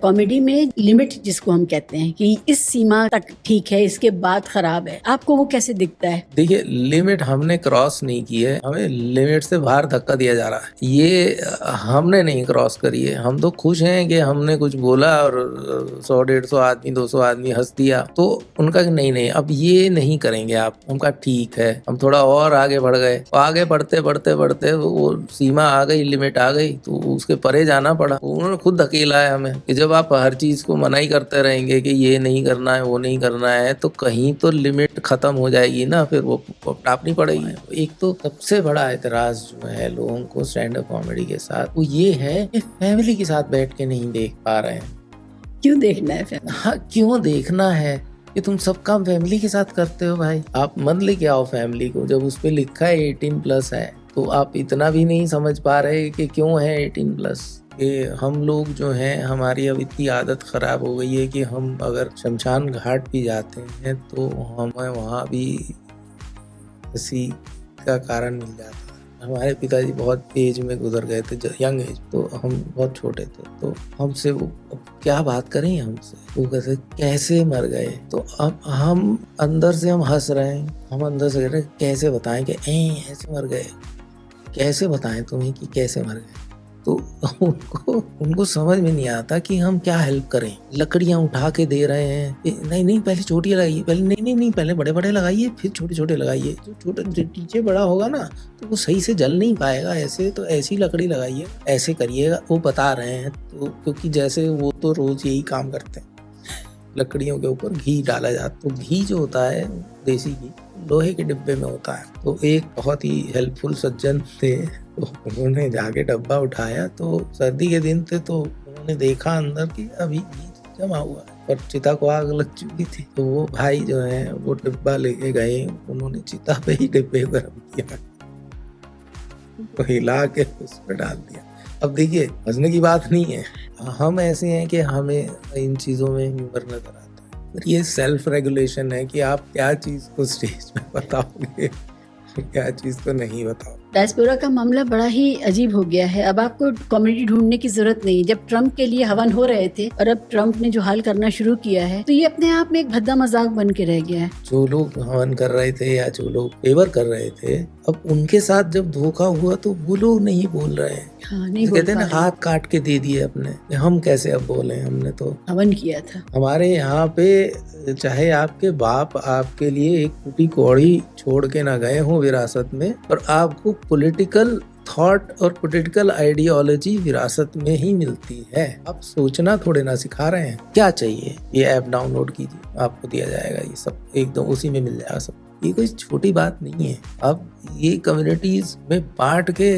Comedy में limit जिसको हम कहते हैं कि इस सीमा तक ठीक है, इसके बाद खराब है, आपको वो कैसे दिखता है? देखिए, लिमिट हमने क्रॉस नहीं की है, हमें लिमिट से बाहर धक्का दिया जा रहा है। ये हमने नहीं क्रॉस करी है। हम तो खुश हैं कि हमने कुछ बोला और 100-150 आदमी 200 आदमी हंस दिया, तो उनका नहीं नहीं अब ये नहीं करेंगे आप। हम कहा ठीक है, हम थोड़ा और आगे बढ़ गए। आगे बढ़ते बढ़ते बढ़ते वो सीमा आ गई, लिमिट आ गई, तो उसके परे जाना पड़ा। उन्होंने खुद धकेला है हमें कि जब आप हर चीज को मनाही करते रहेंगे कि ये नहीं करना है, वो नहीं करना है, तो कहीं तो लिमिट खत्म हो जाएगी ना, फिर वो टापनी पड़ेगी। एक तो सबसे बड़ा एतराज जो है लोगों को स्टैंड अप कॉमेडी के साथ, वो ये है कि फैमिली के साथ बैठ के नहीं देख पा रहे हैं। क्यों देखना है फिर? हाँ, क्यों देखना है कि तुम सब काम फैमिली के साथ करते हो भाई। आप मत लेके आओ फैमिली को, जब उस पे लिखा है 18+ है, तो आप इतना भी नहीं समझ पा रहे कि क्यों है 18+। कि हम लोग जो हैं, हमारी अब इतनी आदत खराब हो गई है कि हम अगर शमशान घाट भी जाते हैं तो हमें वहाँ भी हंसी का कारण मिल जाता है। हमारे पिताजी बहुत एज में गुजर गए थे, यंग एज, तो हम बहुत छोटे थे, तो हमसे वो क्या बात करें हमसे, वो कहते कैसे मर गए। तो अब हम अंदर से हम हंस रहे हैं, हम अंदर से कह रहे कैसे बताएं कि ऐसे मर गए, कैसे बताएं तुम्हें कि कैसे मर गए। तो उनको समझ में नहीं आता कि हम क्या हेल्प करें। लकड़ियां उठा के दे रहे हैं, नहीं पहले छोटी लगाइए, पहले नहीं पहले बड़े बड़े लगाइए, फिर छोटे छोटे लगाइए। जो छोटे नीचे बड़ा होगा ना तो वो सही से जल नहीं पाएगा, ऐसे तो ऐसी लकड़ी लगाइए, ऐसे करिएगा। वो बता रहे हैं, तो क्योंकि जैसे वो तो रोज यही काम करते हैं। लकड़ियों के ऊपर घी डाला जाता, तो घी जो होता है देसी घी लोहे के डिब्बे में होता है। तो एक बहुत ही हेल्पफुल सज्जन थे, तो उन्होंने जाके डब्बा उठाया, तो सर्दी के दिन थे, तो उन्होंने देखा अंदर कि अभी घी जमा हुआ है, पर चिता को आग लग चुकी थी। तो वो भाई जो है वो डिब्बा लेके गए, उन्होंने चिता पे ही डिब्बे गर्म किया, तो हिला के उस पर डाल दिया। अब देखिए, हंसने की बात नहीं है, हम ऐसे हैं कि हमें इन चीजों में ह्यूमर नजर आता है। पर ये सेल्फ रेगुलेशन है कि आप क्या चीज को स्टेज में बताओगे, क्या चीज को नहीं बताओ। डायस्पोरा का मामला बड़ा ही अजीब हो गया है। अब आपको कॉमेडी ढूंढने की जरूरत नहीं। जब ट्रम्प के लिए हवन हो रहे थे और अब ट्रम्प ने जो हाल करना शुरू किया है, तो ये अपने आप में एक भद्दा मजाक बन के रह गया है। जो लोग हवन कर रहे थे या जो लोग फेवर कर रहे थे, अब उनके साथ जब धोखा हुआ तो वो लोग नहीं बोल रहे हैं। हाँ, नहीं कहते हैं ना, हाथ काट के दे दिए अपने, हम कैसे अब बोले, हमने तो हवन किया था। हमारे यहाँ पे चाहे आपके बाप आपके लिए एक टूटी कौड़ी छोड़ के ना गए हों विरासत में, पर आपको पॉलिटिकल थॉट और पॉलिटिकल आइडियोलॉजी विरासत में ही मिलती है। आप सोचना थोड़े ना सिखा रहे हैं। क्या चाहिए, ये ऐप डाउनलोड कीजिए, आपको दिया जाएगा ये सब, एकदम उसी में मिल जाएगा सब। ये कोई छोटी बात नहीं है। अब ये कम्युनिटीज में बांट के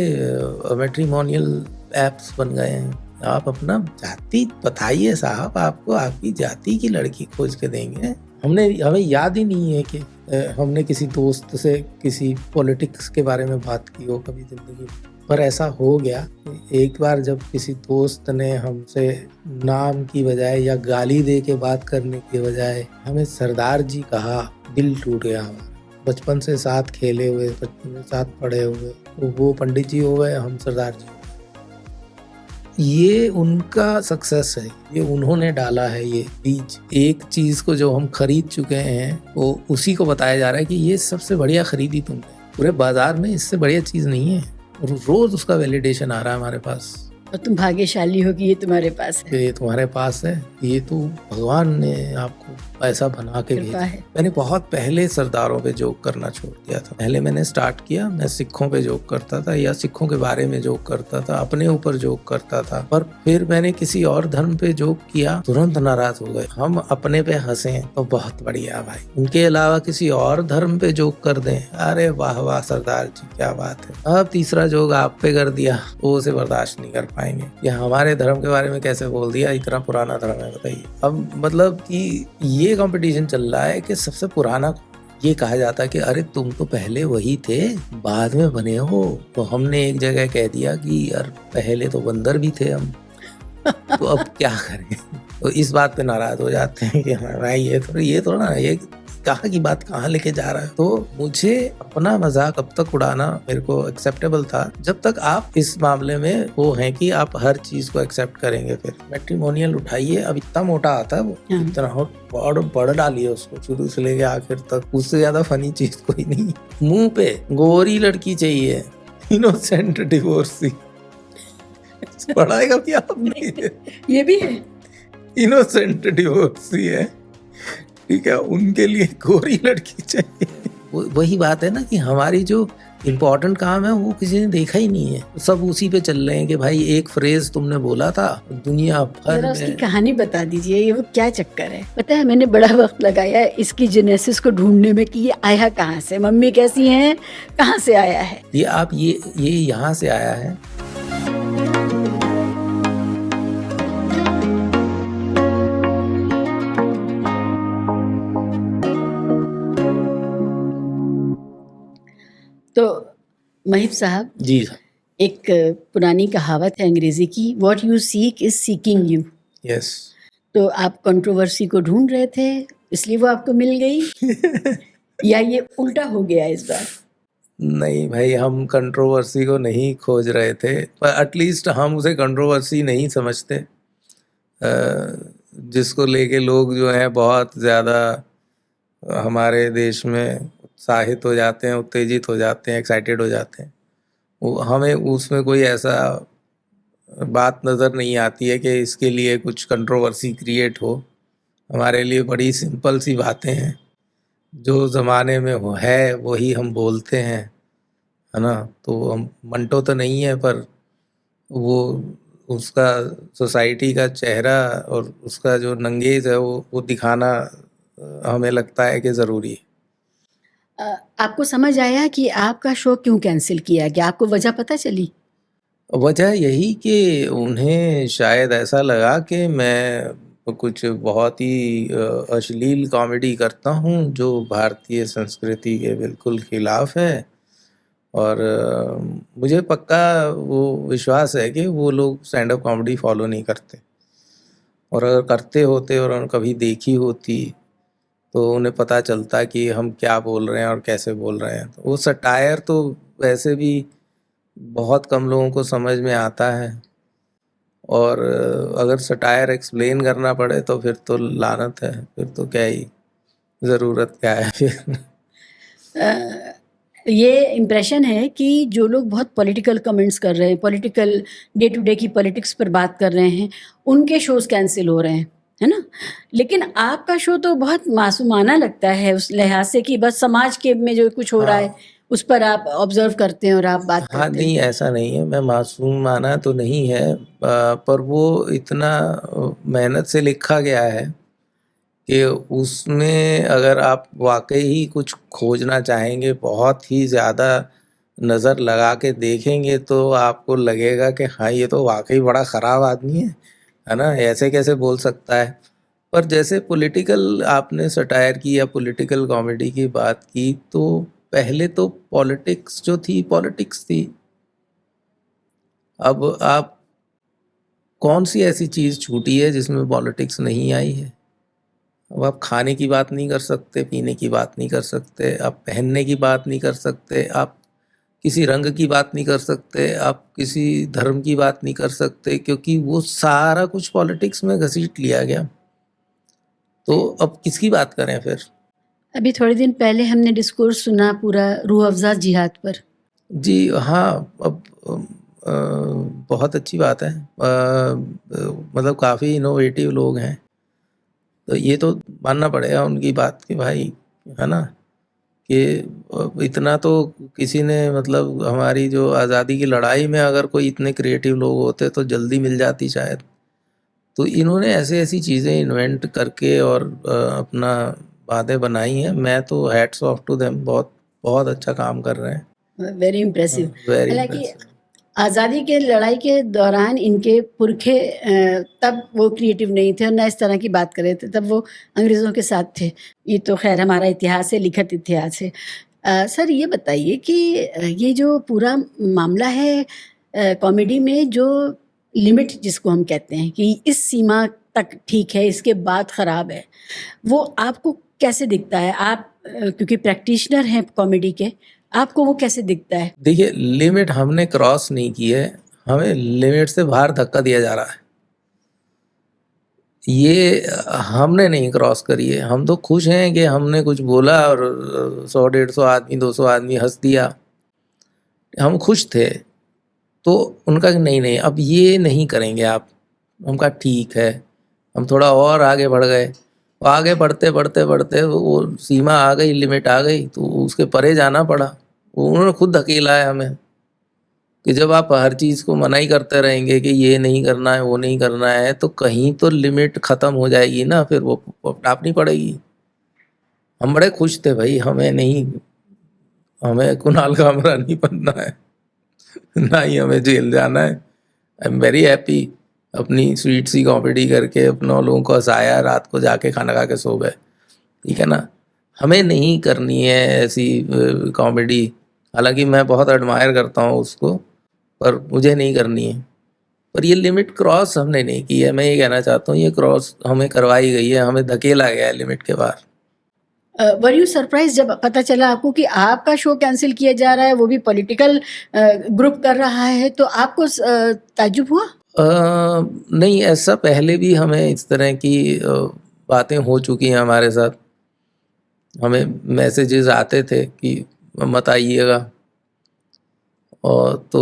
मैट्रिमोनियल एप्स बन गए हैं। आप अपना जाति बताइए साहब, आपको आपकी जाति की लड़की खोज के देंगे। हमें याद ही नहीं है कि हमने किसी दोस्त से किसी पॉलिटिक्स के बारे में बात की हो कभी जिंदगी में। पर ऐसा हो गया, एक बार जब किसी दोस्त ने हमसे नाम की बजाय या गाली दे के बात करने की बजाय हमें सरदार जी कहा, दिल टूट गया हमारा। बचपन से साथ खेले हुए, बचपन में साथ पढ़े हुए, वो पंडित जी हो गए, हम सरदार जी। ये उनका सक्सेस है, ये उन्होंने डाला है ये बीज। एक चीज को जो हम खरीद चुके हैं वो उसी को बताया जा रहा है कि ये सबसे बढ़िया खरीदी तुमने, पूरे बाजार में इससे बढ़िया चीज नहीं है। रोज उसका वैलिडेशन आ रहा है हमारे पास, और तुम भाग्यशाली हो कि ये तुम्हारे पास है। ये तुम्हारे पास है, ये तो भगवान ने आपको ऐसा बना के भेजा है। मैंने बहुत पहले सरदारों पे जोक करना छोड़ दिया था। पहले मैंने स्टार्ट किया, मैं सिखों पे जोक करता था या सिखों के बारे में जोक करता था, अपने ऊपर जोक करता था। पर फिर मैंने किसी और धर्म पे जोक किया, तुरंत नाराज हो गए। हम अपने पे हंसे तो बहुत बढ़िया भाई, उनके अलावा किसी और धर्म पे जोक कर दें, अरे वाह वाह सरदार जी क्या बात है। अब तीसरा जोक आप पे कर दिया, वो उसे बर्दाश्त नहीं कर पाएंगे। या हमारे धर्म के बारे में कैसे बोल दिया, इतना पुराना धर्म है बताइए। अब मतलब कि ये कंपटीशन चल रहा है कि सबसे पुराना, ये कहा जाता है कि अरे तुम तो पहले वही थे, बाद में बने हो। तो हमने एक जगह कह दिया कि यार पहले तो बंदर भी थे हम, तो अब क्या करें। तो इस बात पे नाराज हो जाते हैं कि हाँ ये थोड़ा ना, ये कहाँ की बात कहाँ लेके जा रहा है। तो मुझे अपना मजाक अब तक उड़ाना मेरे को एक्सेप्टेबल था जब तक आप इस मामले में वो हैं कि आप हर चीज को एक्सेप्ट करेंगे। फिर मैट्रिमोनियल उठाइए, अब इतना मोटा आता है वो, इतना बड़ डालिए उसको शुरू से लेके आखिर तक, उससे ज्यादा फनी चीज कोई नहीं। मुंह पे गोरी लड़की चाहिए, इनोसेंट डिवोर्सी, पढ़ाएगा भी आपने, ये भी है, इनोसेंट डिवोर्सी है, ठीक है, उनके लिए गोरी लड़की चाहिए। वही बात है ना कि हमारी जो इम्पोर्टेंट काम है वो किसी ने देखा ही नहीं है, सब उसी पे चल रहे हैं कि भाई एक फ्रेज तुमने बोला था, दुनिया भर में। उसकी कहानी बता दीजिए, ये वो क्या चक्कर है। पता है मैंने बड़ा वक्त लगाया इसकी जेनेसिस को ढूंढने में कि ये आया कहाँ से, मम्मी कैसी हैं, कहाँ से आया है ये यहाँ से आया है। तो महिब साहब जी, एक पुरानी कहावत है अंग्रेजी की, what you seek is seeking you. Yes. तो आप कंट्रोवर्सी को ढूंढ रहे थे इसलिए वो आपको मिल गई या ये उल्टा हो गया इस बार? नहीं भाई, हम कंट्रोवर्सी को नहीं खोज रहे थे, पर एटलीस्ट हम उसे कंट्रोवर्सी नहीं समझते जिसको लेके लोग जो हैं बहुत ज़्यादा हमारे देश में उत्साहित हो जाते हैं, उत्तेजित हो जाते हैं, एक्साइटेड हो जाते हैं। वो हमें उसमें कोई ऐसा बात नज़र नहीं आती है कि इसके लिए कुछ कंट्रोवर्सी क्रिएट हो। हमारे लिए बड़ी सिंपल सी बातें हैं, जो ज़माने में है वही हम बोलते हैं, है ना। तो हम मंटो तो नहीं है, पर वो उसका सोसाइटी का चेहरा और उसका जो नंगेज है वो दिखाना हमें लगता है कि ज़रूरी है। आपको समझ आया कि आपका शो क्यों कैंसिल किया गया? आपको वजह पता चली? वजह यही कि उन्हें शायद ऐसा लगा कि मैं कुछ बहुत ही अश्लील कॉमेडी करता हूँ जो भारतीय संस्कृति के बिल्कुल खिलाफ है, और मुझे पक्का वो विश्वास है कि वो लोग स्टैंड अप कॉमेडी फॉलो नहीं करते, और अगर करते होते और उन्होंने कभी देखी होती तो उन्हें पता चलता कि हम क्या बोल रहे हैं और कैसे बोल रहे हैं। तो वो सटायर तो वैसे भी बहुत कम लोगों को समझ में आता है, और अगर सटायर एक्सप्लेन करना पड़े तो फिर तो लानत है, फिर तो क्या ही ज़रूरत क्या है फिर। ये इम्प्रेशन है कि जो लोग बहुत पॉलिटिकल कमेंट्स कर रहे हैं, पॉलिटिकल डे टू डे की पॉलिटिक्स पर बात कर रहे हैं, उनके शोज़ कैंसिल हो रहे हैं, है ना। लेकिन आपका शो तो बहुत मासूमाना लगता है उस लिहाज से कि बस समाज के में जो कुछ हो रहा है उस पर आप ऑब्जर्व करते हैं और आप बात करते हैं। नहीं, ऐसा नहीं है, मैं मासूमाना तो नहीं है, पर वो इतना मेहनत से लिखा गया है कि उसमें अगर आप वाकई ही कुछ खोजना चाहेंगे, बहुत ही ज़्यादा नज़र लगा के देखेंगे, तो आपको लगेगा कि हाँ ये तो वाकई बड़ा ख़राब आदमी है ना, ऐसे कैसे बोल सकता है। पर जैसे पॉलिटिकल आपने सटायर की या पॉलिटिकल कॉमेडी की बात की, तो पहले तो पॉलिटिक्स जो थी पॉलिटिक्स थी। अब आप कौन सी ऐसी चीज़ छूटी है जिसमें पॉलिटिक्स नहीं आई है। अब आप खाने की बात नहीं कर सकते, पीने की बात नहीं कर सकते, आप पहनने की बात नहीं कर सकते, आप किसी रंग की बात नहीं कर सकते, आप किसी धर्म की बात नहीं कर सकते, क्योंकि वो सारा कुछ पॉलिटिक्स में घसीट लिया गया। तो अब किसकी बात करें फिर। अभी थोड़े दिन पहले हमने डिस्कोर्स सुना पूरा रूह अफ़ज़ा जिहाद पर। जी हाँ, अब बहुत अच्छी बात है, मतलब काफ़ी इनोवेटिव लोग हैं, तो ये तो मानना पड़ेगा उनकी बात कि भाई, है ना, कि इतना तो किसी ने, मतलब हमारी जो आज़ादी की लड़ाई में अगर कोई इतने क्रिएटिव लोग होते तो जल्दी मिल जाती शायद। तो इन्होंने ऐसे ऐसी चीज़ें इन्वेंट करके और अपना बातें बनाई हैं। मैं तो हैट्स ऑफ टू देम, बहुत बहुत अच्छा काम कर रहे हैं। Very impressive. वेरी हालांकि इम्प्रेसिव। आज़ादी के लड़ाई के दौरान इनके पुरखे तब वो क्रिएटिव नहीं थे और न इस तरह की बात कर रहे थे, तब वो अंग्रेज़ों के साथ थे। ये तो खैर हमारा इतिहास है, लिखित इतिहास है। सर ये बताइए कि ये जो पूरा मामला है कॉमेडी में, जो लिमिट जिसको हम कहते हैं कि इस सीमा तक ठीक है, इसके बाद ख़राब है, वो आपको कैसे दिखता है? आप क्योंकि प्रैक्टिशनर हैं कॉमेडी के, आपको वो कैसे दिखता है? देखिए, लिमिट हमने क्रॉस नहीं की है, हमें लिमिट से बाहर धक्का दिया जा रहा है। ये हमने नहीं क्रॉस करी है। हम तो खुश हैं कि हमने कुछ बोला और 100-150 आदमी 200 आदमी हंस दिया, हम खुश थे। तो उनका कि नहीं नहीं अब ये नहीं करेंगे आप। हम कहा ठीक है, हम थोड़ा और आगे बढ़ गए। आगे बढ़ते बढ़ते बढ़ते वो सीमा आ गई, लिमिट आ गई, तो उसके परे जाना पड़ा। उन्होंने खुद धकेला है हमें कि जब आप हर चीज़ को मना ही करते रहेंगे कि ये नहीं करना है वो नहीं करना है, तो कहीं तो लिमिट ख़त्म हो जाएगी ना, फिर वो टापनी पड़ेगी। हम बड़े खुश थे भाई, हमें कुणाल कामरा नहीं बनना है, ना ही हमें जेल जाना है। I am very happy. अपनी स्वीट सी कॉमेडी करके अपना लोगों को हंसाया, रात को जाके खाना खा के सो गए, ठीक है ना। हमें नहीं करनी है ऐसी कॉमेडी। हालांकि मैं बहुत एडमायर करता हूँ उसको, पर मुझे नहीं करनी है। पर ये लिमिट क्रॉस हमने नहीं की है, मैं ये कहना चाहता हूँ, ये क्रॉस हमें करवाई गई है, हमें धकेला गया है लिमिट के बाहर। वर यू सरप्राइज जब पता चला आपको कि आपका शो कैंसिल किया जा रहा है, वो भी पॉलिटिकल ग्रुप कर रहा है, तो आपको ताज्जुब हुआ? नहीं, ऐसा पहले भी हमें इस तरह की बातें हो चुकी हैं हमारे साथ। हमें मैसेजेस आते थे कि मत आइएगा, और तो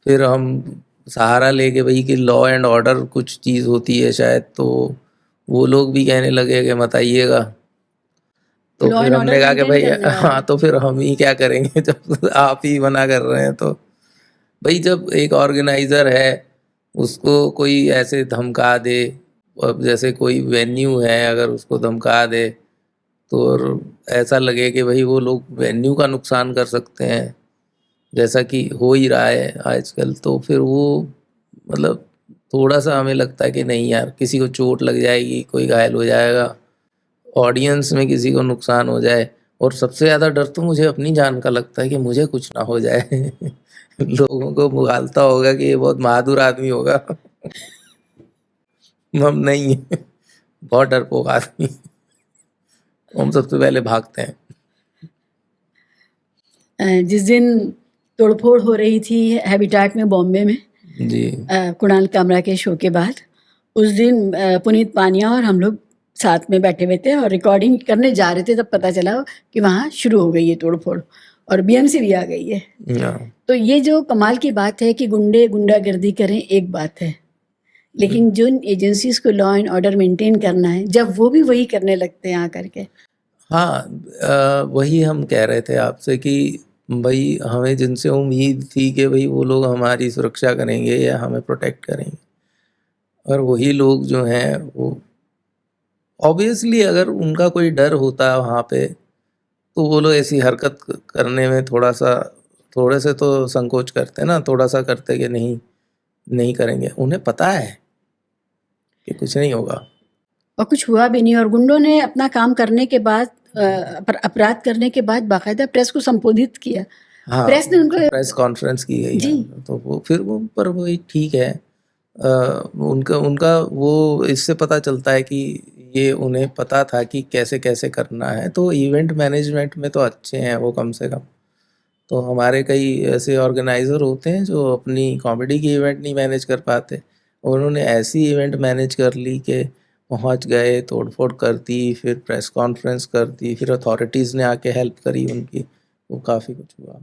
फिर हम सहारा लेके भाई कि लॉ एंड ऑर्डर कुछ चीज़ होती है शायद, तो वो लोग भी कहने लगे कि मत आइएगा। तो लॉ फिर एंड हमने ऑर्डर कहा कि मेंटेन भाई करने हाँ, वाले। तो फिर हम ही क्या करेंगे जब आप ही मना कर रहे हैं। तो भाई जब एक ऑर्गेनाइज़र है उसको कोई ऐसे धमका दे, अब जैसे कोई वेन्यू है अगर उसको धमका दे, तो और ऐसा लगे कि भाई वो लोग वेन्यू का नुकसान कर सकते हैं, जैसा कि हो ही रहा है आजकल, तो फिर वो मतलब थोड़ा सा हमें लगता है कि नहीं यार, किसी को चोट लग जाएगी, कोई घायल हो जाएगा, ऑडियंस में किसी को नुकसान हो जाए। और सबसे ज़्यादा डर तो मुझे अपनी जान का लगता है कि मुझे कुछ ना हो जाए लोगों को मुगालता होगा कि ये बहुत बहादुर आदमी होगा हम नहीं हैं, बहुत डरपोक आदमी, हम सबसे पहले भागते हैं। जिस दिन तोड़फोड़ हो रही थी हैबिटेट में बॉम्बे में, जी कुणाल कामरा के शो के बाद, उस दिन पुनीत पानिया और हम लोग साथ में बैठे हुए थे और रिकॉर्डिंग करने जा रहे थे, तब पता चला कि वहाँ शुरू हो गई है तोड़फोड़ और बीएमसी भी आ गई है। हाँ। तो ये जो कमाल की बात है कि गुंडे गुंडागर्दी करें एक बात है, लेकिन जिन एजेंसीज को लॉ एंड ऑर्डर मेंटेन करना है, जब वो भी वही करने लगते हैं आकर के। हाँ, वही हम कह रहे थे आपसे कि भाई हमें जिनसे उम्मीद थी कि भाई वो लोग हमारी सुरक्षा करेंगे या हमें प्रोटेक्ट करेंगे, और वही लोग जो हैं वो ऑब्वियसली अगर उनका कोई डर होता वहाँ पे, तो वो लोग ऐसी हरकत करने में थोड़े से तो संकोच करते ना, थोड़ा सा करते कि नहीं नहीं करेंगे। उन्हें पता है कि कुछ नहीं होगा। और कुछ हुआ भी नहीं, और गुंडों ने अपना काम करने के बाद, अपराध करने के बाद बाकायदा प्रेस को संबोधित किया। हाँ, प्रेस ने उनको प्रेस कॉन्फ्रेंस की गई है, जी तो वो फिर वो पर वही ठीक है। उनका उनका वो इससे पता चलता है कि ये उन्हें पता था कि कैसे कैसे करना है, तो इवेंट मैनेजमेंट में तो अच्छे हैं वो कम से कम। तो हमारे कई ऐसे ऑर्गेनाइज़र होते हैं जो अपनी कॉमेडी की इवेंट नहीं मैनेज कर पाते, उन्होंने ऐसी इवेंट मैनेज कर ली कि पहुंच गए, तोड़-फोड़ कर दी, फिर प्रेस कॉन्फ्रेंस कर दी, फिर अथॉरिटीज़ ने आके हेल्प करी उनकी, वो काफ़ी कुछ हुआ।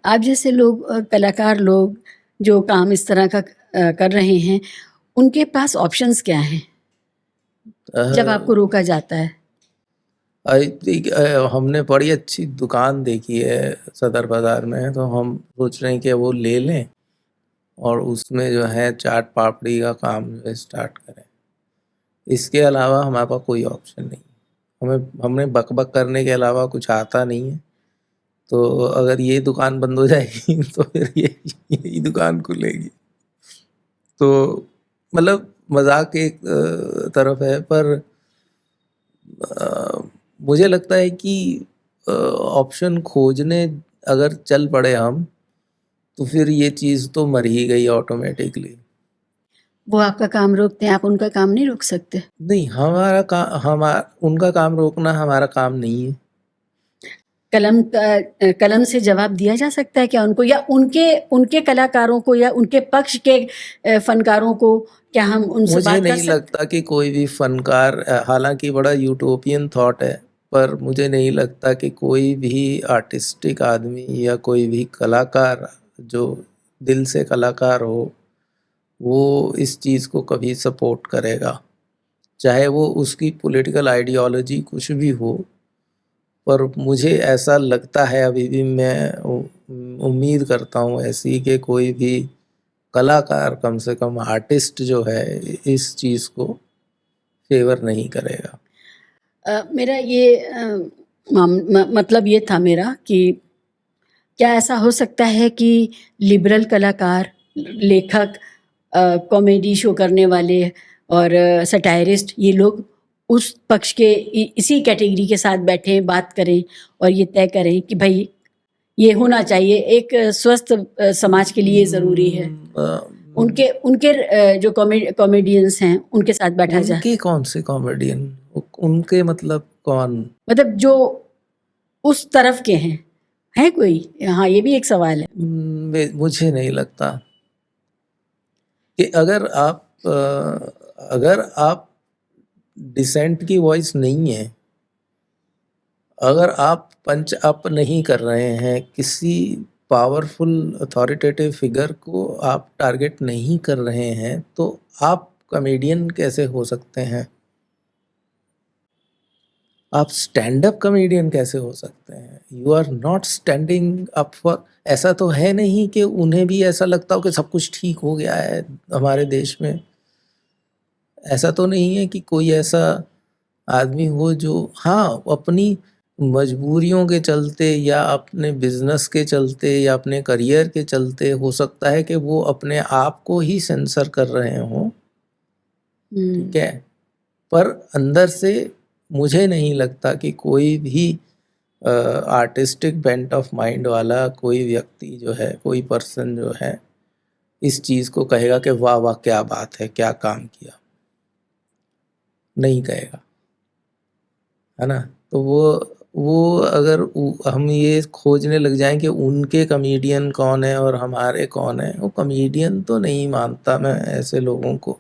आप जैसे लोग, कलाकार लोग जो काम इस तरह का कर रहे हैं, उनके पास ऑप्शंस क्या हैं जब आपको रोका जाता है? आई थिंक हमने बड़ी अच्छी दुकान देखी है सदर बाज़ार में, तो हम सोच रहे हैं कि वो ले लें और उसमें जो है चाट पापड़ी का काम जो है स्टार्ट करें। इसके अलावा हमारे पास कोई ऑप्शन नहीं। हमें बक-बक करने के अलावा कुछ आता नहीं है। तो अगर ये दुकान बंद हो जाएगी तो फिर यही दुकान खुलेगी। तो मतलब मज़ाक एक तरफ है, पर मुझे लगता है कि ऑप्शन खोजने अगर चल पड़े हम, तो फिर ये चीज़ तो मर ही गई ऑटोमेटिकली। वो आपका काम रोकते हैं, आप उनका काम नहीं रोक सकते। नहीं, उनका काम रोकना हमारा काम नहीं है। कलम से जवाब दिया जा सकता है क्या उनको, या उनके कलाकारों को या उनके पक्ष के फनकारों को क्या हम उनसे मुझे बात कर नहीं सकते? लगता कि कोई भी फनकार, हालांकि बड़ा यूटोपियन थॉट है, पर मुझे नहीं लगता कि कोई भी आर्टिस्टिक आदमी या कोई भी कलाकार जो दिल से कलाकार हो, वो इस चीज़ को कभी सपोर्ट करेगा, चाहे वो उसकी पॉलिटिकल आइडियोलॉजी कुछ भी हो। पर मुझे ऐसा लगता है, अभी भी मैं उम्मीद करता हूँ ऐसी, कि कोई भी कलाकार, कम से कम आर्टिस्ट जो है, इस चीज़ को फेवर नहीं करेगा। मेरा ये मतलब ये था मेरा कि क्या ऐसा हो सकता है कि लिबरल कलाकार, लेखक, कॉमेडी शो करने वाले और सटायरिस्ट, ये लोग उस पक्ष के इसी कैटेगरी के साथ बैठें, बात करें और ये तय करें कि भाई ये होना चाहिए, एक स्वस्थ समाज के लिए ज़रूरी है। उनके उनके जो कॉमेडियंस हैं उनके साथ बैठा जाए, उनके कौन से कॉमेडियन? उनके मतलब कौन? मतलब जो उस तरफ के हैं कोई? हाँ, ये भी एक सवाल है। मुझे नहीं लगता कि अगर आप डिसेंट की वॉइस नहीं है, अगर आप पंच अप नहीं कर रहे हैं, किसी पावरफुल अथॉरिटेटिव फिगर को आप टारगेट नहीं कर रहे हैं, तो आप कॉमेडियन कैसे हो सकते हैं? आप स्टैंड अप कॉमेडियन कैसे हो सकते हैं? You are not standing up for. ऐसा तो है नहीं कि उन्हें भी ऐसा लगता हो कि सब कुछ ठीक हो गया है हमारे देश में। ऐसा तो नहीं है कि कोई ऐसा आदमी हो जो, हाँ, अपनी मजबूरियों के चलते या अपने बिजनेस के चलते या अपने करियर के चलते, हो सकता है कि वो अपने आप को ही सेंसर कर रहे हों, ठीक है, पर अंदर से मुझे नहीं लगता कि कोई भी आर्टिस्टिक बेंट ऑफ माइंड वाला कोई व्यक्ति जो है, कोई पर्सन जो है, इस चीज़ को कहेगा कि वाह वाह क्या बात है, क्या काम किया। नहीं कहेगा, है ना? तो वो अगर हम ये खोजने लग जाएं कि उनके कॉमेडियन कौन है और हमारे कौन है, वो कॉमेडियन तो नहीं मानता मैं ऐसे लोगों को।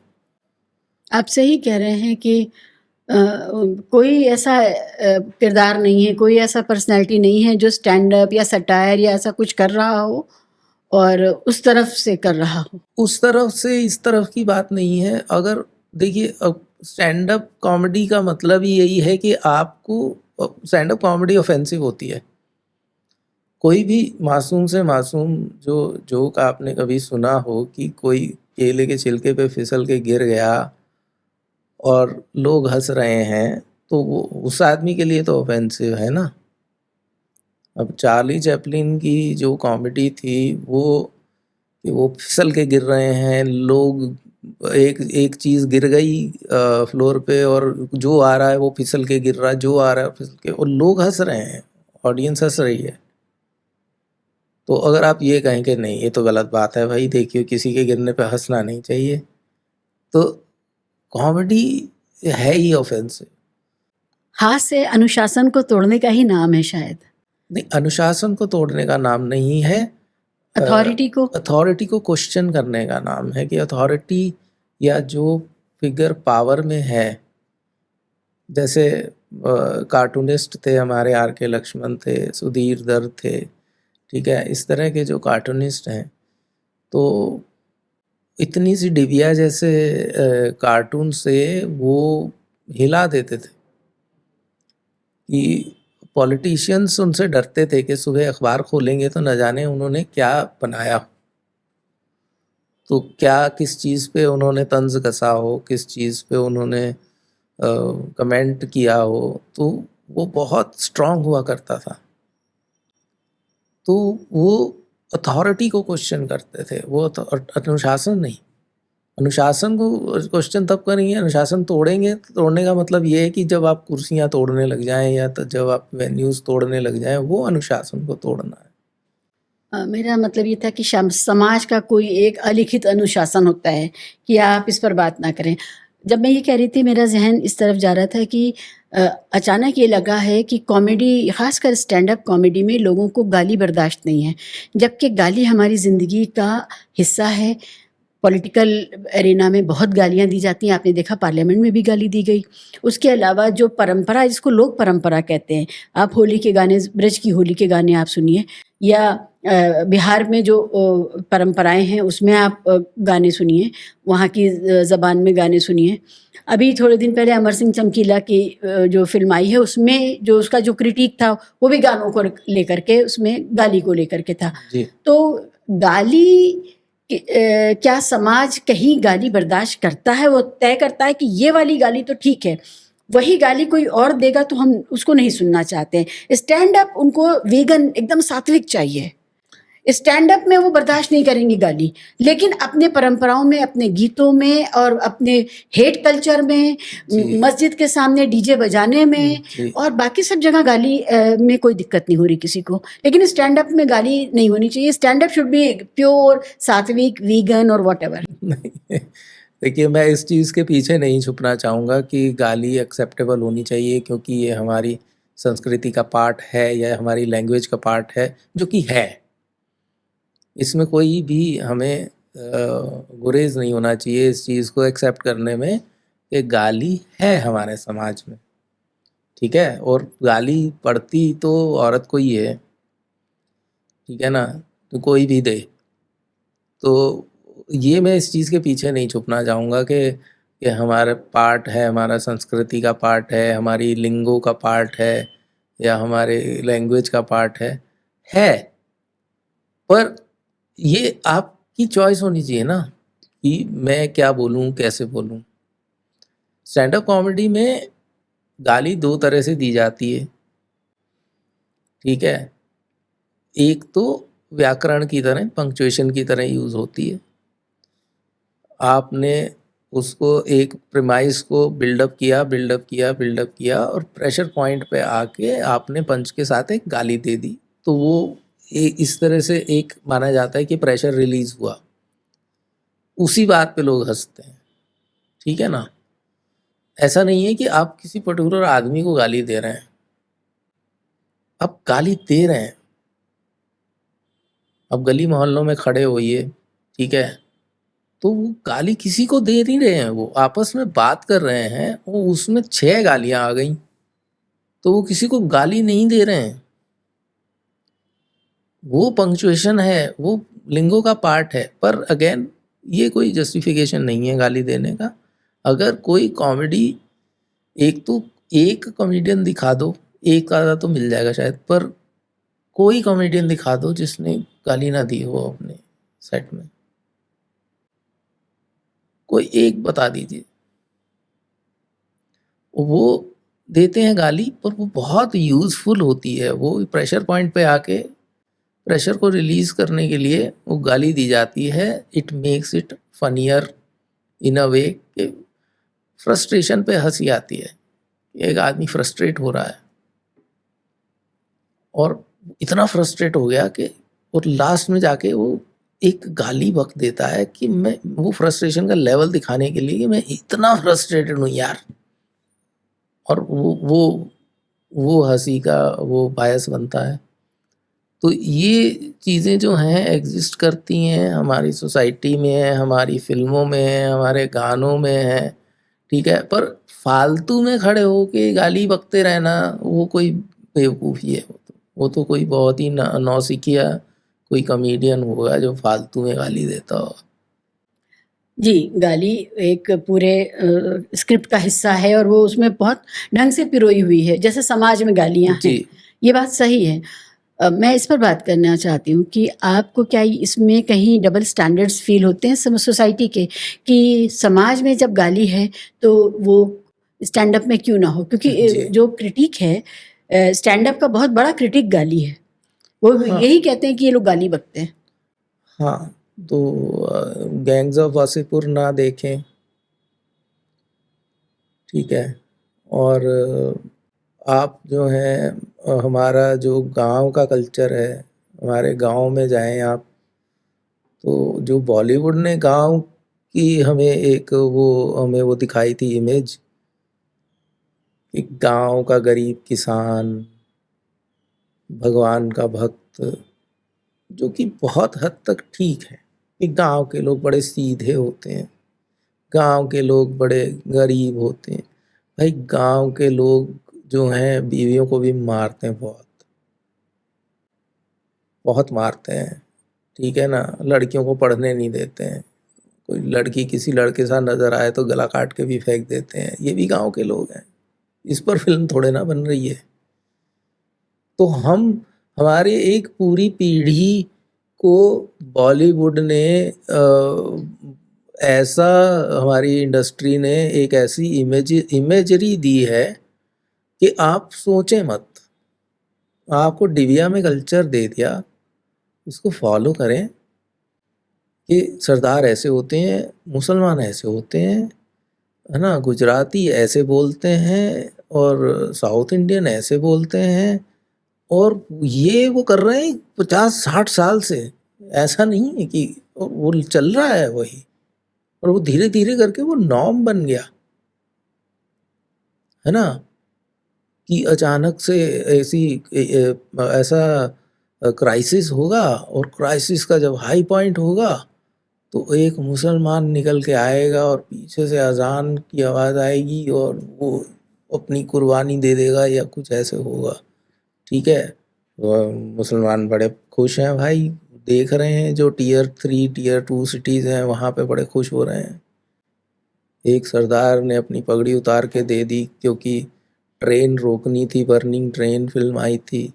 आप सही कह रहे हैं कि कोई ऐसा किरदार नहीं है, कोई ऐसा पर्सनैलिटी नहीं है जो स्टैंड अप या सटायर या ऐसा कुछ कर रहा हो और उस तरफ से कर रहा हो। उस तरफ से इस तरफ की बात नहीं है। अगर देखिए, अब स्टैंड अप कॉमेडी का मतलब ही यही है कि आपको, स्टैंड अप कॉमेडी ऑफेंसिव होती है। कोई भी मासूम से मासूम जो जोक आपने कभी सुना हो कि कोई केले के छिलके पे फिसल के गिर गया और लोग हंस रहे हैं, तो वो उस आदमी के लिए तो ऑफेंसिव है ना। अब चार्ली चैपलिन की जो कॉमेडी थी, वो कि वो फिसल के गिर रहे हैं लोग, एक एक चीज़ गिर गई फ्लोर पे और जो आ रहा है वो फिसल के गिर रहा है, जो आ रहा है फिसल के, और लोग हंस रहे हैं, ऑडियंस हंस रही है। तो अगर आप ये कहें कि नहीं ये तो गलत बात है भाई, देखिए किसी के गिरने पे हंसना नहीं चाहिए, तो कॉमेडी है ही ऑफेंसिव। हास्य अनुशासन को तोड़ने का ही नाम है शायद, नहीं, अनुशासन को तोड़ने का नाम नहीं है, अथॉरिटी को क्वेश्चन करने का नाम है कि अथॉरिटी या जो फिगर पावर में है, जैसे कार्टूनिस्ट थे हमारे, आर के लक्ष्मण थे, सुधीर दर थे, ठीक है, इस तरह के जो कार्टूनिस्ट हैं, तो इतनी सी डिबिया जैसे कार्टून से वो हिला देते थे कि पॉलिटिशियंस उनसे डरते थे कि सुबह अखबार खोलेंगे तो न जाने उन्होंने क्या बनाया, तो क्या किस चीज़ पे उन्होंने तंज कसा हो, किस चीज़ पे उन्होंने कमेंट किया हो, तो वो बहुत स्ट्रांग हुआ करता था। तो वो अथॉरिटी को क्वेश्चन करते थे, वो अनुशासन नहीं। अनुशासन को क्वेश्चन तब करेंगे, अनुशासन तोड़ेंगे, तोड़ने का मतलब ये है कि जब आप कुर्सियां तोड़ने लग जाएं या तो जब आप वेन्यूज तोड़ने लग जाएं, वो अनुशासन को तोड़ना है। मेरा मतलब ये था कि समाज का कोई एक अलिखित अनुशासन होता है कि आप इस पर बात ना करें। जब मैं ये कह रही थी मेरा ज़हन इस तरफ जा रहा था कि अचानक ये लगा है कि कॉमेडी, ख़ासकर स्टैंड अप कॉमेडी में लोगों को गाली बर्दाश्त नहीं है, जबकि गाली हमारी ज़िंदगी का हिस्सा है। पॉलिटिकल एरिना में बहुत गालियाँ दी जाती हैं, आपने देखा पार्लियामेंट में भी गाली दी गई। उसके अलावा जो परंपरा, जिसको लोक परंपरा कहते हैं, आप होली के गाने, ब्रज की होली के गाने आप सुनिए, या बिहार में जो परंपराएँ हैं उसमें आप गाने सुनिए, वहाँ की ज़बान में गाने सुनिए। अभी थोड़े दिन पहले अमर सिंह चमकीला की जो फ़िल्म आई है उसमें जो उसका जो क्रिटिक था वो भी गानों को लेकर के, उसमें गाली को लेकर के था। जी। तो गाली क्या समाज कहीं गाली बर्दाश्त करता है? वो तय करता है कि ये वाली गाली तो ठीक है, वही गाली कोई और देगा तो हम उसको नहीं सुनना चाहते हैं। स्टैंड अप उनको वीगन एकदम सात्विक चाहिए। स्टैंड अप में वो बर्दाश्त नहीं करेंगी गाली, लेकिन अपने परंपराओं में, अपने गीतों में और अपने हेट कल्चर में, जी। मस्जिद के सामने डीजे बजाने में जी। और बाकी सब जगह गाली में कोई दिक्कत नहीं हो रही किसी को, लेकिन स्टैंड अप में गाली नहीं होनी चाहिए। Stand up should be pure, सात्विक, वीगन और व्हाटएवर। नहीं, देखिए मैं इस चीज़ के पीछे नहीं छुपना चाहूँगा कि गाली एक्सेप्टेबल होनी चाहिए क्योंकि ये हमारी संस्कृति का पार्ट है या हमारी लैंग्वेज का पार्ट है, जो कि है। इसमें कोई भी हमें गुरेज नहीं होना चाहिए इस चीज़ को एक्सेप्ट करने में कि गाली है हमारे समाज में, ठीक है। और गाली पड़ती तो औरत को ही है, ठीक है ना, तो कोई भी दे। तो ये मैं इस चीज़ के पीछे नहीं छुपना चाहूँगा कि हमारा पार्ट है, हमारा संस्कृति का पार्ट है, हमारी लिंगो का पार्ट है या हमारे लैंग्वेज का पार्ट है। पर ये आपकी चॉइस होनी चाहिए ना कि मैं क्या बोलूँ, कैसे बोलूँ। स्टैंड अप कॉमेडी में गाली दो तरह से दी जाती है, ठीक है। एक तो व्याकरण की तरह, पंक्चुएशन की तरह यूज़ होती है। आपने उसको एक प्रेमाइस को बिल्डअप किया और प्रेशर पॉइंट पे आके आपने पंच के साथ एक गाली दे दी, तो वो इस तरह से एक माना जाता है कि प्रेशर रिलीज हुआ। उसी बात पे लोग हंसते हैं, ठीक है ना। ऐसा नहीं है कि आप किसी पर्टिकुलर आदमी को गाली दे रहे हैं, आप गाली दे रहे हैं। अब गली मोहल्लों में खड़े होइए, ठीक है, तो वो गाली किसी को दे नहीं रहे हैं, वो आपस में बात कर रहे हैं, वो उसमें 6 गालियां आ गई तो वो किसी को गाली नहीं दे रहे हैं। वो पंक्चुएशन है, वो लिंगो का पार्ट है। पर अगेन ये कोई जस्टिफिकेशन नहीं है गाली देने का। अगर कोई कॉमेडी, एक कॉमेडियन दिखा दो, एक आधा तो मिल जाएगा शायद, पर कोई कॉमेडियन दिखा दो जिसने गाली ना दी हो अपने सेट में, कोई एक बता दीजिए। वो देते हैं गाली पर वो बहुत यूज़फुल होती है। वो प्रेशर पॉइंट पे आके प्रेशर को रिलीज करने के लिए वो गाली दी जाती है। इट मेक्स इट फनियर इन अ वे कि फ्रस्ट्रेशन पे हंसी आती है। एक आदमी फ्रस्ट्रेट हो रहा है और इतना फ्रस्ट्रेट हो गया कि और लास्ट में जाके वो एक गाली बक देता है कि मैं, वो फ्रस्ट्रेशन का लेवल दिखाने के लिए कि मैं इतना फ्रस्ट्रेटेड हूँ यार, और वो हंसी का वो बायस बनता है। तो ये चीज़ें जो हैं एग्जिस्ट करती हैं हमारी सोसाइटी में है, हमारी फिल्मों में है, हमारे गानों में है, ठीक है। पर फालतू में खड़े होके गाली बकते रहना वो कोई बेवकूफ़ी है। वो तो कोई बहुत ही नौसिखिया कोई कॉमेडियन होगा जो फालतू में गाली देता होगा। जी, गाली एक पूरे स्क्रिप्ट का हिस्सा है और वो उसमें बहुत ढंग से पिरोई हुई है, जैसे समाज में गालियाँ हैं, जी। ये बात सही है। मैं इस पर बात करना चाहती हूँ कि आपको क्या इसमें कहीं डबल स्टैंडर्ड्स फ़ील होते हैं सोसाइटी के, कि समाज में जब गाली है तो वो स्टैंड अप में क्यों ना हो? क्योंकि जी। जो क्रिटिक है, स्टैंड अप का बहुत बड़ा क्रिटिक गाली है। वो हाँ। यही कहते हैं कि ये लोग गाली बकते हैं। हाँ, तो गैंग्स ऑफ वासेपुर ना देखें, ठीक है। और आप जो हैं हमारा जो गांव का कल्चर है, हमारे गांव में जाएं आप, तो जो बॉलीवुड ने गांव की हमें वो दिखाई थी इमेज, कि गांव का गरीब किसान, भगवान का भक्त, जो कि बहुत हद तक ठीक है कि गांव के लोग बड़े सीधे होते हैं, गांव के लोग बड़े गरीब होते हैं। भाई गांव के लोग जो हैं बीवियों को भी मारते हैं, बहुत बहुत मारते हैं, ठीक है ना। लड़कियों को पढ़ने नहीं देते हैं, कोई लड़की किसी लड़के साथ नजर आए तो गला काट के भी फेंक देते हैं। ये भी गांव के लोग हैं, इस पर फिल्म थोड़े ना बन रही है। तो हमारे एक पूरी पीढ़ी को बॉलीवुड ने ऐसा, हमारी इंडस्ट्री ने एक ऐसी इमेजरी दी है कि आप सोचें मत। आपको डिबिया में कल्चर दे दिया, इसको फॉलो करें कि सरदार ऐसे होते हैं, मुसलमान ऐसे होते हैं, है ना, गुजराती ऐसे बोलते हैं और साउथ इंडियन ऐसे बोलते हैं, और ये वो कर रहे हैं 50-60 साल से। ऐसा नहीं है कि वो चल रहा है वही, और वो धीरे धीरे करके वो नॉर्म बन गया, है ना। कि अचानक से ऐसा क्राइसिस होगा, और क्राइसिस का जब हाई पॉइंट होगा तो एक मुसलमान निकल के आएगा और पीछे से अजान की आवाज़ आएगी और वो अपनी कुर्बानी दे देगा या कुछ ऐसे होगा, ठीक है। मुसलमान बड़े खुश हैं भाई, देख रहे हैं जो Tier 3 Tier 2 सिटीज़ हैं वहाँ पे बड़े खुश हो रहे हैं। एक सरदार ने अपनी पगड़ी उतार के दे दी क्योंकि ट्रेन रोकनी थी, बर्निंग ट्रेन फिल्म आई थी,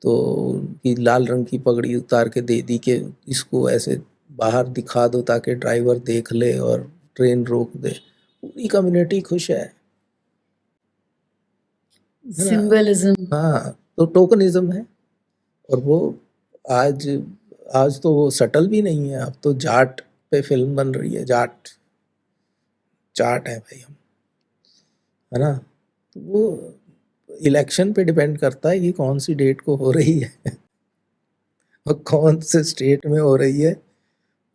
तो कि लाल रंग की पगड़ी उतार के दे दी कि इसको ऐसे बाहर दिखा दो ताकि ड्राइवर देख ले और ट्रेन रोक दे। पूरी कम्युनिटी खुश है ना। सिंबलिज्म। हाँ, तो टोकनिज्म है। और वो आज आज तो वो सटल भी नहीं है, अब तो जाट पे फिल्म बन रही है। जाट है भाई हम, है ना। तो वो इलेक्शन पे डिपेंड करता है कि कौन सी डेट को हो रही है और कौन से स्टेट में हो रही है,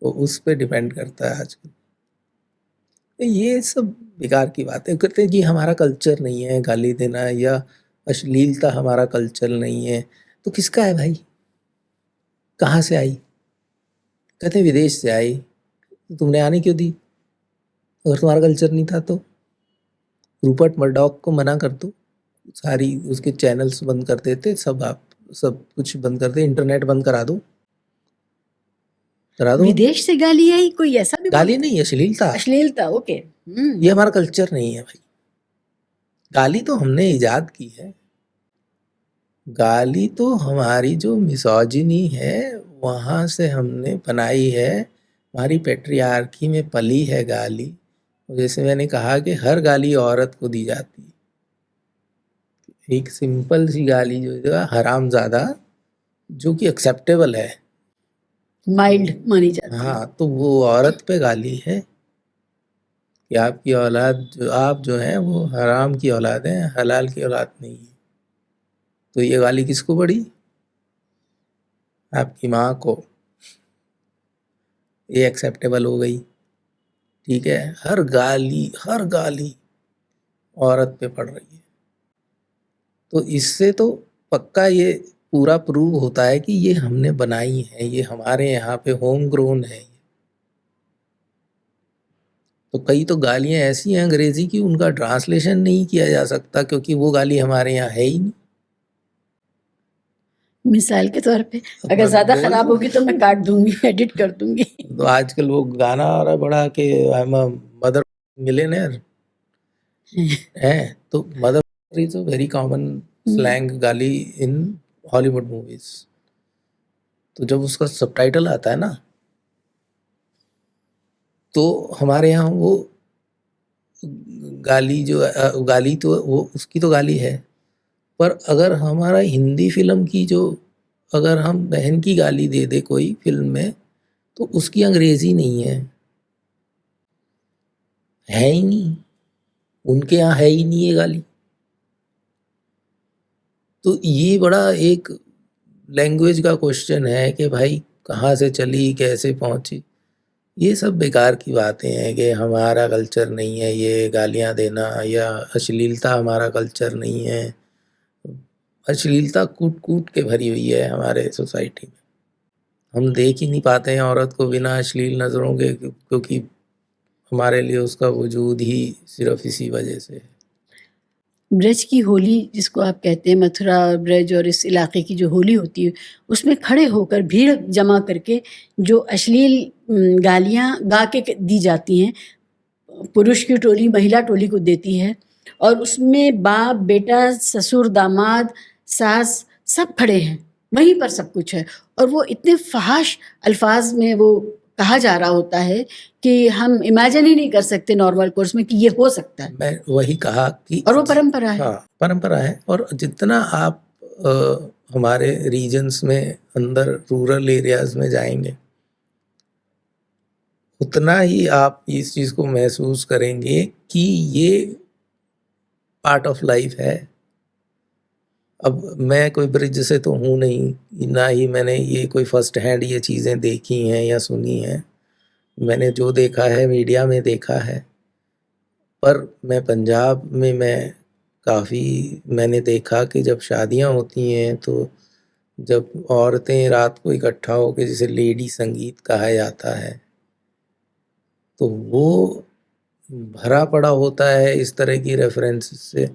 वो उस पे डिपेंड करता है आजकल। तो ये सब बेकार की बातें कहते हैं जी, हमारा कल्चर नहीं है गाली देना या अश्लीलता, हमारा कल्चर नहीं है। तो किसका है भाई? कहाँ से आई? कहते हैं विदेश से आई। तो तुमने आने क्यों दी? अगर तुम्हारा कल्चर नहीं था तो रूपर्ट मर्डॉक को मना कर दो, सारी उसके चैनल्स बंद कर देते, आप सब कुछ बंद कर दे, इंटरनेट बंद करा दो। विदेश से गाली आई, कोई ऐसा भी गाली बोलता है? नहीं, अश्लीलता। अश्लीलता, ओके। ये हमारा कल्चर नहीं है भाई। गाली तो हमने इजाद की है। गाली तो हमारी जो मिसोजिनी है वहाँ से हमने बनाई है, हमारी पेट्रियार्की में पली है गाली। जैसे मैंने कहा कि हर गाली औरत को दी जाती है। एक सिंपल सी गाली जो है हरामजादा, जो कि एक्सेप्टेबल है, माइल्ड मानी जाती है। हाँ, तो वो औरत पे गाली है कि आपकी औलाद आप जो हैं वो हराम की औलाद हैं, हलाल की औलाद नहीं है। तो ये गाली किसको पड़ी? आपकी माँ को। ये एक्सेप्टेबल हो गई, ठीक है। हर गाली औरत पे पड़ रही है। तो इससे तो पक्का ये पूरा प्रूव होता है कि ये हमने बनाई है, ये हमारे यहाँ पे होम ग्रोन है। तो कई तो गालियाँ ऐसी हैं अंग्रेजी की, उनका ट्रांसलेशन नहीं किया जा सकता क्योंकि वो गाली हमारे यहाँ है ही नहीं। मिसाल के तौर पे अगर मैं ज्यादा बोल खराब होगी तो मैं काट दूंगी, एडिट कर दूंगी। तो आजकल वो गाना आ रहा है बड़ा कि I am a mother millionaire है। तो mother is a very common slang गाली इन हॉलीवुड मूवीज। तो जब उसका सबटाइटल आता है ना, तो हमारे यहाँ वो गाली जो गाली तो वो उसकी तो गाली है, पर अगर हमारा हिंदी फिल्म की जो, अगर हम बहन की गाली दे दे कोई फिल्म में, तो उसकी अंग्रेजी नहीं है ही नहीं, उनके यहाँ है ही नहीं ये गाली। तो ये बड़ा एक लैंग्वेज का क्वेश्चन है कि भाई कहाँ से चली, कैसे पहुंची, ये सब बेकार की बातें हैं कि हमारा कल्चर नहीं है ये गालियां देना, या अश्लीलता हमारा कल्चर नहीं है। अश्लीलता कूट कूट के भरी हुई है हमारे सोसाइटी में। हम देख ही नहीं पाते हैं औरत को बिना अश्लील नज़रों के, क्योंकि हमारे लिए उसका वजूद ही सिर्फ इसी वजह से है। ब्रज की होली जिसको आप कहते हैं, मथुरा और ब्रज और इस इलाके की जो होली होती है, उसमें खड़े होकर भीड़ जमा करके जो अश्लील गालियाँ गा के दी जाती हैं, पुरुष की टोली महिला टोली को देती है, और उसमें बाप बेटा ससुर दामाद सास सब खड़े हैं, वहीं पर सब कुछ है, और वो इतने फहाश अल्फाज में वो कहा जा रहा होता है कि हम इमेजिन ही नहीं कर सकते नॉर्मल कोर्स में कि ये हो सकता है, मैं वही कहा कि और वो परंपरा है। हाँ, परंपरा है। और जितना आप हमारे रीजन्स में अंदर रूरल एरियाज में जाएंगे, उतना ही आप इस चीज़ को महसूस करेंगे कि ये पार्ट ऑफ लाइफ है। अब मैं कोई ब्रिज से तो हूँ नहीं, ना ही मैंने ये कोई फर्स्ट हैंड ये चीज़ें देखी हैं या सुनी हैं। मैंने जो देखा है मीडिया में देखा है, पर मैं पंजाब में मैंने देखा कि जब शादियाँ होती हैं तो जब औरतें रात को इकट्ठा होकर, जिसे लेडी संगीत कहा जाता है, तो वो भरा पड़ा होता है इस तरह की रेफरेंस से।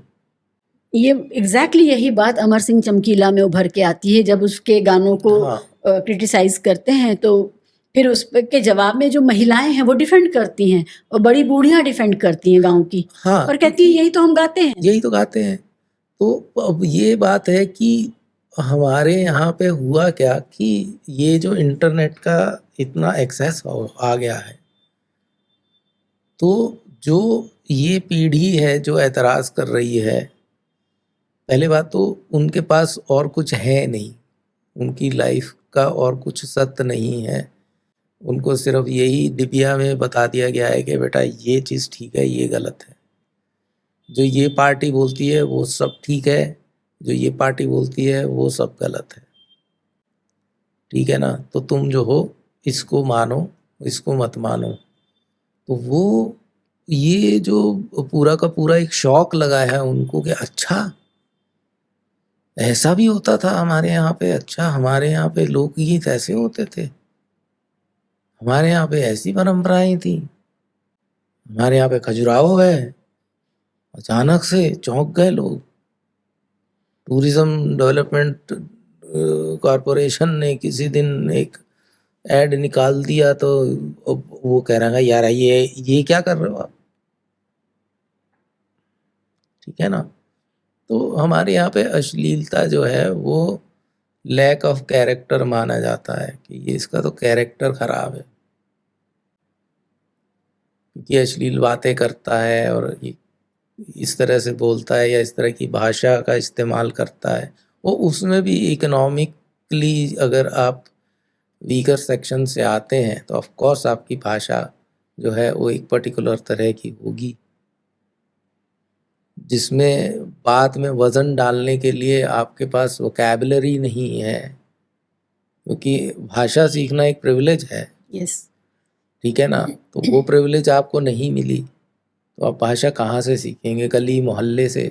ये एग्जैक्टली यही बात अमर सिंह चमकीला में उभर के आती है, जब उसके गानों को हाँ, क्रिटिसाइज करते हैं तो फिर उस के जवाब में जो महिलाएं हैं वो डिफेंड करती हैं, और बड़ी बूढ़ियां डिफेंड करती हैं गाँव की, हाँ, और कहती हैं यही तो हम गाते हैं। यही तो गाते हैं। तो अब ये बात है कि हमारे यहाँ पे हुआ क्या कि ये जो इंटरनेट का इतना एक्सेस आ गया है, तो जो ये पीढ़ी है जो एतराज़ कर रही है, पहली बात तो उनके पास और कुछ है नहीं, उनकी लाइफ का और कुछ सत्य नहीं है। उनको सिर्फ यही डिबिया में बता दिया गया है कि बेटा ये चीज़ ठीक है, ये गलत है। जो ये पार्टी बोलती है वो सब ठीक है, जो ये पार्टी बोलती है वो सब गलत है। ठीक है ना? तो तुम जो हो इसको मानो, इसको मत मानो। तो वो ये जो पूरा का पूरा एक शौक लगा है उनको कि अच्छा ऐसा भी होता था हमारे यहाँ पे, अच्छा हमारे यहाँ पे लोकगीत ऐसे होते थे, हमारे यहाँ पे ऐसी परंपराएं थी, हमारे यहाँ पे खजुराहो है। अचानक से चौंक गए लोग। टूरिज्म डेवलपमेंट कॉरपोरेशन ने किसी दिन एक ऐड निकाल दिया, तो अब वो कह रहा है यार ये क्या कर रहे हो आप। ठीक है ना? तो हमारे यहाँ पे अश्लीलता जो है वो लैक ऑफ कैरेक्टर माना जाता है कि ये इसका तो कैरेक्टर खराब है, क्योंकि अश्लील बातें करता है और ये इस तरह से बोलता है या इस तरह की भाषा का इस्तेमाल करता है। वो उसमें भी इकोनॉमिकली अगर आप वीकर सेक्शन से आते हैं तो ऑफ कोर्स आपकी भाषा जो है वो एक पर्टिकुलर तरह की होगी, जिसमें बात में वज़न डालने के लिए आपके पास वोकैबुलरी नहीं है, क्योंकि भाषा सीखना एक प्रिविलेज है। यस। ठीक है ना? तो वो प्रिविलेज आपको नहीं मिली तो आप भाषा कहाँ से सीखेंगे? गली मोहल्ले से,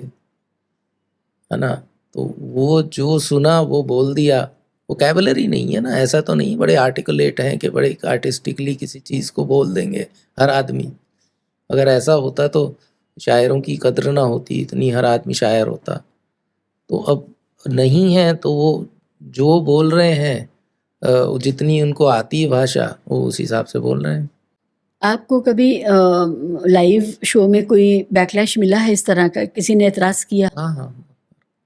है ना? तो वो जो सुना वो बोल दिया, वोकैबुलरी नहीं है ना। ऐसा तो नहीं बड़े आर्टिकुलेट हैं कि बड़े आर्टिस्टिकली किसी चीज़ को बोल देंगे हर आदमी। अगर ऐसा होता तो शायरों की कद्र ना होती, इतनी हर आदमी शायर होता। तो अब नहीं है, तो वो जो बोल रहे हैं जितनी उनको आती है भाषा वो उस हिसाब से बोल रहे हैं। आपको कभी लाइव शो में कोई बैकलैश मिला है इस तरह का, किसी ने एतराज़ किया हाँ हाँ,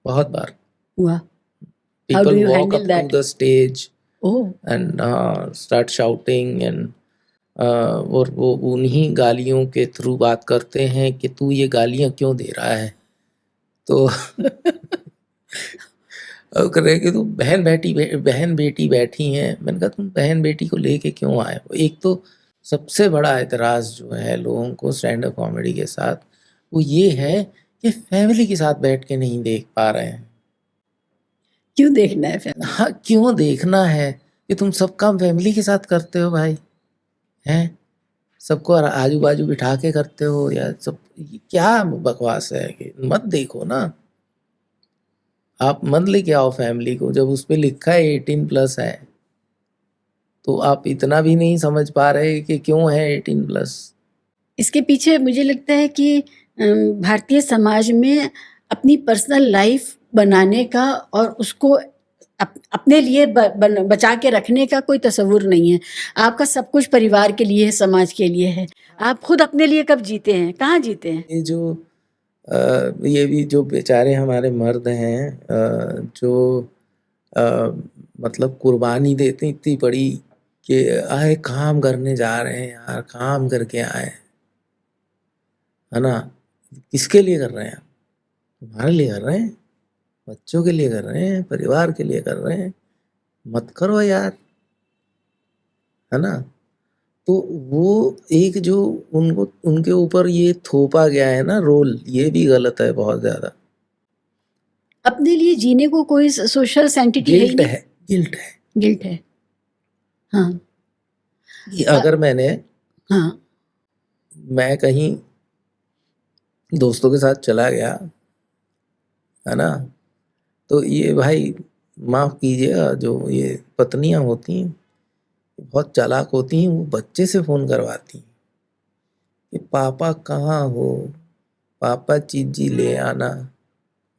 बहुत बार हुआ? How do people you walk handle up to that? the stage oh! and start shouting and और वो उन्हीं गालियों के थ्रू बात करते हैं कि तू ये गालियाँ क्यों दे रहा है। तो अब कह रहे कि तू बहन बेटी बैठी हैं। मैंने कहा तुम बहन बेटी को लेके क्यों आए हो? एक तो सबसे बड़ा एतराज़ जो है लोगों को स्टैंड अप कॉमेडी के साथ वो ये है कि फैमिली के साथ बैठ के नहीं देख पा रहे हैं। क्यों देखना है फैमिली? हाँ, क्यों देखना है? ये तुम सब काम फैमिली के साथ करते हो भाई, हैं? सबको आजू बाजू बिठा के करते हो या सब, ये क्या बकवास है कि मत देखो ना। आप मत लेके आओ फैमिली को, जब उस पे लिखा है 18+ है, तो आप इतना भी नहीं समझ पा रहे कि क्यों है 18+। इसके पीछे मुझे लगता है कि भारतीय समाज में अपनी पर्सनल लाइफ बनाने का और उसको अपने लिए बचा के रखने का कोई तसव्वुर नहीं है। आपका सब कुछ परिवार के लिए है, समाज के लिए है। आप खुद अपने लिए कब जीते हैं? कहाँ जीते हैं? ये जो ये भी जो बेचारे हमारे मर्द हैं, जो अ, मतलब कुर्बानी देते इतनी बड़ी कि आए काम करने जा रहे हैं यार, काम करके आए, है ना? किसके लिए कर रहे हैं? तुम्हारे लिए कर रहे हैं, बच्चों के लिए कर रहे हैं, परिवार के लिए कर रहे हैं। मत करो यार, है ना? तो वो एक जो उनको उनके ऊपर ये थोपा गया है ना रोल, ये भी गलत है बहुत ज्यादा। अपने लिए जीने को कोई सोशल सेंटिटी है ही गिल्ट नहीं। है, गिल्ट है गिल्ट है। हाँ। कि अगर हाँ। मैं कहीं दोस्तों के साथ चला गया, है ना, तो ये भाई माफ कीजिएगा, जो ये पत्नियां होती हैं बहुत चालाक होती हैं, वो बच्चे से फोन करवाती हैं कि पापा कहाँ हो, पापा चीजी ले आना।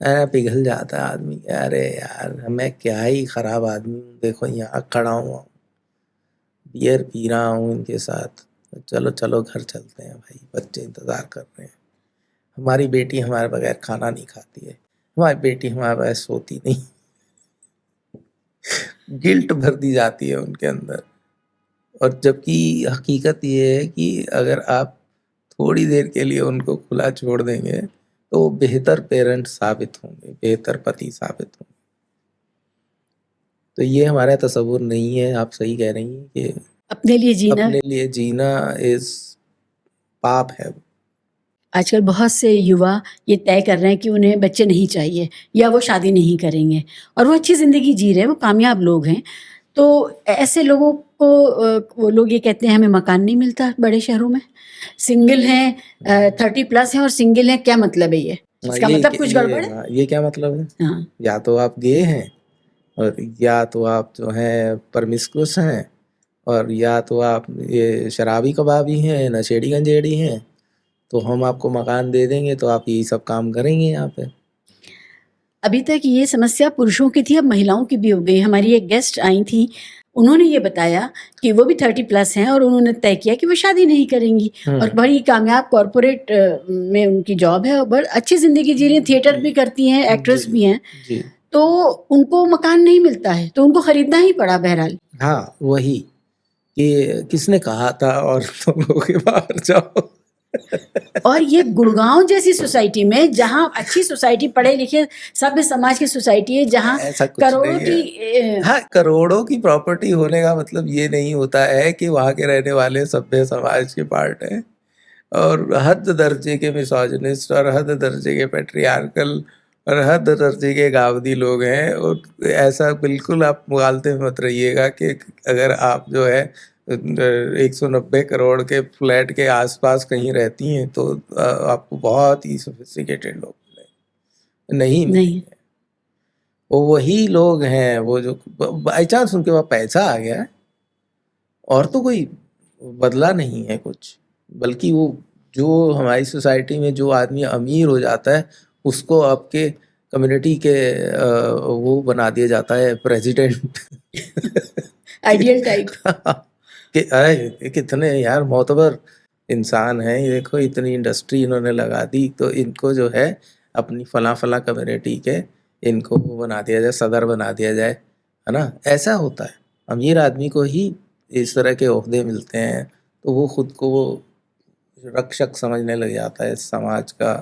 अरे पिघल जाता है आदमी, अरे यार मैं क्या ही खराब आदमी हूँ, देखो यहाँ खड़ा हुआ, बियर पी रहा हूँ इनके साथ, चलो चलो घर चलते हैं भाई, बच्चे इंतजार कर रहे हैं। हमारी बेटी हमारे बगैर खाना नहीं खाती है, हमारी बेटी हमारे बगैर सोती नहीं। गिल्ट भर दी जाती है उनके अंदर। और जबकि हकीकत ये है कि अगर आप थोड़ी देर के लिए उनको खुला छोड़ देंगे तो वो बेहतर पेरेंट साबित होंगे, बेहतर पति साबित होंगे। तो ये हमारा तस्वुर नहीं है। आप सही कह रही हैं कि अपने लिए जीना। अपने लिए जीना इस पाप है। आजकल बहुत से युवा ये तय कर रहे हैं कि उन्हें बच्चे नहीं चाहिए या वो शादी नहीं करेंगे और वो अच्छी ज़िंदगी जी रहे हैं, वो कामयाब लोग हैं। तो ऐसे लोगों को वो लोग ये कहते हैं हमें मकान नहीं मिलता बड़े शहरों में, सिंगल हैं, 30+ हैं और सिंगल हैं, क्या मतलब है ये? इसका मतलब कुछ गड़बड़ है। ये क्या मतलब है? हाँ। या तो आप गे हैं, और या तो आप जो है परमिस्कुअस हैं, और या तो आप ये शराबी कबाबी हैं, नशेड़ी गंजेड़ी हैं। तो हम आपको मकान दे देंगे तो आप यही सब काम करेंगे यहाँ पे। अभी तक ये समस्या पुरुषों की थी, अब महिलाओं की भी हो गई। हमारी एक गेस्ट आई थी, उन्होंने ये बताया कि वो भी 30+ हैं और उन्होंने तय किया कि वो शादी नहीं करेंगी और बड़ी कामयाब कॉर्पोरेट में उनकी जॉब है और बड़ी अच्छी ज़िंदगी जी रही हैं, थिएटर भी करती हैं, एक्ट्रेस भी हैं। जी। तो उनको मकान नहीं मिलता है, तो उनको खरीदना ही पड़ा बहरहाल। हाँ, वही कि किसने कहा था और तुम लोग के बाहर जाओ। और ये गुड़गांव जैसी सोसाइटी में, जहाँ अच्छी सोसाइटी, पढ़े लिखे सभ्य समाज की सोसाइटी है, जहाँ ऐसा कुछ करोड़ों नहीं है। की हाँ, करोड़ों की प्रॉपर्टी होने का मतलब ये नहीं होता है कि वहाँ के रहने वाले सभ्य समाज के पार्ट हैं, और हद दर्जे के मिसोजिनिस्ट और हद दर्जे के पेट्रियार्कल और हद दर्जे के गावदी लोग हैं। और ऐसा बिल्कुल आप मुगालते में मत रहिएगा कि अगर आप जो है 190 करोड़ के फ्लैट के आसपास कहीं रहती हैं तो आपको बहुत ही सोफिस्टिकेटेड लोग मिलेंगे, नहीं नहीं। मिलेंगे। वो वही लोग हैं वो जो बाई चांस उनके पास पैसा आ गया है, और तो कोई बदला नहीं है कुछ, बल्कि वो जो हमारी सोसाइटी में जो आदमी अमीर हो जाता है उसको आपके कम्युनिटी के वो बना दिया जाता है प्रेसिडेंट। Ideal type. कि अरे कितने यार मोतबर इंसान हैं, ये देखो इतनी इंडस्ट्री इन्होंने लगा दी, तो इनको जो है अपनी फला फला कम्युनिटी के इनको वो बना दिया जाए, सदर बना दिया जाए, है ना? ऐसा होता है। अमीर आदमी को ही इस तरह के ओहदे मिलते हैं, तो वो खुद को वो रक्षक समझने लग जाता है समाज का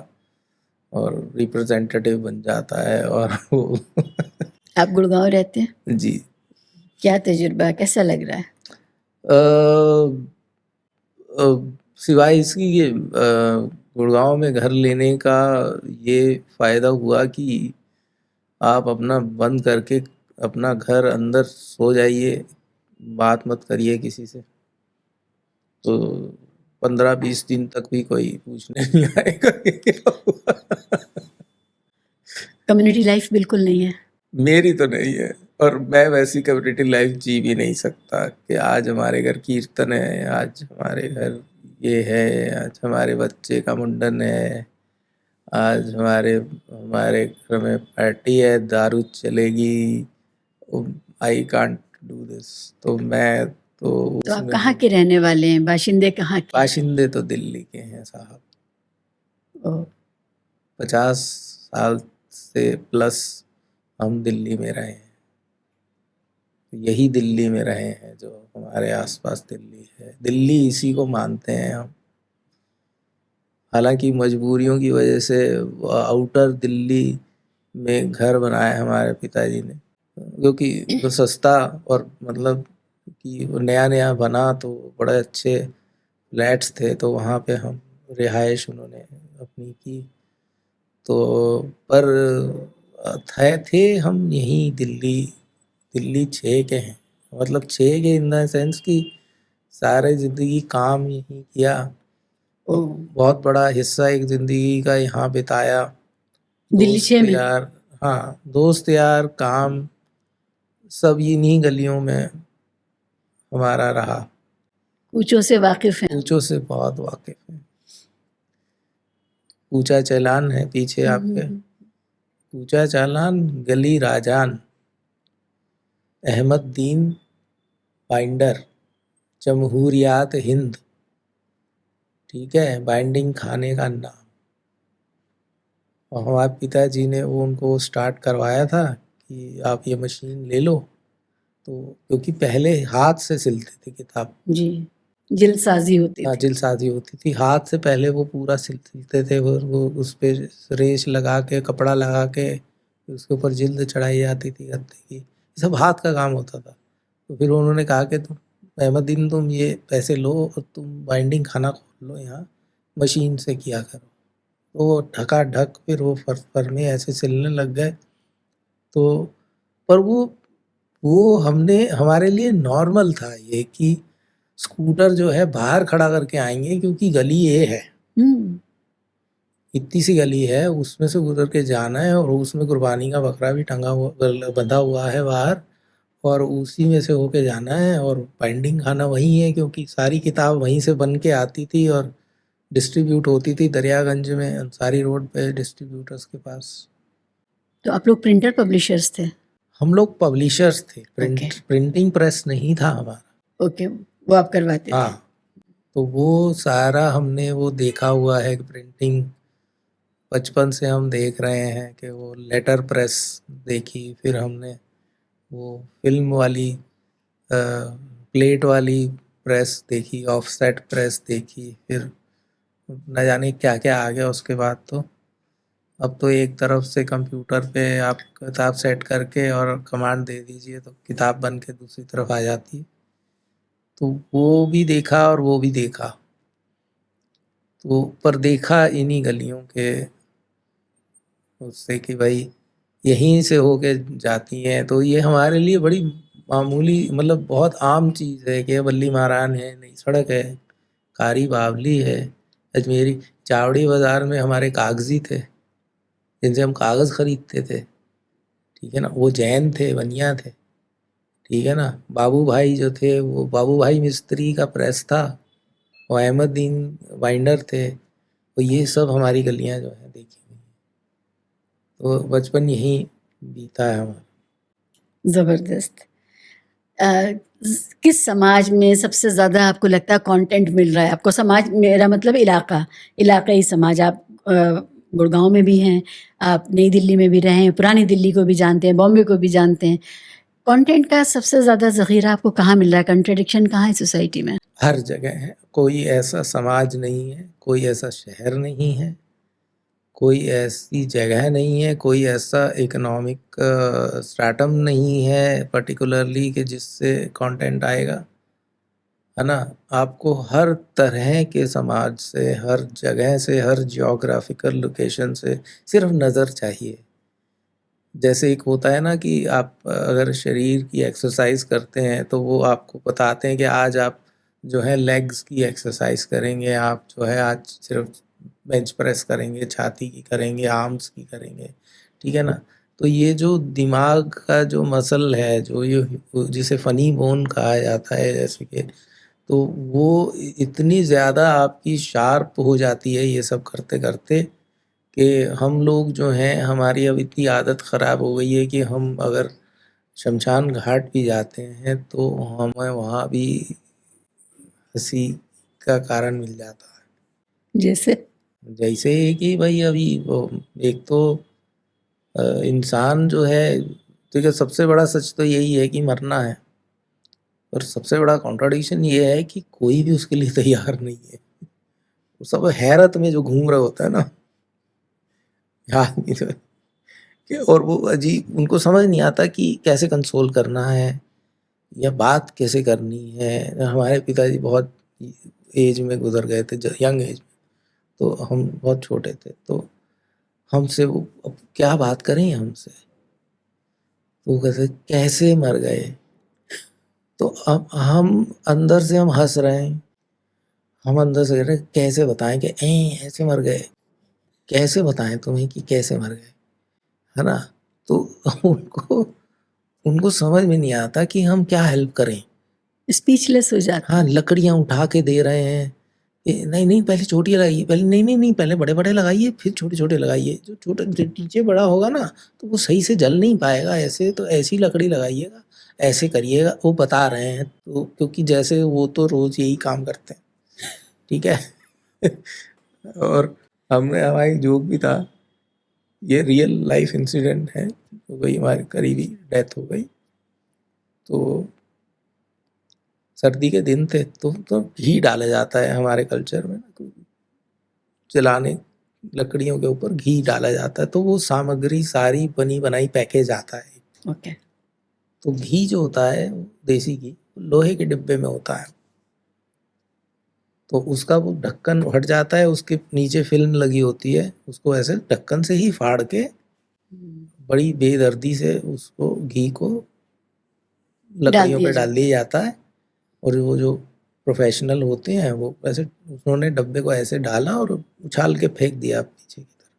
और रिप्रेजेंटेटिव बन जाता है। और वो आप गुड़गांव रहते हैं, जी। क्या तजुर्बा, कैसा लग रहा है? अ, सिवाय इसकी ये गुड़गांव में घर लेने का ये फ़ायदा हुआ कि आप अपना बंद करके अपना घर अंदर सो जाइए, बात मत करिए किसी से, तो 15-20 दिन तक भी कोई पूछने नहीं आएगा कि क्या हुआ। कम्युनिटी लाइफ बिल्कुल नहीं है। मेरी तो नहीं है, और मैं वैसी कम्युनिटी लाइफ जी भी नहीं सकता कि आज हमारे घर कीर्तन है, आज हमारे घर ये है, आज हमारे बच्चे का मुंडन है, आज हमारे हमारे घर में पार्टी है, दारू चलेगी, आई कांट डू दिस। तो मैं तो तो आप उसमें कहाँ के रहने वाले हैं, बाशिंदे कहाँ के? बाशिंदे तो दिल्ली के हैं साहब, ओ, 50 साल से प्लस हम दिल्ली में रहे हैं, यही दिल्ली में रहे हैं जो हमारे आसपास दिल्ली है, दिल्ली इसी को मानते हैं हम। हालांकि मजबूरियों की वजह से आउटर दिल्ली में घर बनाया हमारे पिताजी ने, क्योंकि वो सस्ता और मतलब कि वो नया नया बना, तो बड़े अच्छे फ्लैट्स थे, तो वहाँ पे हम रिहाइश उन्होंने अपनी की। तो पर थे हम यहीं दिल्ली 6 के हैं, मतलब 6 के इन द सेंस कि सारे ज़िंदगी काम यहीं किया, ओ, बहुत बड़ा हिस्सा एक ज़िंदगी का यहाँ बिताया। दिल्ली दोस्त 6 में? यार, हाँ दोस्त यार, काम सब इन्हीं गलियों में हमारा रहा। कूचों से वाकिफ हैं? कूचों से बहुत वाकिफ है, कूचा चालान है पीछे आपके, कूचा चालान, गली राजान, अहमद दीन बाइंडर, जमहूरियात हिंद, ठीक है, बाइंडिंग खाने का नाम। और हमारे पिताजी ने वो उनको स्टार्ट करवाया था कि आप ये मशीन ले लो, तो क्योंकि पहले हाथ से सिलते थे किताब, जी, जल्दसाजी होती हाँ थी। जलसाजी होती थी, हाथ से पहले वो पूरा सिलते थे, वो उस पे रेश लगा के, कपड़ा लगा के, फिर उसके ऊपर जिल्द चढ़ाई जाती थी गत्ते की, ये सब हाथ का काम होता था। तो फिर उन्होंने कहा कि तुम अहमदीन, तुम ये पैसे लो और तुम बाइंडिंग खाना खोल लो यहाँ, मशीन से किया करो। तो वो ढका ढक फिर वो फर में ऐसे सिलने लग गए। तो पर वो हमने हमारे लिए नॉर्मल था ये कि स्कूटर जो है बाहर खड़ा करके आएंगे, क्योंकि गली ये है, हम्म, इतनी सी गली है, उसमें से गुजर के जाना है, और उसमें कुर्बानी का बकरा भी टंगा हुआ बंधा हुआ है बाहर, और उसी में से होके जाना है, और बाइंडिंग खाना वहीं है, क्योंकि सारी किताब वहीं से बन के आती थी और डिस्ट्रीब्यूट होती थी दरियागंज में, अंसारी रोड पे डिस्ट्रीब्यूटर्स के पास। तो आप लोग प्रिंटर पब्लिशर्स थे? हम लोग पब्लिशर्स थे, ओके, प्रिंटिंग प्रेस नहीं था हमारा। ओके, वो आप करवाते थे? हाँ, तो वो सारा हमने वो देखा हुआ है कि प्रिंटिंग बचपन से हम देख रहे हैं, कि वो लेटर प्रेस देखी, फिर हमने वो फिल्म वाली प्लेट वाली प्रेस देखी, ऑफसेट प्रेस देखी, फिर न जाने क्या क्या आ गया उसके बाद। तो अब तो एक तरफ से कंप्यूटर पे आप किताब सेट करके और कमांड दे दीजिए तो किताब बन के दूसरी तरफ आ जाती है। तो वो भी देखा और वो भी देखा, तो पर देखा इन्हीं गलियों के उससे कि भाई यहीं से होके जाती हैं, तो ये हमारे लिए बड़ी मामूली, मतलब बहुत आम चीज़ है कि बल्ली मारान है, नई सड़क है, कारी बावली है, अजमेरी चावड़ी बाज़ार में हमारे कागजी थे जिनसे हम कागज़ खरीदते थे, ठीक है ना, वो जैन थे, बनिया थे, ठीक है ना। बाबू भाई जो थे, वो बाबू भाई मिस्त्री का प्रेस था, वो अहमदीन बाइंडर थे, तो ये सब हमारी गलियां जो हैं देखी हुई हैं। तो बचपन यहीं बीता है हमारा। ज़बरदस्त। अ, किस समाज में सबसे ज़्यादा आपको लगता है कंटेंट मिल रहा है आपको? समाज, मेरा मतलब इलाकाई समाज। आप गुड़गांव में भी हैं, आप नई दिल्ली में भी रहे हैं, पुरानी दिल्ली को भी जानते हैं, बॉम्बे को भी जानते हैं। कंटेंट का सबसे ज़्यादा ज़ख़ीरा आपको कहाँ मिल रहा है? कंट्रडिक्शन कहाँ है सोसाइटी में? हर जगह है, कोई ऐसा समाज नहीं है, कोई ऐसा शहर नहीं है, कोई ऐसी जगह नहीं है, कोई ऐसा इकोनॉमिक स्ट्रैटम नहीं है पर्टिकुलरली कि जिससे कंटेंट आएगा, है ना। आपको हर तरह के समाज से, हर जगह से, हर जियोग्राफिकल लोकेशन से सिर्फ नज़र चाहिए, जैसे एक होता है ना कि आप अगर शरीर की एक्सरसाइज करते हैं तो वो आपको बताते हैं कि आज आप जो है लेग्स की एक्सरसाइज करेंगे, आप जो है आज सिर्फ बेंच प्रेस करेंगे, छाती की करेंगे, आर्म्स की करेंगे, ठीक है ना। तो ये जो दिमाग का जो मसल है, जो ये जिसे फनी बोन कहा जाता है जैसे कि, तो वो इतनी ज़्यादा आपकी शार्प हो जाती है ये सब करते करते कि हम लोग जो हैं, हमारी अब इतनी आदत ख़राब हो गई है कि हम अगर शमशान घाट भी जाते हैं तो हमें वहाँ भी हंसी का कारण मिल जाता जैसे है। जैसे कि भाई अभी वो एक तो इंसान जो है, देखिए सबसे बड़ा सच तो यही है कि मरना है, और सबसे बड़ा कॉन्ट्राडिक्शन ये है कि कोई भी उसके लिए तैयार नहीं है। वो सब हैरत में जो घूम रहे होता है ना आदमी, जो और वो अजीब, उनको समझ नहीं आता कि कैसे कंसोल करना है या बात कैसे करनी है। हमारे पिताजी बहुत एज में गुजर गए थे, यंग एज में, तो हम बहुत छोटे थे, तो हमसे वो अब क्या बात करें हमसे, वो कहते कैसे मर गए। तो अब हम अंदर से हम हंस रहे हैं, हम अंदर से कह रहे हैं कैसे बताएं कि ऐसे मर गए, कैसे बताएं तुम्हें कि कैसे मर गए, है ना। तो उनको उनको समझ में नहीं आता कि हम क्या हेल्प करें। स्पीचलेस हो जाते हाँ, हैं। लकड़ियाँ उठा के दे रहे हैं, नहीं नहीं पहले छोटी लगाइए, पहले नहीं नहीं नहीं पहले बड़े बड़े लगाइए, फिर छोटे छोटे लगाइए, जो छोटे नीचे बड़ा होगा ना तो वो सही से जल नहीं पाएगा, ऐसे तो ऐसी लकड़ी लगाइएगा, ऐसे करिएगा। वो बता रहे हैं, तो क्योंकि जैसे वो तो रोज यही काम करते हैं, ठीक है। और हमने, हमारी जोक भी था, ये रियल लाइफ इंसिडेंट है, हो गई हमारी करीबी डेथ हो गई। तो सर्दी के दिन थे, तो घी डाला जाता है हमारे कल्चर में ना, तो जलाने लकड़ियों के ऊपर घी डाला जाता है, तो वो सामग्री सारी बनी बनाई पैकेज आता है। ओके। तो घी जो होता है देसी घी, लोहे के डिब्बे में होता है, तो उसका वो ढक्कन हट जाता है, उसके नीचे फिल्म लगी होती है, उसको ऐसे ढक्कन से ही फाड़ के बड़ी बेदर्दी से उसको घी को डाल लकड़ियों दिया पे डाल जाता दिया है। जाता है। और वो जो प्रोफेशनल होते हैं वो ऐसे, उन्होंने डब्बे को ऐसे डाला और उछाल के फेंक दिया पीछे की तरफ।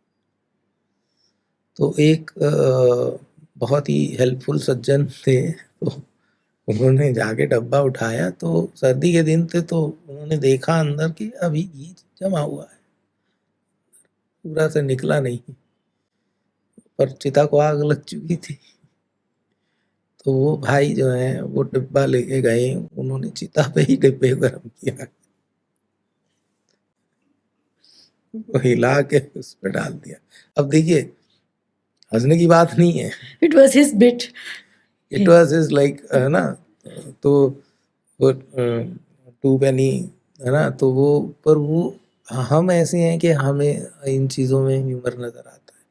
तो एक बहुत ही हेल्पफुल सज्जन थे, तो उन्होंने जाके डब्बा उठाया, तो सर्दी के दिन थे, तो उन्होंने देखा अंदर कि अभी घी जमा हुआ है, पूरा से निकला नहीं, पर चिता को आग लग चुकी थी। तो वो भाई जो है वो डिब्बा लेके गए, उन्होंने चिता पे ही डिब्बे को गर्म किया, वो हिला के उस पर डाल दिया। अब देखिए, हंसने की बात नहीं है, it was his bit. It was is like, है ना। तो वो 2 पेनी, है ना, तो वो, पर वो हम ऐसे हैं कि हमें इन चीज़ों में ह्यूमर नज़र आता है।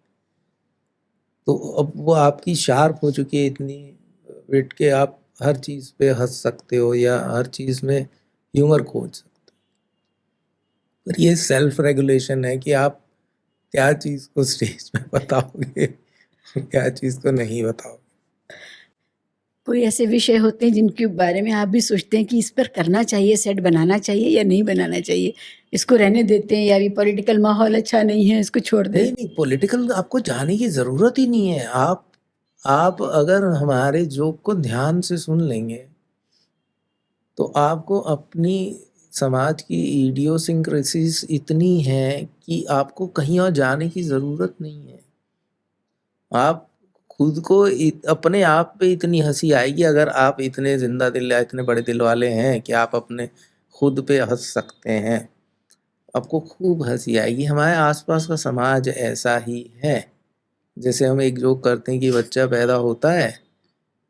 तो अब वो आपकी शार्प हो चुकी है इतनी विट के आप हर चीज़ पे हंस सकते हो या हर चीज़ में ह्यूमर खोज सकते हो। पर ये सेल्फ रेगुलेशन है कि आप क्या चीज़ को स्टेज पे बताओगे और क्या चीज़ को नहीं बताओगे। कोई ऐसे विषय होते हैं जिनके बारे में आप भी सोचते हैं कि इस पर करना चाहिए, सेट बनाना चाहिए या नहीं बनाना चाहिए, इसको रहने देते हैं, या अभी पॉलिटिकल माहौल अच्छा नहीं है, इसको छोड़ दें? नहीं नहीं, पॉलिटिकल आपको जाने की ज़रूरत ही नहीं है। आप अगर हमारे जोक को ध्यान से सुन लेंगे तो आपको अपनी समाज की इडियोसिंक्रेसीज इतनी है कि आपको कहीं और जाने की ज़रूरत नहीं है। आप खुद को अपने आप पे इतनी हंसी आएगी अगर आप इतने जिंदा दिल या इतने बड़े दिल वाले हैं कि आप अपने खुद पे हंस सकते हैं। आपको खूब हंसी आएगी। हमारे आसपास का समाज ऐसा ही है। जैसे हम एक जोक करते हैं कि बच्चा पैदा होता है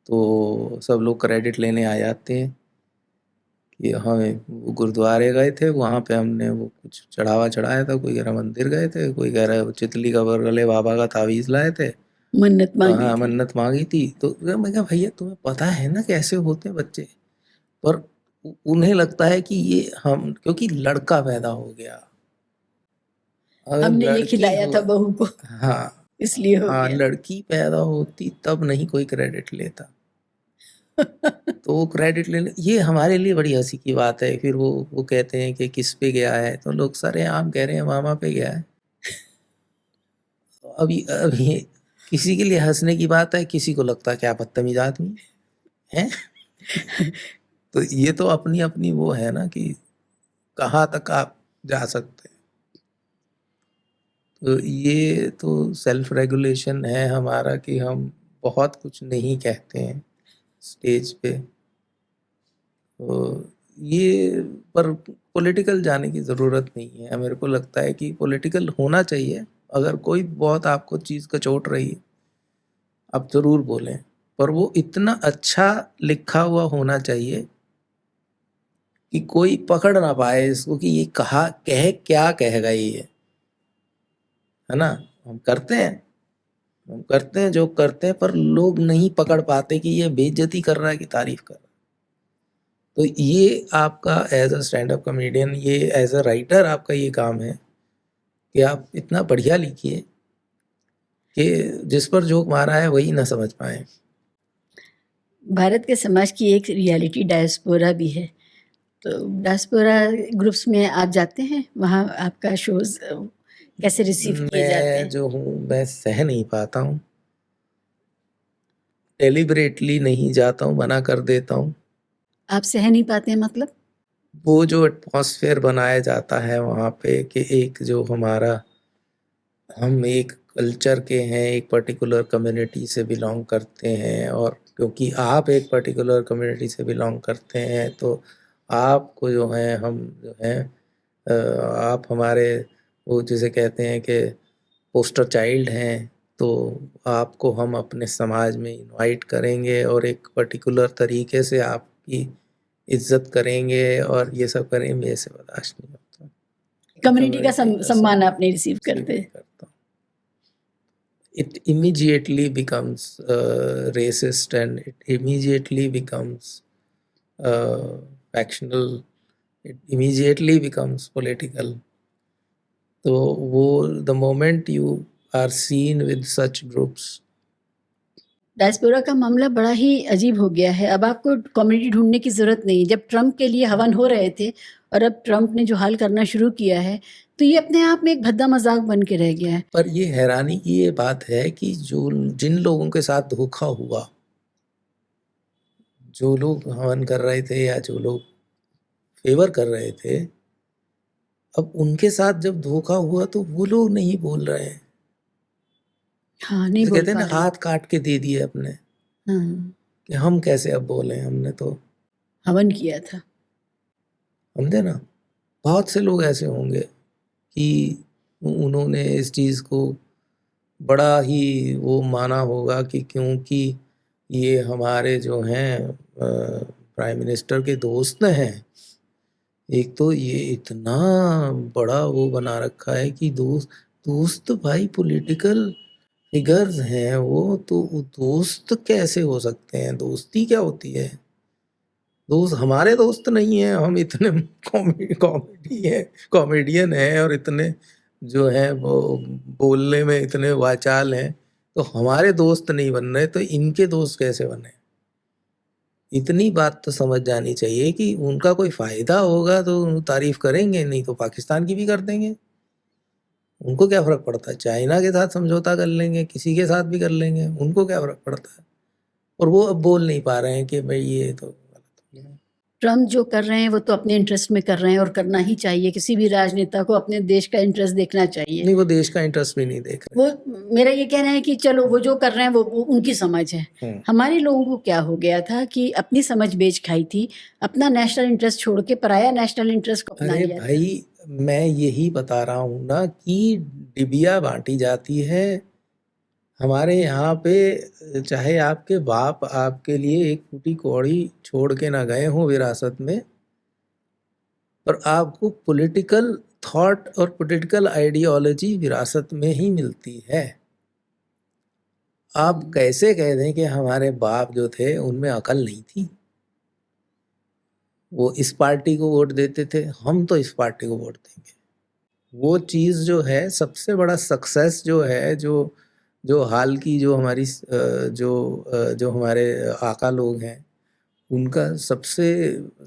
तो सब लोग क्रेडिट लेने आ जाते हैं कि हमें वो गुरुद्वारे गए थे, वहाँ पे हमने वो कुछ चढ़ावा चढ़ाया था, कोई कह रहा मंदिर गए थे, कोई कह रहा है वो चितली का बरगले बाबा का तावीज़ लाए थे, मन्नत मांगी हाँ थी। मन्नत मांगी थी। तो मैं कहा भैया तुम्हें पता है ना कैसे होते हैं बच्चे, पर उन्हें लगता है कि ये हम क्योंकि लड़का पैदा हो गया, अगर हमने ये लड़की खिलाया हो, था बहू को। हाँ इसलिए हो हाँ, गया। लड़की पैदा होती तब नहीं कोई क्रेडिट लेता, तो वो क्रेडिट लेने, ये हमारे लिए बड़ी हंसी की बात है। फिर वो कहते हैं कि किस पे गया है, तो लोग सरेआम कह रहे हैं मामा पे गया है। तो अभी अभी किसी के लिए हंसने की बात है, किसी को लगता है क्या बदतमीज आदमी है। तो ये तो अपनी अपनी वो है ना कि कहाँ तक आप जा सकते हैं। तो ये तो सेल्फ रेगुलेशन है हमारा कि हम बहुत कुछ नहीं कहते हैं स्टेज पे। तो ये पर पॉलिटिकल जाने की ज़रूरत नहीं है। मेरे को लगता है कि पॉलिटिकल होना चाहिए। अगर कोई बहुत आपको चीज़ कचोट रही है, आप ज़रूर बोलें, पर वो इतना अच्छा लिखा हुआ होना चाहिए कि कोई पकड़ ना पाए इसको कि ये कहा क्या कहेगा ये, है ना। हम करते हैं हम करते हैं जो करते हैं, पर लोग नहीं पकड़ पाते कि ये बेइज्जती कर रहा है कि तारीफ कर रहा है। तो ये आपका as a stand up comedian, ये एज अ राइटर आपका ये काम है कि आप इतना बढ़िया लिखिए कि जिस पर जोक मारा है वही ना समझ पाए। भारत के समाज की एक रियलिटी डायस्पोरा भी है, तो डायस्पोरा ग्रुप्स में आप जाते हैं, वहाँ आपका शोज कैसे रिसीव किए जाते मैं हैं? जो हूँ मैं सह नहीं पाता हूँ, डेलिबरेटली नहीं जाता हूँ, मना कर देता हूँ। आप सह नहीं पाते हैं मतलब? वो जो एटमॉस्फेयर बनाया जाता है वहाँ पे कि एक जो हमारा, हम एक कल्चर के हैं, एक पर्टिकुलर कम्युनिटी से बिलोंग करते हैं, और क्योंकि आप एक पर्टिकुलर कम्युनिटी से बिलोंग करते हैं तो आपको जो है हम जो है आप हमारे वो जिसे कहते हैं कि पोस्टर चाइल्ड हैं, तो आपको हम अपने समाज में इनवाइट करेंगे और एक पर्टिकुलर तरीके से आपकी इज्जत करेंगे और ये सब करेंगे। मेरे से बर्दाश्त नहीं होता। कम्युनिटी का कम्युनिटी का सम्मान आप नहीं रिसीव रिसीव करते? नहीं करता। It immediately becomes racist, and it immediately becomes factional, it immediately becomes political. तो वो the moment you are seen with such groups, diaspora का मामला बड़ा ही अजीब हो गया है। अब आपको कम्युनिटी ढूँढने की ज़रूरत नहीं। जब ट्रम्प के लिए हवन हो रहे थे और अब ट्रम्प ने जो हाल करना शुरू किया है, तो ये अपने आप में एक भद्दा-मज़ाक बन के रह गया है। पर ये हैरानी की ये बात है कि जो जिन लोगों के साथ धोखा हुआ, जो लोग हवन कर रहे थे या जो लोग फेवर कर रहे थे, अब उनके साथ जब धोखा हुआ तो वो लोग नहीं बोल रहे हैं। हाँ, नहीं तो बोल कहते हैं पा ना, रहे। हाथ काट के दे दिए अपने, हाँ, कि हम कैसे अब बोले, हमने तो हवन किया था। समझे ना। बहुत से लोग ऐसे होंगे कि उन्होंने इस चीज़ को बड़ा ही वो माना होगा कि क्योंकि ये हमारे जो हैं प्राइम मिनिस्टर के दोस्त हैं। एक तो ये इतना बड़ा वो बना रखा है कि दोस्त दोस्त भाई पॉलिटिकल फिगर्स हैं वो, तो वो दोस्त कैसे हो सकते हैं? दोस्ती क्या होती है? दोस्त हमारे दोस्त नहीं है, हम इतने कॉमेडियन हैं और इतने जो हैं वो बोलने में इतने वाचाल हैं, तो हमारे दोस्त नहीं बन रहे तो इनके दोस्त कैसे बने? इतनी बात तो समझ जानी चाहिए कि उनका कोई फायदा होगा तो तारीफ करेंगे, नहीं तो पाकिस्तान की भी कर देंगे। उनको क्या फर्क पड़ता है? चाइना के साथ समझौता कर लेंगे, किसी के साथ भी कर लेंगे, उनको क्या फर्क पड़ता है? और वो अब बोल नहीं पा रहे हैं कि भाई ये तो गलत हो गया। ट्रम्प जो कर रहे हैं, वो तो अपने इंटरेस्ट में कर रहे हैं और करना ही चाहिए। किसी भी राजनेता को अपने देश का इंटरेस्ट देखना चाहिए। नहीं, वो देश का इंटरेस्ट भी नहीं देख रहे। वो मेरा ये कहना है कि चलो वो जो कर रहे हैं वो उनकी समझ है। हमारे लोगों को क्या हो गया था कि अपनी समझ बेच खाई थी, अपना नेशनल इंटरेस्ट छोड़ के पराया नेशनल इंटरेस्ट को अपना अरे लिया था। भाई, मैं यही बता रहा हूँ ना कि डिबिया बांटी जाती है हमारे यहाँ पे। चाहे आपके बाप आपके लिए एक फूटी कौड़ी छोड़ के ना गए हों विरासत में, पर आपको पॉलिटिकल थॉट और पॉलिटिकल आइडियोलॉजी विरासत में ही मिलती है। आप कैसे कह दें कि हमारे बाप जो थे उनमें अकल नहीं थी? वो इस पार्टी को वोट देते थे, हम तो इस पार्टी को वोट देंगे। वो चीज़ जो है सबसे बड़ा सक्सेस जो है, जो जो हाल की जो हमारी जो हमारे आका लोग हैं, उनका सबसे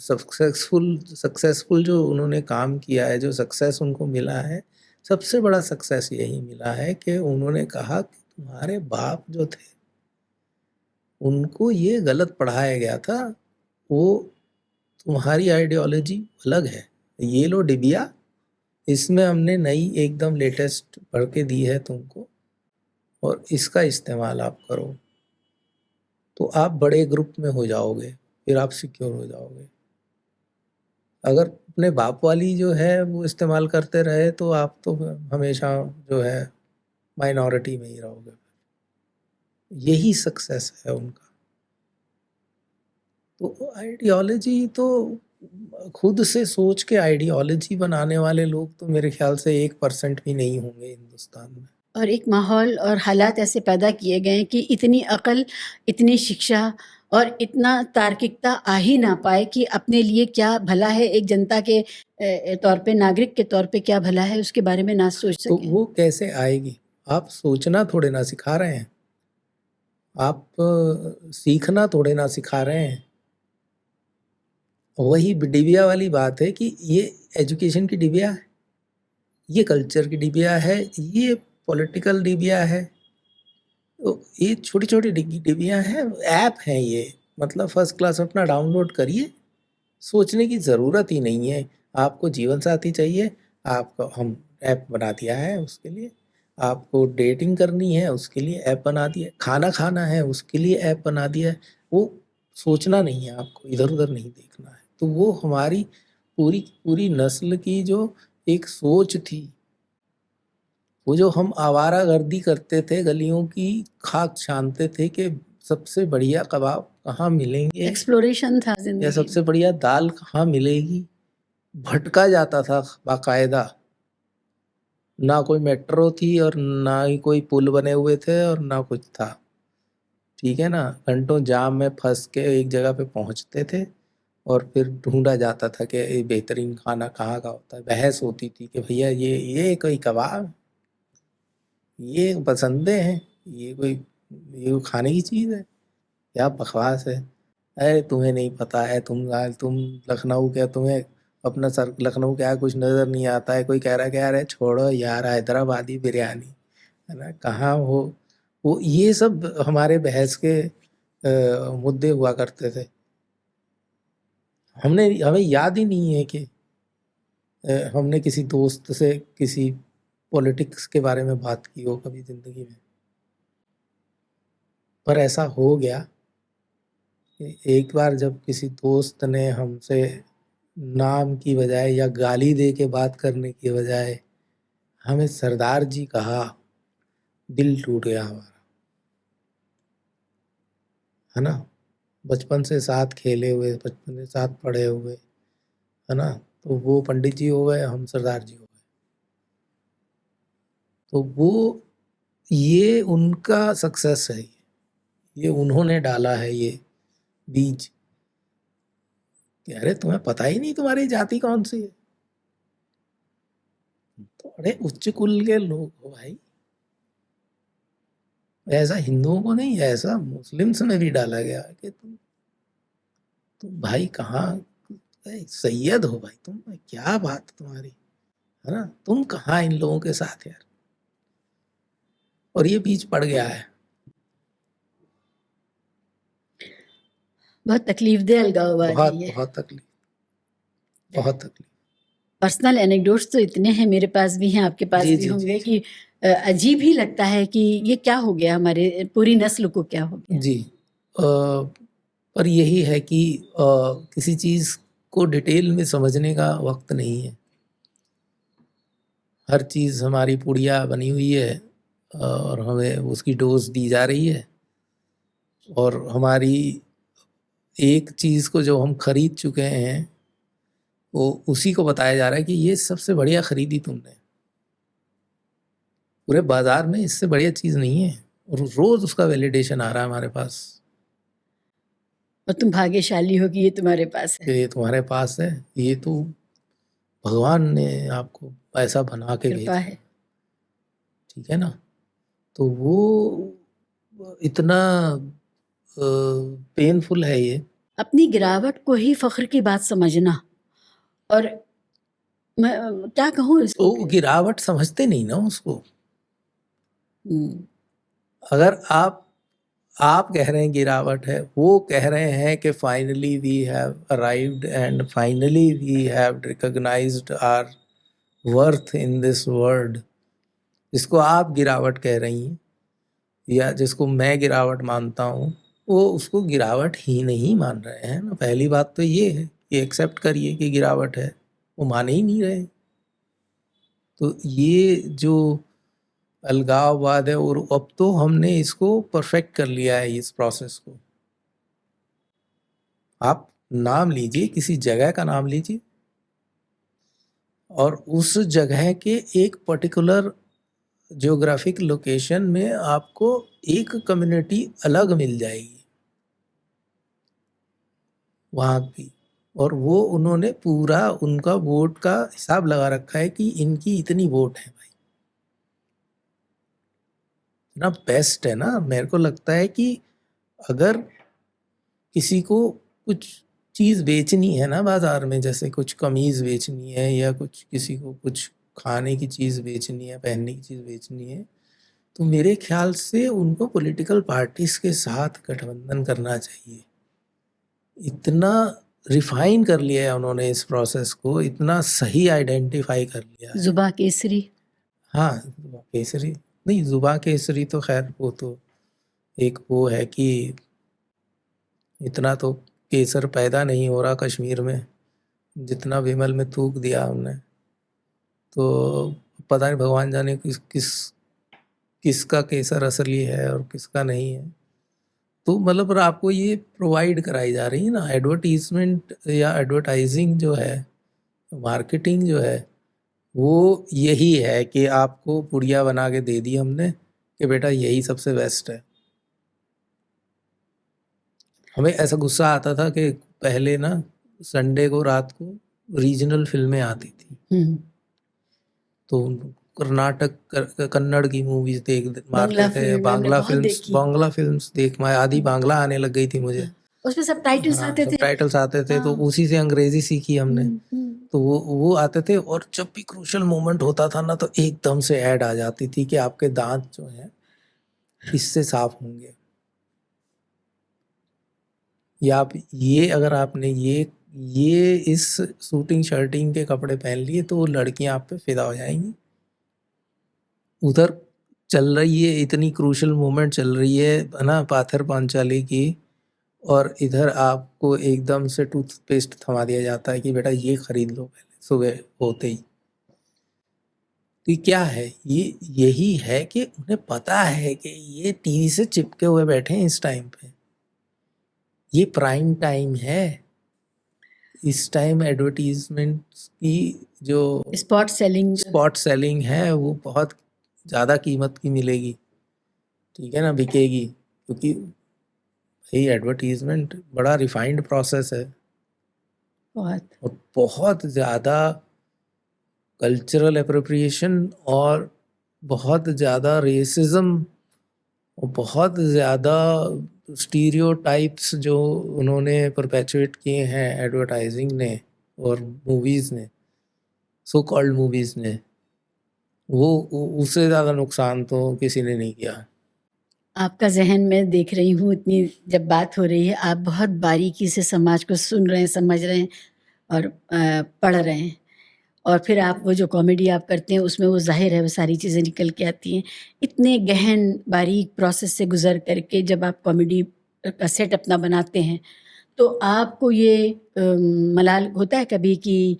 सक्सेसफुल जो उन्होंने काम किया है, जो सक्सेस उनको मिला है, सबसे बड़ा सक्सेस यही मिला है कि उन्होंने कहा कि तुम्हारे बाप जो थे उनको ये गलत पढ़ाया गया था, वो तुम्हारी आइडियोलॉजी अलग है, ये लो डिबिया, इसमें हमने नई एकदम लेटेस्ट भर के दी है तुमको, और इसका इस्तेमाल आप करो तो आप बड़े ग्रुप में हो जाओगे, फिर आप सिक्योर हो जाओगे। अगर अपने बाप वाली जो है वो इस्तेमाल करते रहे तो आप तो हमेशा जो है माइनॉरिटी में ही रहोगे। यही सक्सेस है उनका। तो आइडियोलॉजी तो खुद से सोच के आइडियोलॉजी बनाने वाले लोग तो मेरे ख्याल से 1% भी नहीं होंगे हिंदुस्तान में। और एक माहौल और हालात ऐसे पैदा किए गए हैं कि इतनी अकल, इतनी शिक्षा और इतना तार्किकता आ ही ना पाए कि अपने लिए क्या भला है, एक जनता के तौर पे, नागरिक के तौर पे क्या भला है, उसके बारे में ना सोच तो सकें। वो कैसे आएगी? आप सोचना थोड़े ना सिखा रहे हैं, आप सीखना थोड़े ना सिखा रहे हैं। वही डिबिया वाली बात है कि ये एजुकेशन की डिबिया है, ये कल्चर की डिबिया है, ये पॉलिटिकल डिबिया है। तो ये छोटी छोटी डिबिया हैं, ऐप हैं ये, मतलब फर्स्ट क्लास अपना डाउनलोड करिए, सोचने की ज़रूरत ही नहीं है। आपको जीवन साथी चाहिए, आपको हम ऐप बना दिया है उसके लिए। आपको डेटिंग करनी है उसके लिए ऐप बना दिया है। खाना खाना है उसके लिए ऐप बना दिया है। वो सोचना नहीं है, आपको इधर उधर नहीं देखना है। तो वो हमारी पूरी पूरी नस्ल की जो एक सोच थी, वो जो हम आवारागर्दी करते थे, गलियों की खाक छानते थे कि सबसे बढ़िया कबाब कहाँ मिलेंगे एक्सप्लोरेशन था या जिंदगी सबसे बढ़िया दाल कहाँ मिलेगी, भटका जाता था बाकायदा। ना कोई मेट्रो थी और ना ही कोई पुल बने हुए थे और ना कुछ था, ठीक है ना। घंटों जाम में फंस के एक जगह पे पहुंचते थे और फिर ढूंढा जाता था कि ये बेहतरीन खाना कहाँ का होता है। बहस होती थी कि भैया ये कोई कबाब, ये पसंदे हैं, ये कोई खाने की चीज़ है, क्या बकवास है। अरे तुम्हें नहीं पता है, तुम लखनऊ के, तुम्हें अपना सर लखनऊ क्या कुछ नज़र नहीं आता है। कोई कह रहा है कि अरे छोड़ो यार हैदराबादी बिरयानी, है ना, कहाँ वो ये सब हमारे बहस के मुद्दे हुआ करते थे। हमें याद ही नहीं है कि हमने किसी दोस्त से किसी पॉलिटिक्स के बारे में बात की हो कभी ज़िंदगी में। पर ऐसा हो गया कि एक बार जब किसी दोस्त ने हमसे नाम की बजाय या गाली दे के बात करने की बजाय हमें सरदार जी कहा, दिल टूट गया हमारा, है ना। बचपन से साथ खेले हुए, बचपन से साथ पढ़े हुए, है ना। तो वो पंडित जी हो गए, हम सरदार जी हो गए। तो वो ये उनका सक्सेस है, ये उन्होंने डाला है ये बीज कि अरे तुम्हें पता ही नहीं तुम्हारी जाति कौन सी है, तो अरे उच्च कुल के लोग हो भाई। ऐसा हिंदुओं को नहीं, ऐसा मुस्लिम्स में भी डाला गया है कि तुम भाई कहाँ सैयद हो भाई, तुम क्या बात तुम्हारी, है ना, तुम कहाँ इन लोगों के साथ यार। और ये बीच पड़ गया है। बहुत तकलीफदेह अलगाववाद है बहुत ये। बहुत तकलीफ, बहुत तकलीफ। पर्सनल एनेक्डोट्स तो इतने हैं, मेरे पास भी हैं, आपके पास जी भी जी होंगे, जी कि अजीब ही लगता है कि ये क्या हो गया, हमारे पूरी नस्ल को क्या हो गया। जी। पर यही है कि किसी चीज़ को डिटेल में समझने का वक्त नहीं है। हर चीज़ हमारी पुड़िया बनी हुई है और हमें उसकी डोज दी जा रही है, और हमारी एक चीज़ को जो हम खरीद चुके हैं वो उसी को बताया जा रहा है कि ये सबसे बढ़िया खरीदी तुमने, पूरे बाजार में इससे बढ़िया चीज़ नहीं है, और रोज़ उसका वैलिडेशन आ रहा है हमारे पास और तुम भाग्यशाली हो कि ये तुम्हारे पास है, कि ये तुम्हारे पास है, ये तो भगवान ने आपको ऐसा बना के कृपा भेजा, है। ठीक है ना। तो वो इतना पेनफुल है ये। अपनी गिरावट को ही फ़ख्र की बात समझना, और मैं क्या कहूँ इसको तो गिरावट समझते नहीं ना उसको। हुँ, अगर आप कह रहे हैं गिरावट है, वो कह रहे हैं कि finally we have arrived and finally we have recognised our worth in this world, जिसको आप गिरावट कह रही हैं या जिसको मैं गिरावट मानता हूँ, वो उसको गिरावट ही नहीं मान रहे हैं ना। पहली बात तो ये है कि एक्सेप्ट करिए कि गिरावट है, वो मान ही नहीं रहे। तो ये जो अलगाववाद है, और अब तो हमने इसको परफेक्ट कर लिया है इस प्रोसेस को। आप नाम लीजिए, किसी जगह का नाम लीजिए, और उस जगह के एक पर्टिकुलर जियोग्राफिक लोकेशन में आपको एक कम्युनिटी अलग मिल जाएगी वहाँ की, और वो उन्होंने पूरा उनका वोट का हिसाब लगा रखा है कि इनकी इतनी वोट है भाई। ना बेस्ट है ना। मेरे को लगता है कि अगर किसी को कुछ चीज़ बेचनी है ना बाजार में, जैसे कुछ कमीज़ बेचनी है या कुछ किसी को कुछ खाने की चीज़ बेचनी है, पहनने की चीज़ बेचनी है, तो मेरे ख्याल से उनको पॉलिटिकल पार्टीज के साथ गठबंधन करना चाहिए। इतना रिफाइन कर लिया है उन्होंने इस प्रोसेस को, इतना सही आइडेंटिफाई कर लिया है। ज़ुबा केसरी। हाँ, जुबा केसरी नहीं, जुबा केसरी तो खैर वो तो एक वो है कि इतना तो केसर पैदा नहीं हो रहा कश्मीर में जितना विमल में थूक दिया हमने। तो पता नहीं भगवान जाने किसका केसर असली है और किसका नहीं है। तो मतलब पर आपको ये प्रोवाइड कराई जा रही है ना एडवर्टीजमेंट या एडवर्टाइजिंग जो है, मार्केटिंग जो है, वो यही है कि आपको पुड़िया बना के दे दी हमने कि बेटा यही सबसे बेस्ट है। हमें ऐसा गुस्सा आता था कि पहले ना संडे को रात को रीजनल फिल्में आती थी, हुँ, तो कन्नड़ की मूवीज देख मारते बांग्ला थे, फ़िल्म हमने बहुत देखी। बांग्ला फिल्म्स देख, मैं आधी बांग्ला आने लग गई थी मुझे। उसमें सबटाइटल्स हाँ, आते थे। सबटाइटल्स आते थे, तो हाँ। उसी से अंग्रेजी सीखी हमने। हुँ, हुँ। तो वो आते थे, और जब भी क्रूशल मोमेंट होता था ना, तो एकदम से ऐड आ जाती थी कि आपके दांत जो हैं इससे साफ होंगे, या आप ये अगर आपने ये इस शूटिंग शर्टिंग के कपड़े पहन लिए तो वो लड़कियां आप पे फिदा हो जाएंगी। उधर चल रही है, इतनी क्रूशल मोमेंट चल रही है ना पाथर पांचाली की, और इधर आपको एकदम से टूथपेस्ट थमा दिया जाता है कि बेटा ये खरीद लो पहले सुबह होते ही। तो ये क्या है, ये यही है कि उन्हें पता है कि ये टीवी से चिपके हुए बैठे हैं इस टाइम पे, ये प्राइम टाइम है। इस टाइम एडवर्टीजमेंट की जो स्पॉट सेलिंग है वो बहुत ज़्यादा कीमत की मिलेगी, ठीक है ना, बिकेगी, क्योंकि भाई एडवर्टीजमेंट बड़ा रिफाइंड प्रोसेस है, बहुत। और बहुत ज़्यादा कल्चरल एप्रोप्रिएशन, और बहुत ज़्यादा रेसिज्म, और बहुत ज़्यादा स्टीरियोटाइप्स जो उन्होंने परपेचुएट किए हैं एडवर्टाइजिंग ने और मूवीज़ ने, सो कॉल्ड मूवीज़ ने, उससे ज़्यादा नुकसान तो किसी ने नहीं किया। आपका ज़हन मैं देख रही हूँ, इतनी जब बात हो रही है, आप बहुत बारीकी से समाज को सुन रहे हैं, समझ रहे हैं और पढ़ रहे हैं, और फिर आप वो जो कॉमेडी आप करते हैं उसमें वो ज़ाहिर है वो सारी चीज़ें निकल के आती हैं। इतने गहन बारीक प्रोसेस से गुज़र करके जब आप कॉमेडी का सेट अपना बनाते हैं, तो आपको ये मलाल होता है कभी कि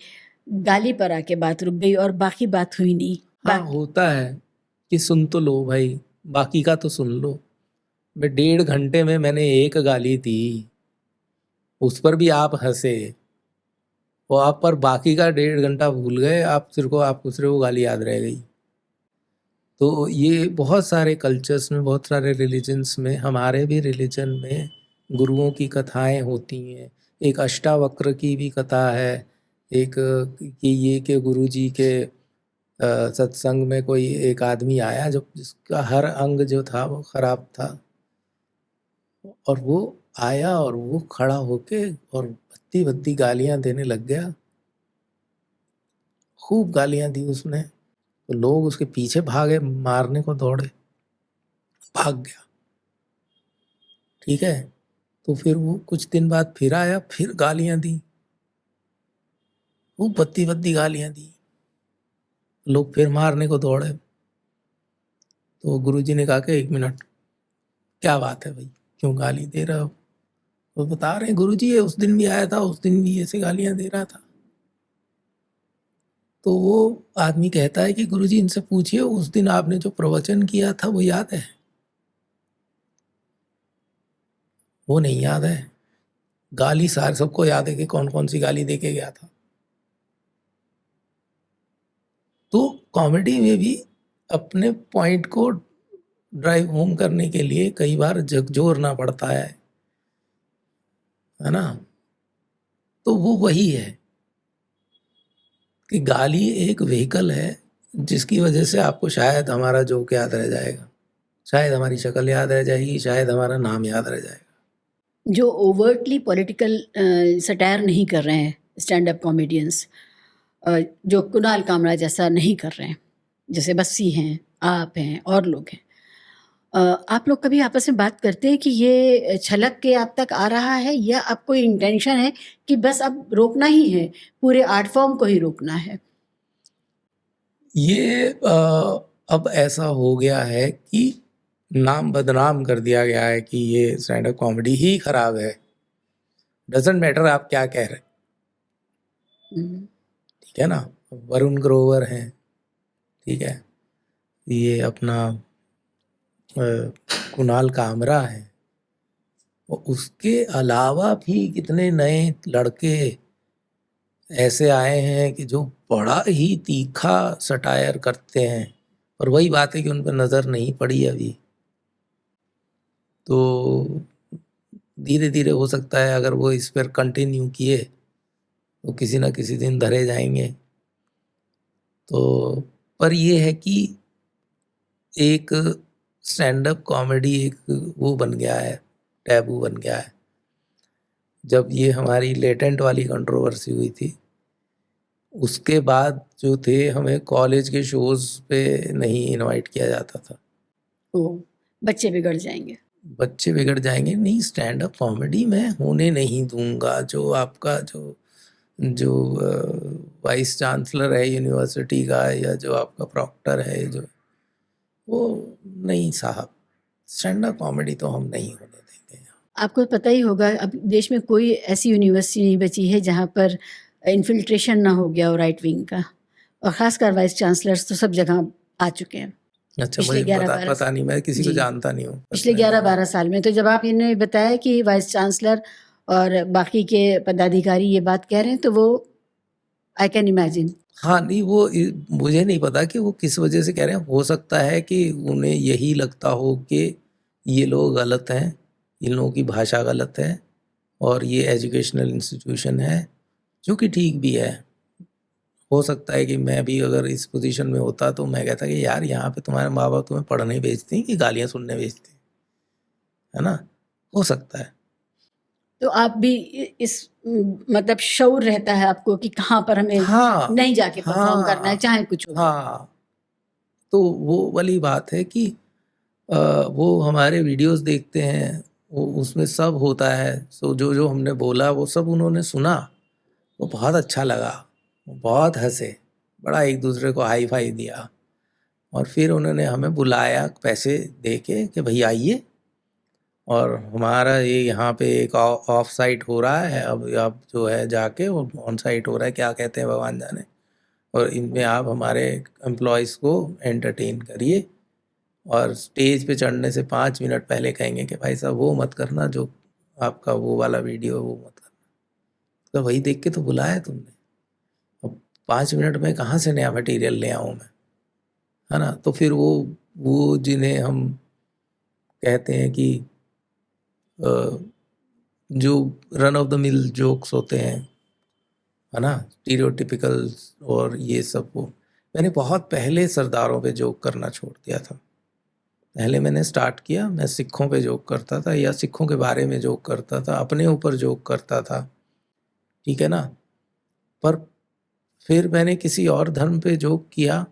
गाली पर आके बात रुक गई और बाकी बात हुई नहीं? हाँ, होता है कि सुन तो लो भाई, बाकी का तो सुन लो। मैं 1.5 घंटे में मैंने एक गाली दी, उस पर भी आप हंसे, वो आप पर बाकी का 1.5 घंटा भूल गए, आपको सिर्फ वो गाली याद रह गई। तो ये बहुत सारे कल्चर्स में, बहुत सारे रिलीजन्स में, हमारे भी रिलीजन में गुरुओं की कथाएं होती हैं। एक अष्टावक्र की भी कथा है, एक कि ये के गुरु जी के सत्संग में कोई एक आदमी आया जो जिसका हर अंग जो था वो खराब था, और वो आया और वो खड़ा होके और भद्दी भद्दी गालियां देने लग गया। खूब गालियां दी उसने, तो लोग उसके पीछे भागे, मारने को दौड़े, भाग गया। ठीक है, तो फिर वो कुछ दिन बाद फिर आया, फिर गालियां दी, वो भद्दी भद्दी गालियां दी, लोग फिर मारने को दौड़े। तो गुरुजी ने कहा कि 1 मिनट, क्या बात है भाई, क्यों गाली दे रहे हो? वो बता रहे हैं गुरुजी ये उस दिन भी आया था, उस दिन भी ऐसे गालियां दे रहा था। तो वो आदमी कहता है कि गुरुजी इनसे पूछिए उस दिन आपने जो प्रवचन किया था वो याद है? वो नहीं याद है। गाली सार सबको याद है कि कौन कौन सी गाली दे के गया था। तो कॉमेडी में भी अपने पॉइंट को ड्राइव होम करने के लिए कई बार झकझोरना पड़ता है ना? तो वो वही है कि गाली एक व्हीकल है जिसकी वजह से आपको शायद हमारा जोक याद रह जाएगा, शायद हमारी शक्ल याद रह जाएगी, शायद हमारा नाम याद रह जाएगा। जो ओवर्टली पॉलिटिकल सटायर नहीं कर रहे हैं स्टैंड अप कॉमेडियंस, जो कुणाल कामरा जैसा नहीं कर रहे हैं, जैसे बस्सी हैं, आप हैं और लोग हैं, आप लोग कभी आपस में बात करते हैं कि ये छलक के आप तक आ रहा है या आपको इंटेंशन है कि बस अब रोकना ही है, पूरे आर्ट फॉर्म को ही रोकना है? ये अब ऐसा हो गया है कि नाम बदनाम कर दिया गया है कि ये स्टैंड अप कॉमेडी ही खराब है। डजेंट मैटर आप क्या कह रहे हैं, हम्म, ठीक है ना? वरुण ग्रोवर हैं, ठीक है, ये अपना कुणाल कामरा है, और उसके अलावा भी कितने नए लड़के ऐसे आए हैं कि जो बड़ा ही तीखा सटायर करते हैं, और वही बात है कि उन पर नज़र नहीं पड़ी अभी। तो धीरे धीरे हो सकता है अगर वो इस पर कंटिन्यू किए तो किसी ना किसी दिन धरे जाएंगे। तो पर ये है कि एक स्टैंड अप कॉमेडी एक वो बन गया है, टैबू बन गया है। जब ये हमारी लेटेंट वाली कंट्रोवर्सी हुई थी उसके बाद जो थे हमें कॉलेज के शोज पे नहीं इनवाइट किया जाता था। ओ, बच्चे बिगड़ जाएंगे। बच्चे बिगड़ जाएंगे नहीं, स्टैंड अप कॉमेडी मैं होने नहीं दूंगा। जो आपका जो जो वाइस चांसलर है यूनिवर्सिटी का या जो आपका प्रॉक्टर है, जो वो नहीं साहब, स्टैंड अप कॉमेडी तो हम नहीं होने देंगे। आपको पता ही होगा अब देश में कोई ऐसी यूनिवर्सिटी नहीं बची है जहाँ पर इन्फिल्ट्रेशन ना हो गया हो राइट विंग का, और ख़ासकर वाइस चांसलर्स तो सब जगह आ चुके हैं अच्छा, पिछले मुझे 11-12 पता नहीं, मैं किसी को जी, जानता नहीं हूँ। पिछले 11-12 साल में। तो जब आप इन्हें बताया कि वाइस चांसलर और बाकी के पदाधिकारी ये बात कह रहे हैं तो वो आई कैन इमेजिन। हाँ नहीं, वो मुझे नहीं पता कि वो किस वजह से कह रहे हैं। हो सकता है कि उन्हें यही लगता हो कि ये लोग गलत हैं, इन लोगों की भाषा गलत है, और ये एजुकेशनल इंस्टीट्यूशन है, जो कि ठीक भी है। हो सकता है कि मैं भी अगर इस पोजीशन में होता तो मैं कहता कि यार यहाँ पे तुम्हारे माँ बाप तुम्हें पढ़ने भेजते हैं कि गालियाँ सुनने भेजते हैं, है ना? हो सकता है। तो आप भी इस मतलब शऊर रहता है आपको कि कहाँ पर हमें हाँ नहीं जाके परफॉर्म करना है हाँ चाहे कुछ हो। हाँ, तो वो वाली बात है कि वो हमारे वीडियोस देखते हैं, वो उसमें सब होता है। सो जो जो हमने बोला वो सब उन्होंने सुना, वो बहुत अच्छा लगा, वो बहुत हंसे, बड़ा एक दूसरे को हाई फाई दिया, और फिर उन्होंने हमें बुलाया पैसे दे के कि भाई आइए, और हमारा ये यहाँ पे एक ऑफ साइट हो रहा है, अब जो है जाके वो ऑन साइट हो रहा है, क्या कहते हैं भगवान जाने, और इनमें आप हमारे एम्प्लॉयज़ को एंटरटेन करिए, और स्टेज पे चढ़ने से 5 मिनट पहले कहेंगे कि भाई साहब वो मत करना, जो आपका वो वाला वीडियो वो मत करना। तो वही देख के तो बुलाया तुमने, अब 5 मिनट में कहाँ से नया मटेरियल ले आऊँ मैं, है ना? तो फिर वो जिन्हें हम कहते हैं कि जो run of the mill jokes होते हैं, है ना, स्टीरियोटिपिकल, और ये सब वो मैंने बहुत पहले सरदारों पे जोक करना छोड़ दिया था। पहले मैंने स्टार्ट किया, मैं सिखों पे जोक करता था या सिखों के बारे में जोक करता था, अपने ऊपर जोक करता था, ठीक है ना। पर फिर मैंने किसी और धर्म पे जोक किया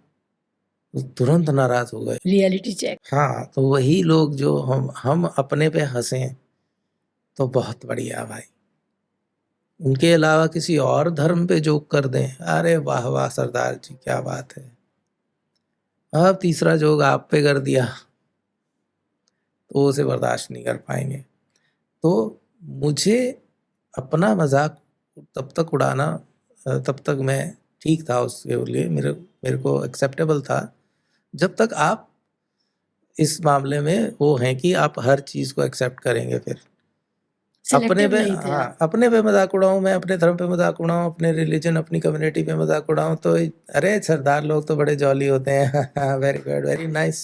तो तुरंत नाराज हो गए। Reality check. हाँ, तो वही लोग जो हम अपने पे हंसें तो बहुत बढ़िया भाई, उनके अलावा किसी और धर्म पे जोक कर दें, अरे वाह वाह सरदार जी क्या बात है। अब तीसरा जोक आप पे कर दिया तो उसे बर्दाश्त नहीं कर पाएंगे। तो मुझे अपना मजाक तब तक उड़ाना, तब तक मैं ठीक था, उसके लिए मेरे को एक्सेप्टेबल था जब तक आप इस मामले में वो हैं कि आप हर चीज़ को एक्सेप्ट करेंगे। फिर अपने सिलेक्टिव पे, नहीं थे हाँ आप। अपने पे मजाक उड़ाऊँ, मैं अपने धर्म पे मजाक उड़ाऊँ, अपने रिलीजन अपनी कम्युनिटी पे मजाक उड़ाऊँ तो अरे सरदार लोग तो बड़े जॉली होते हैं। Very good, very nice,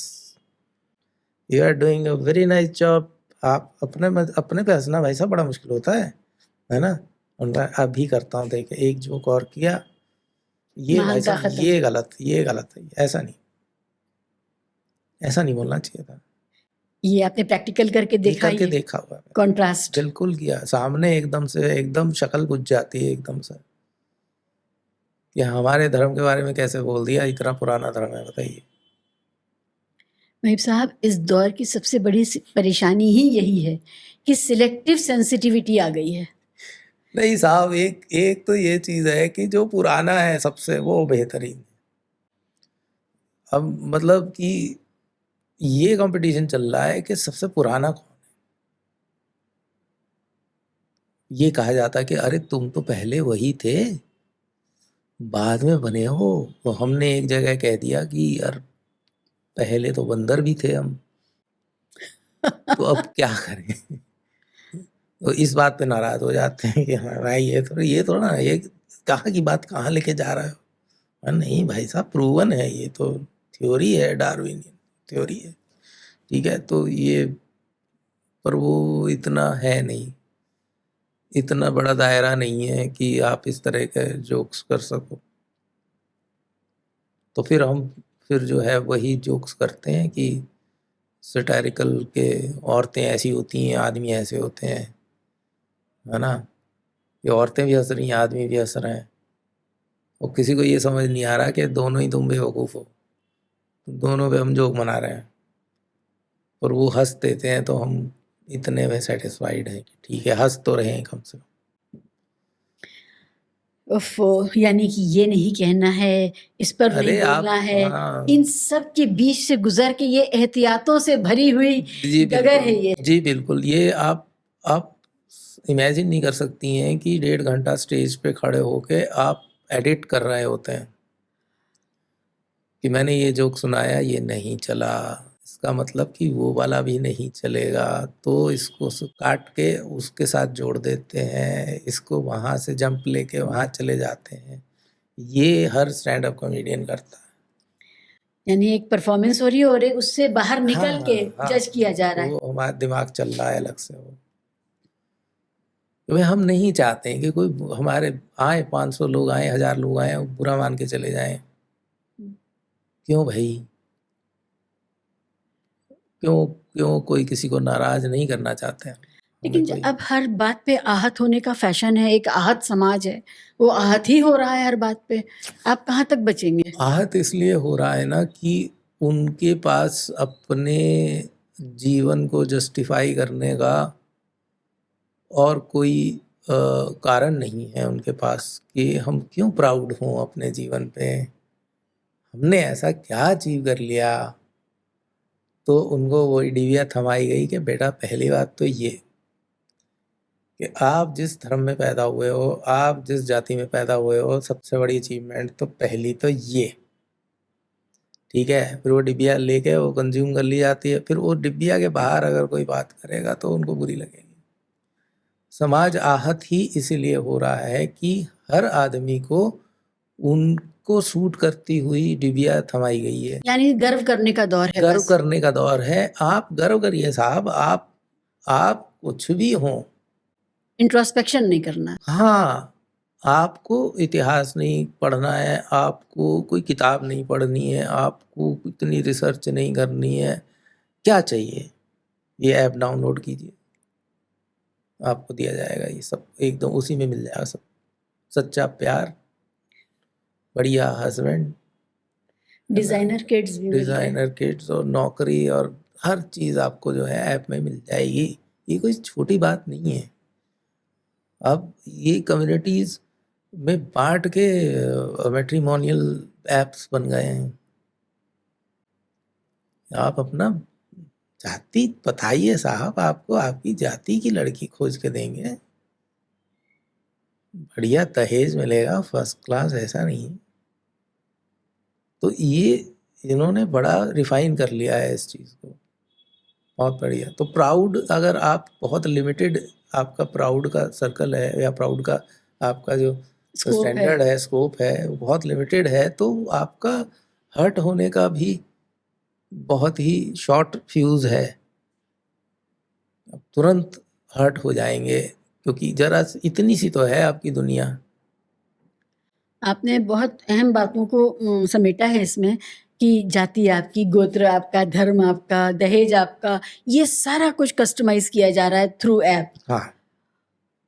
you are doing a very nice job. आप अपने पे हंसना भाई साहब बड़ा मुश्किल होता है ना। और मैं अभी करता हूँ, देखिए एक जोक और किया, ये भाई महानता साहब खत्म। ये गलत है, ऐसा नहीं बोलना चाहिए था। ये आपने प्रैक्टिकल करके ये देखा, करके ये देखा हुआ है, कॉन्ट्रास्ट। बिल्कुल किया, सामने एकदम से एकदम शक्ल बुझ जाती है एकदम से कि हमारे धर्म के बारे में कैसे बोल दिया, इतना पुराना धर्म है, बताइए। महबूब साहब, इस दौर की सबसे बड़ी परेशानी ही यही है कि सिलेक्टिव सेंसिटिविटी आ गई है। नहीं साहब, एक तो ये चीज है कि जो पुराना है सबसे वो बेहतरीन। अब मतलब कि ये कंपटीशन चल रहा है कि सबसे पुराना कौन है। ये कहा जाता है कि अरे तुम तो पहले वही थे, बाद में बने हो। तो हमने एक जगह कह दिया कि यार पहले तो बंदर भी थे हम, तो अब क्या करें। तो इस बात पे नाराज हो जाते हैं कि हाँ भाई ये थोड़ा ना, ये कहाँ की बात कहाँ लेके जा रहे हो। नहीं भाई साहब, प्रूवन है, ये तो थ्योरी है, डार्विनियन थ्योरी है, ठीक है। तो ये, पर वो इतना है नहीं, इतना बड़ा दायरा नहीं है कि आप इस तरह के जोक्स कर सको। तो फिर जो है वही जोक्स करते हैं कि सटायरिकल के औरतें ऐसी होती हैं, आदमी ऐसे होते हैं, है ना। ये औरतें भी हंस रही हैं, आदमी भी हंस रहे हैं, और किसी को ये समझ नहीं आ रहा कि दोनों ही तुम बेवकूफ़ हो, दोनों पे हम जोक मना रहे हैं। और वो हंस देते हैं तो हम इतने में सेटिस्फाइड हैं कि ठीक है, हंस तो रहे हैं कम से कम। उफ, यानी कि ये नहीं कहना है, इस पर नहीं अरे आप, बोलना है, हाँ इन सब के बीच से गुजर के ये एहतियातों से भरी हुई जी डगर है बिल्कुल, ये। जी बिल्कुल। ये आप इमेजिन नहीं कर सकती हैं कि 1.5 घंटा स्टेज पे खड़े होके आप एडिट कर रहे होते हैं कि मैंने ये जोक सुनाया, ये नहीं चला, इसका मतलब कि वो वाला भी नहीं चलेगा, तो इसको काट के उसके साथ जोड़ देते हैं, इसको वहाँ से जंप लेके वहाँ चले जाते हैं। ये हर स्टैंड अप कॉमेडियन करता है। यानी एक परफॉर्मेंस हो रही है और एक उससे बाहर निकल के हाँ, जज किया जा रहा है। वो हमारा दिमाग चल रहा है अलग से। वो तो हम नहीं चाहते हैं कि कोई हमारे आए, 500 लोग आए, 1000 लोग आए, बुरा मान के चले जाएं। क्यों भाई, क्यों कोई किसी को नाराज नहीं करना चाहते हैं। लेकिन कोई अब हर बात पे आहत होने का फैशन है, एक आहत समाज है, वो आहत ही हो रहा है हर बात पे। आप कहाँ तक बचेंगे? आहत इसलिए हो रहा है ना कि उनके पास अपने जीवन को जस्टिफाई करने का और कोई कारण नहीं है उनके पास कि हम क्यों प्राउड हों अपने जीवन पे, हमने ऐसा क्या अचीव कर लिया। तो उनको वही डिबिया थमाई गई कि बेटा पहली बात तो ये कि आप जिस धर्म में पैदा हुए हो, आप जिस जाति में पैदा हुए हो, सबसे बड़ी अचीवमेंट तो पहली तो ये, ठीक है। फिर वो डिबिया लेके वो कंज्यूम कर ली जाती है, फिर वो डिबिया के बाहर अगर कोई बात करेगा तो उनको बुरी लगेगी। समाज आहत ही इसीलिए हो रहा है कि हर आदमी को उनको सूट करती हुई डिबिया थमाई गई है। यानी गर्व करने का दौर है, गर्व बस करने का दौर है। आप गर्व करिए साहब, आप कुछ भी हो, इंट्रोस्पेक्शन नहीं करना। हाँ, आपको इतिहास नहीं पढ़ना है, आपको कोई किताब नहीं पढ़नी है, आपको इतनी रिसर्च नहीं करनी है, क्या चाहिए? ये ऐप डाउनलोड कीजिए, आपको दिया जाएगा ये सब, एकदम उसी में मिल जाएगा सब। सच्चा प्यार, बढ़िया हस्बैंड, डिजाइनर किड्स भी मिल रहे हैं। डिजाइनर किड्स और नौकरी और हर चीज़ आपको जो है ऐप में मिल जाएगी। ये कोई छोटी बात नहीं है। अब ये कम्युनिटीज़ में बांट के मैट्रिमोनियल एप्स बन गए हैं। आप अपना जाति बताइए साहब, आपको आपकी जाति की लड़की खोज के देंगे, बढ़िया दहेज मिलेगा फर्स्ट क्लास, ऐसा नहीं। तो ये इन्होंने बड़ा रिफाइन कर लिया है इस चीज़ को, बहुत बढ़िया। तो प्राउड, अगर आप बहुत लिमिटेड, आपका प्राउड का सर्कल है या प्राउड का आपका जो Scope है। स्टैंडर्ड है, स्कोप है, वो बहुत लिमिटेड है, तो आपका हर्ट होने का भी बहुत ही शॉर्ट फ्यूज है। आप तुरंत हर्ट हो जाएंगे, क्योंकि जरा इतनी सी तो है आपकी दुनिया। आपने बहुत अहम बातों को समेटा है इसमें कि जाति आपकी, गोत्र आपका, धर्म आपका, दहेज आपका, ये सारा कुछ कस्टमाइज किया जा रहा है थ्रू ऐप। हाँ,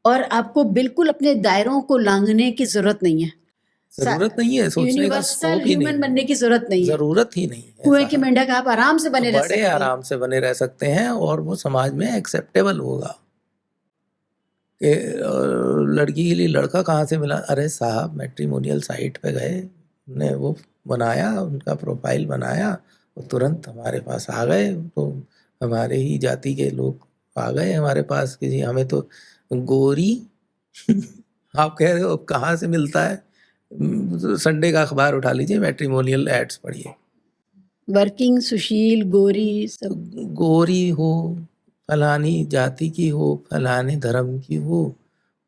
और आपको बिल्कुल अपने दायरों को लांघने की जरूरत नहीं है, जरूरत नहीं है, सोचने का यूनिवर्सल स्कोप ही ह्यूमन नहीं, बनने की जरूरत नहीं है। जरूरत ही नहीं है कुएं के साहब। मेंढक आप आराम से बने रह बड़े सकते हैं। आराम से बने रह सकते हैं और वो समाज में एक्सेप्टेबल होगा। कि लड़की के लिए लड़का कहाँ से मिला? अरे साहब, मैट्रिमोनियल साइट पे गए, ने वो बनाया, उनका प्रोफाइल बनाया, वो तुरंत हमारे पास आ गए। तो हमारे ही जाति के लोग आ गए हमारे पास कि जी हमें तो गोरी आप कह रहे हो कहाँ से मिलता है? संडे का अखबार उठा लीजिए, मैट्रिमोनियल एड्स पढ़िए। वर्किंग, सुशील, गोरी, सब गोरी हो, फलानी जाति की हो, फलाने धर्म की हो,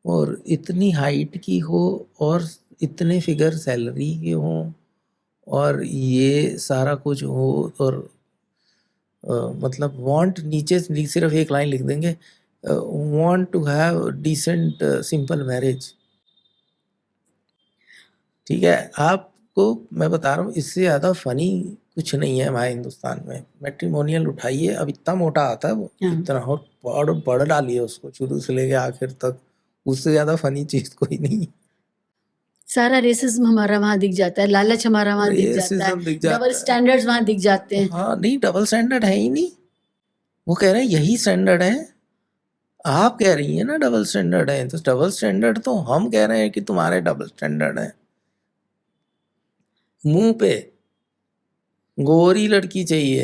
और इतनी हाइट की हो, और इतने फिगर सैलरी के हो, और ये सारा कुछ हो, और मतलब वांट नीचे सिर्फ एक लाइन लिख देंगे, want to have decent simple marriage. ठीक है, आपको मैं बता रहा हूँ, इससे ज़्यादा फनी कुछ नहीं है हमारे हिंदुस्तान में। मैट्रिमोनियल उठाइए, अब इतना मोटा आता है वो, हाँ। इतना, और पढ़ डालिए उसको शुरू से लेके आखिर तक, उससे ज़्यादा फनी चीज़ कोई नहीं। सारा रेसिज्म हमारा वहां दिख जाता है, लालच हमारा वहां दिख जाता है, रेसिज्म दिख जाता डबल है। स्टैंडर्ड्स वहां दिख जाते हैं। हाँ, नहीं, डबल स्टैंडर्ड है ही नहीं। वो कह रहे हैं यही स्टैंडर्ड है, आप कह रही हैं ना डबल स्टैंडर्ड है, तो डबल स्टैंडर्ड तो हम कह रहे हैं कि तुम्हारे डबल स्टैंडर्ड है। मुंह पे गोरी लड़की चाहिए,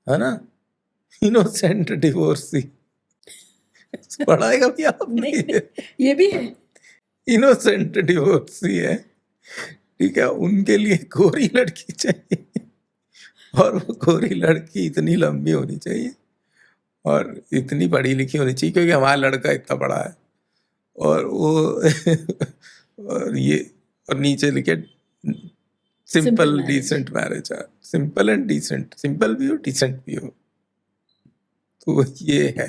है ना? इनोसेंट डिवोर्सी पढ़ा है कभी आपने? नहीं, ये भी है। इनोसेंट डिवोर्सी है, ठीक है, उनके लिए गोरी लड़की चाहिए, और वो गोरी लड़की इतनी लंबी होनी चाहिए और इतनी पढ़ी लिखी होनी चाहिए, क्योंकि हमारा लड़का इतना बड़ा है, और वो और ये, और नीचे लिखे सिंपल marriage। डिसेंट मैरिज है। सिंपल एंड डिसेंट, सिंपल भी हो, डिसेंट भी हो, तो ये है।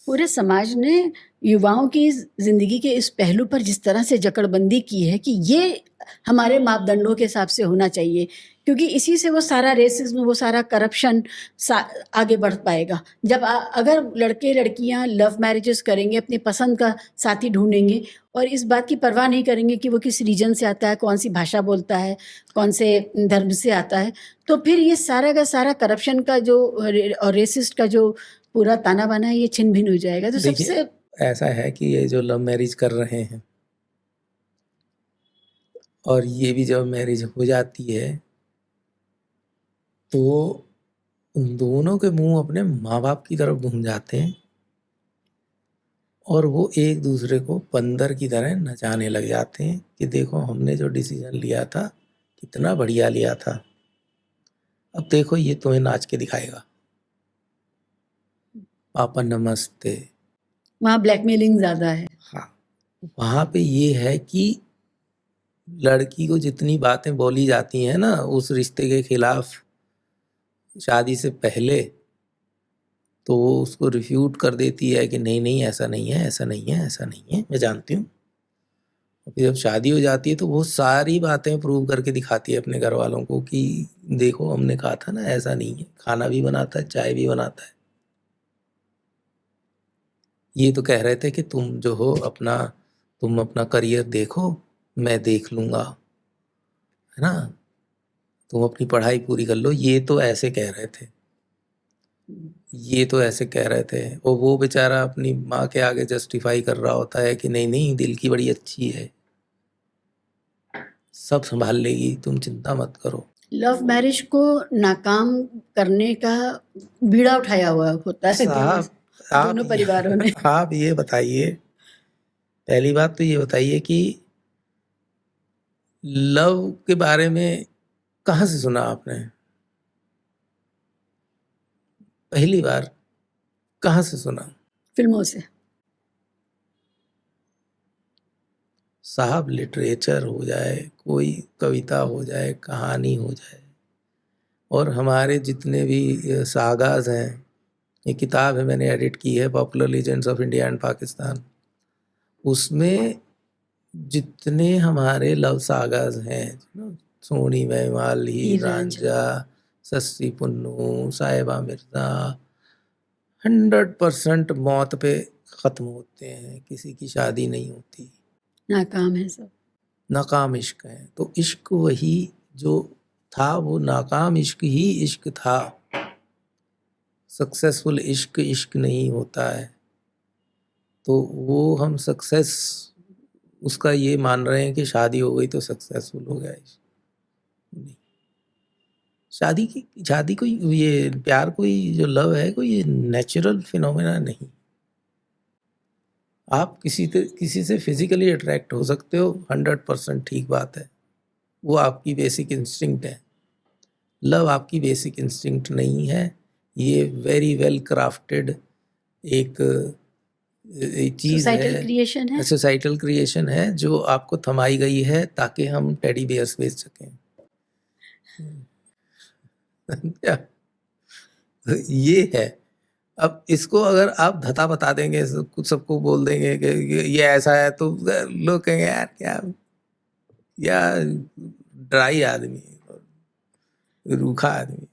पूरे समाज ने युवाओं की जिंदगी के इस पहलू पर जिस तरह से जकड़बंदी की है कि ये हमारे मापदंडों के हिसाब से होना चाहिए, क्योंकि इसी से वो सारा रेसिज्म, वो सारा करप्शन आगे बढ़ पाएगा। जब अगर लड़के लड़कियां लव मैरिजेस करेंगे, अपनी पसंद का साथी ढूंढेंगे और इस बात की परवाह नहीं करेंगे कि वो किस रीजन से आता है, कौन सी भाषा बोलता है, कौन से धर्म से आता है, तो फिर ये सारा का सारा करप्शन का जो और रेसिस्ट का जो पूरा ताना बाना है, ये छिन भिन हो जाएगा। तो देखिए, सबसे ऐसा है कि ये जो लव मैरिज कर रहे हैं, और ये भी जब मैरिज हो जाती है, तो उन दोनों के मुंह अपने माँ बाप की तरफ घूम जाते हैं, और वो एक दूसरे को बंदर की तरह नचाने लग जाते हैं कि देखो हमने जो डिसीजन लिया था कितना बढ़िया लिया था, अब देखो ये तुम्हें नाच के दिखाएगा, पापा नमस्ते। वहाँ ब्लैकमेलिंग ज्यादा है। हाँ, वहाँ पे ये है कि लड़की को जितनी बातें बोली जाती हैं ना उस रिश्ते के खिलाफ शादी से पहले, तो वो उसको रिफ्यूट कर देती है कि नहीं नहीं ऐसा नहीं है, ऐसा नहीं है, ऐसा नहीं है, मैं जानती हूँ। फिर जब शादी हो जाती है तो वो सारी बातें प्रूव करके दिखाती है अपने घर वालों को कि देखो हमने कहा था ना ऐसा नहीं है, खाना भी बनाता है, चाय भी बनाता है। ये तो कह रहे थे कि तुम अपना करियर देखो, मैं देख लूँगा, है ना, तुम अपनी पढ़ाई पूरी कर लो। ये तो ऐसे कह रहे थे, ये तो ऐसे कह रहे थे। और वो बेचारा अपनी माँ के आगे जस्टिफाई कर रहा होता है कि नहीं नहीं दिल की बड़ी अच्छी है, सब संभाल लेगी, तुम चिंता मत करो। लव मैरिज को नाकाम करने का बीड़ा उठाया हुआ होता है साहब दोनों परिवारों ने। आप ये बताइए, पहली बात तो ये बताइए कि लव के बारे में कहाँ से सुना आपने? पहली बार कहाँ से सुना? फिल्मों से। साहब लिटरेचर हो जाए, कोई कविता हो जाए, कहानी हो जाए, और हमारे जितने भी सागाज हैं, ये किताब है मैंने एडिट की है, popular legends of India and Pakistan, उसमें जितने हमारे लव सागाज हैं, सोनी महिमाल, हीर रांझा, सस्सी पुन्नू, साहिबा मिर्जा, 100% मौत पे ख़त्म होते हैं, किसी की शादी नहीं होती, नाकाम है सब। नाकाम इश्क है। तो इश्क वही जो था, वो नाकाम इश्क ही इश्क था। सक्सेसफुल इश्क इश्क नहीं होता है। तो वो हम सक्सेस उसका ये मान रहे हैं कि शादी हो गई तो सक्सेसफुल हो गया इश्क। नहीं, शादी कोई, ये प्यार कोई जो लव है कोई नेचुरल फिनोमेना नहीं। आप किसी से फिजिकली अट्रैक्ट हो सकते हो, 100% ठीक बात है, वो आपकी बेसिक इंस्टिंक्ट है। लव आपकी बेसिक इंस्टिंक्ट नहीं है, ये वेरी वेल क्राफ्टेड एक चीज़ सोसाइटल है, क्रिएशन है। सोसाइटल क्रिएशन है जो आपको थमाई गई है ताकि हम टेडी बियर्स बेच सकें। क्या ये है? अब इसको अगर आप धता बता देंगे, कुछ सबको बोल देंगे कि ये ऐसा है, तो लोग कहेंगे यार क्या ड्राई आदमी, रूखा आदमी।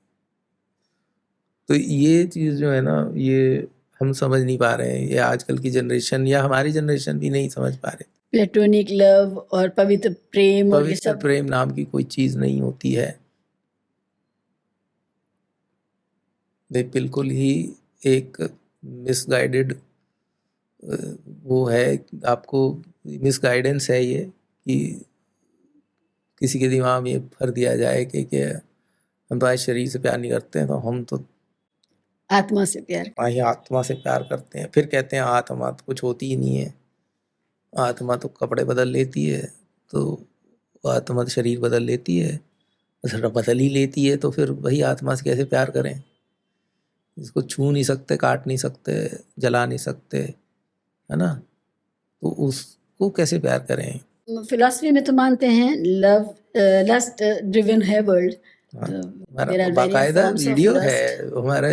तो ये चीज़ जो है ना, ये हम समझ नहीं पा रहे हैं, ये आजकल की जनरेशन या हमारी जनरेशन भी नहीं समझ पा रहे। प्लेटोनिक लव और पवित्र प्रेम और ये पवित्र सब प्रेम नाम की कोई चीज़ नहीं होती है। वे बिल्कुल ही एक मिसगाइडेड वो है, आपको मिसगाइडेंस है ये, कि किसी के दिमाग में भर दिया जाए कि हम तुम्हारे शरीर से प्यार नहीं करते हैं, तो हम तो आत्मा से प्यार। ही आत्मा से प्यार करते हैं। फिर कहते हैं आत्मा तो कुछ होती ही नहीं है, आत्मा तो कपड़े बदल लेती है, तो आत्मा तो शरीर बदल लेती है, बदल ही लेती है, तो फिर वही आत्मा से कैसे प्यार करें? इसको छू नहीं सकते, काट नहीं सकते, जला नहीं सकते, है ना, तो उसको कैसे प्यार करें? फिलॉसफी में तो मानते हैं लव लस्ट ड्रिवन है वर्ल्ड। हमारा बाकायदा वीडियो है हमारा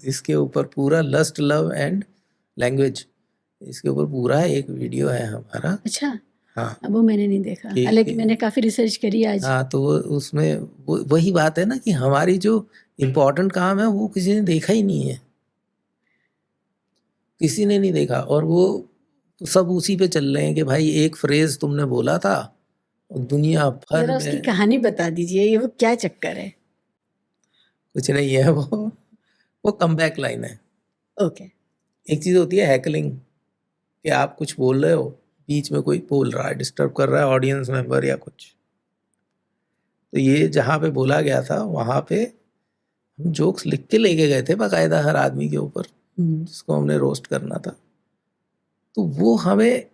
इसके ऊपर, पूरा लस्ट लव एंड लैंग्वेज, इसके ऊपर पूरा एक वीडियो है हमारा। अच्छा, हाँ, अब वो मैंने नहीं देखा, हालांकि मैंने काफ़ी रिसर्च करी आज। हाँ, तो उसमें वही बात है ना कि हमारी जो इम्पोर्टेंट काम है वो किसी ने देखा ही नहीं है, किसी ने नहीं देखा, और वो सब उसी पे चल रहे हैं कि भाई एक फ्रेज तुमने बोला था, दुनिया भर जरा में उसकी कहानी बता दीजिए, ये वो क्या चक्कर है? कुछ नहीं है, वो कमबैक लाइन है। ओके। एक चीज़ होती है हैकलिंग, कि आप कुछ बोल रहे हो, बीच में कोई बोल रहा है, डिस्टर्ब कर रहा है ऑडियंस मेंबर या कुछ, तो ये जहाँ पे बोला गया था वहाँ पे हम जोक्स लिख के लेके गए थे बाकायदा हर आदमी के ऊपर जिसको हमने रोस्ट करना था, तो वो हमें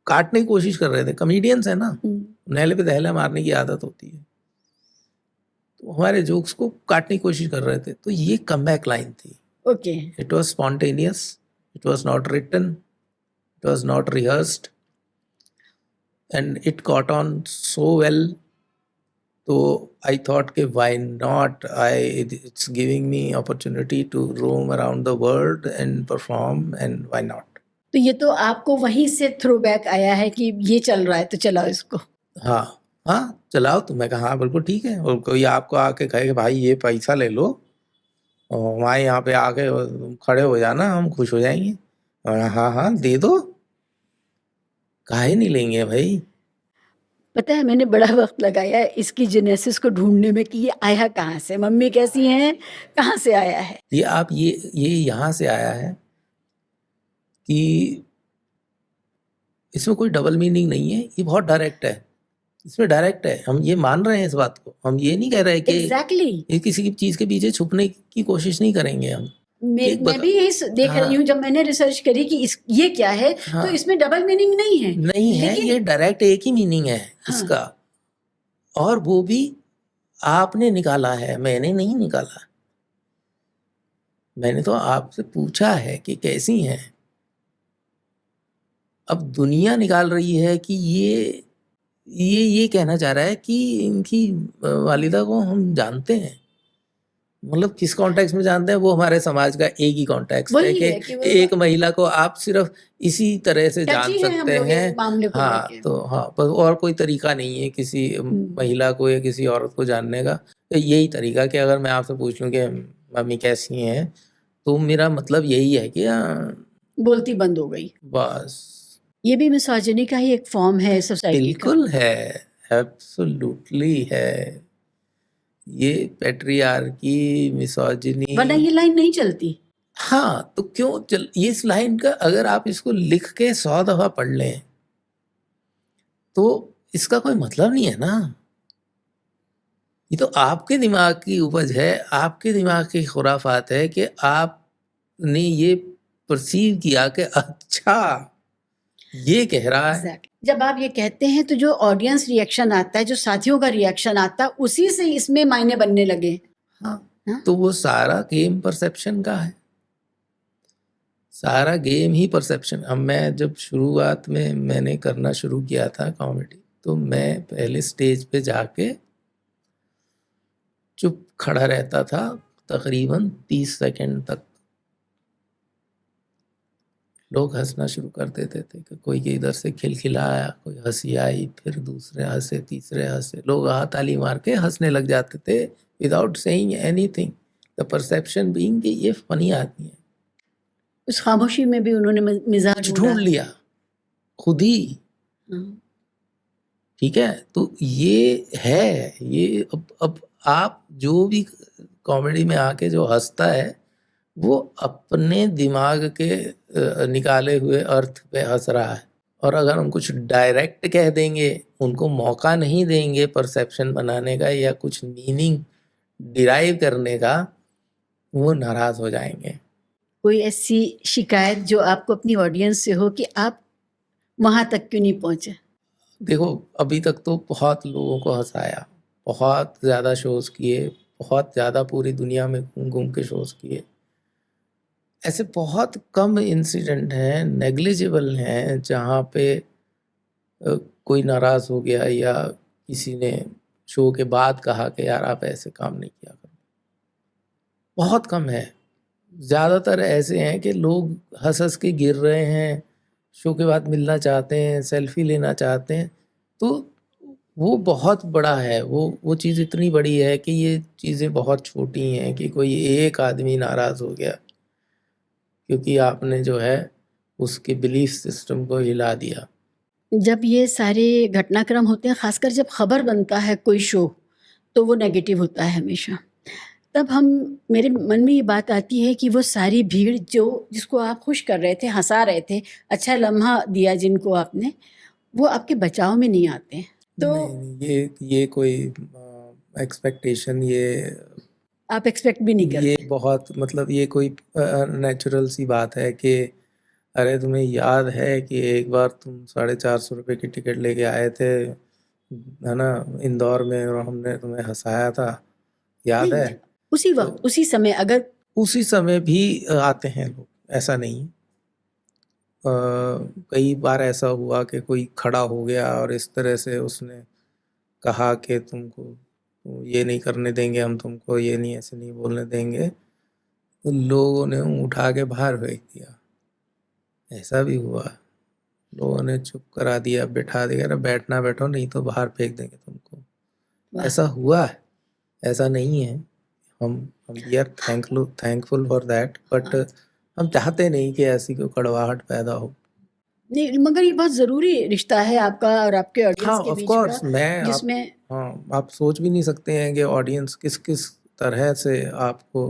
काटने की कोशिश कर रहे थे। कॉमेडियंस है ना, नहले पे दहला मारने की आदत होती है, तो हमारे जोक्स को काटने की कोशिश कर रहे थे। तो ये कमबैक लाइन थी। Okay. It was spontaneous, it was not written, it was not rehearsed, and it caught on so well. तो आई थॉट कि why not, I it's giving me opportunity to roam around the world and perform, and why not. तो ये तो आपको वहीं से throw back आया है कि ये चल रहा है तो चलाओ इसको। हाँ हाँ, चलाओ। तो मैं कहा हाँ बिल्कुल ठीक है। और कोई आपको आके कहे कि भाई ये पैसा ले लो और हमारे यहाँ पे आके खड़े हो जाना, हम खुश हो जाएंगे, और हाँ हाँ दे दो, काहे नहीं लेंगे भाई। पता है मैंने बड़ा वक्त लगाया है इसकी जेनेसिस को ढूंढने में कि ये आया कहाँ से, मम्मी कैसी हैं, कहाँ से आया है। ये आप ये यहाँ से आया है कि इसमें कोई डबल मीनिंग नहीं है, ये बहुत डायरेक्ट है, इसमें डायरेक्ट है। हम ये मान रहे हैं इस बात को, हम ये नहीं कह रहे कि एग्जैक्टली ये किसी की चीज के पीछे छुपने की कोशिश नहीं करेंगे हम। मैं भी यही देख हाँ, रही हूँ जब मैंने रिसर्च करी कि ये क्या है, हाँ, तो इसमें डबल मीनिंग नहीं है। नहीं है, लेकिन ये डायरेक्ट एक ही मीनिंग है हाँ, इसका, और वो भी आपने निकाला है, मैंने नहीं निकाला। मैंने तो आपसे पूछा है कि कैसी हैं। अब दुनिया निकाल रही है कि ये कहना चाह रहा है कि इनकी वालिदा को हम जानते हैं। मतलब किस कॉन्टेक्स्ट में जानते हैं, वो हमारे समाज का एक ही कॉन्टेक्स्ट है वही कि है कि वो एक महिला को आप सिर्फ इसी तरह से जान टची है हम सकते लोग हैं। इस मामले को हाँ, लेके। तो हाँ, पर और कोई तरीका नहीं है किसी महिला को या किसी औरत को जानने का। तो यही तरीका कि अगर मैं आपसे पूछ लूँ कि मम्मी कैसी हैं, तो मेरा मतलब यही है कि बोलती बंद हो गई। बस। ये भी मिसोजिनी का ही एक फॉर्म है सोसाइटी का। बिल्कुल है, एब्सोल्युटली है। ये पैट्रियार्की, मिसोजिनी। वरना ये लाइन नहीं चलती। हाँ, तो क्यों ये इस लाइन का अगर आप इसको लिख के 100 दफा पढ़ लें तो इसका कोई मतलब नहीं है ना। ये तो आपके दिमाग की उपज है, आपके दिमाग की खुराफात है कि आपने ये परसीव किया कि अच्छा ये कह रहा है। Exactly. जब आप ये कहते हैं तो जो ऑडियंस रिएक्शन आता है, जो साथियों का रिएक्शन आता है, उसी से इसमें मायने बनने लगे। हाँ, हाँ? तो वो सारा गेम परसेप्शन का है, सारा गेम ही परसेप्शन। अब मैं जब शुरुआत में मैंने करना शुरू किया था कॉमेडी, तो मैं पहले स्टेज पे जाके चुप खड़ा रहता था तकरीबन 30 सेकंड तक। लोग हंसना शुरू कर देते थे कि कोई के इधर से खिलखिलाया, कोई हंसी आई, फिर दूसरे हंसे, तीसरे हंसे, लोग ताली मार के हंसने लग जाते थे without saying anything, the perception being कि ये फनी आदमी है। उस खामोशी में भी उन्होंने मिजाज कुछ ढूंढ लिया खुद ही। ठीक है, तो ये है, ये अब आप जो भी कॉमेडी में आके जो हंसता है वो अपने दिमाग के निकाले हुए अर्थ पे हंस रहा है। और अगर हम कुछ डायरेक्ट कह देंगे, उनको मौका नहीं देंगे परसेप्शन बनाने का या कुछ मीनिंग डिराइव करने का, वो नाराज हो जाएंगे। कोई ऐसी शिकायत जो आपको अपनी ऑडियंस से हो कि आप वहां तक क्यों नहीं पहुंचे? देखो, अभी तक तो बहुत लोगों को हंसाया, बहुत ज़्यादा शोज़ किए, बहुत ज़्यादा पूरी दुनिया में घूम घूम के शोज़ किए। ऐसे बहुत कम इंसिडेंट हैं, नेग्लिजिबल हैं, जहाँ पे कोई नाराज़ हो गया या किसी ने शो के बाद कहा कि यार आप ऐसे काम नहीं किया करो। बहुत कम है। ज़्यादातर ऐसे हैं कि लोग हंस हंस के गिर रहे हैं, शो के बाद मिलना चाहते हैं, सेल्फी लेना चाहते हैं। तो वो बहुत बड़ा है, वो चीज़ इतनी बड़ी है कि ये चीज़ें बहुत छोटी हैं कि कोई एक आदमी नाराज़ हो गया क्योंकि आपने जो है उसके बिलीफ सिस्टम को हिला दिया। जब ये सारे घटनाक्रम होते हैं, खासकर जब खबर बनता है कोई शो, तो वो नेगेटिव होता है हमेशा। तब मेरे मन में ये बात आती है कि वो सारी भीड़ जिसको आप खुश कर रहे थे, हंसा रहे थे, अच्छा लम्हा दिया जिनको आपने, वो आपके बचाव में नहीं आते। तो नहीं, ये कोई एक्सपेक्टेशन, ये आप एक्सपेक्ट भी नहीं करते। ये बहुत मतलब ये कोई नेचुरल सी बात है कि अरे तुम्हें याद है कि एक बार तुम 450 रुपये की टिकट लेके आए थे, है ना, इंदौर में, और हमने तुम्हें हंसाया था, याद नहीं, है? उसी वक्त उसी समय अगर उसी समय भी आते हैं लोग, ऐसा नहीं। कई बार ऐसा हुआ कि कोई खड़ा हो गया और इस तरह से उसने कहा कि तुमको तो ये नहीं करने देंगे हम तुमको, ये नहीं ऐसे नहीं बोलने देंगे, तो लोगों ने उठा के बाहर फेंक दिया। ऐसा भी हुआ, लोगों ने चुप करा दिया, बैठा दिया, अरे बैठना बैठो नहीं तो बाहर फेंक देंगे तुमको। वाह! ऐसा हुआ है, ऐसा नहीं है। हम we are thankful for that, but हम चाहते नहीं कि ऐसी कोई कड़वाहट पैदा हो। नहीं, मगर ये बहुत ज़रूरी रिश्ता है आपका और आपके हाँ, ऑडियंस के ऑफ बीच का, कोर्स मैं आप जिसमें हाँ, आप सोच भी नहीं सकते हैं कि ऑडियंस किस किस तरह से आपको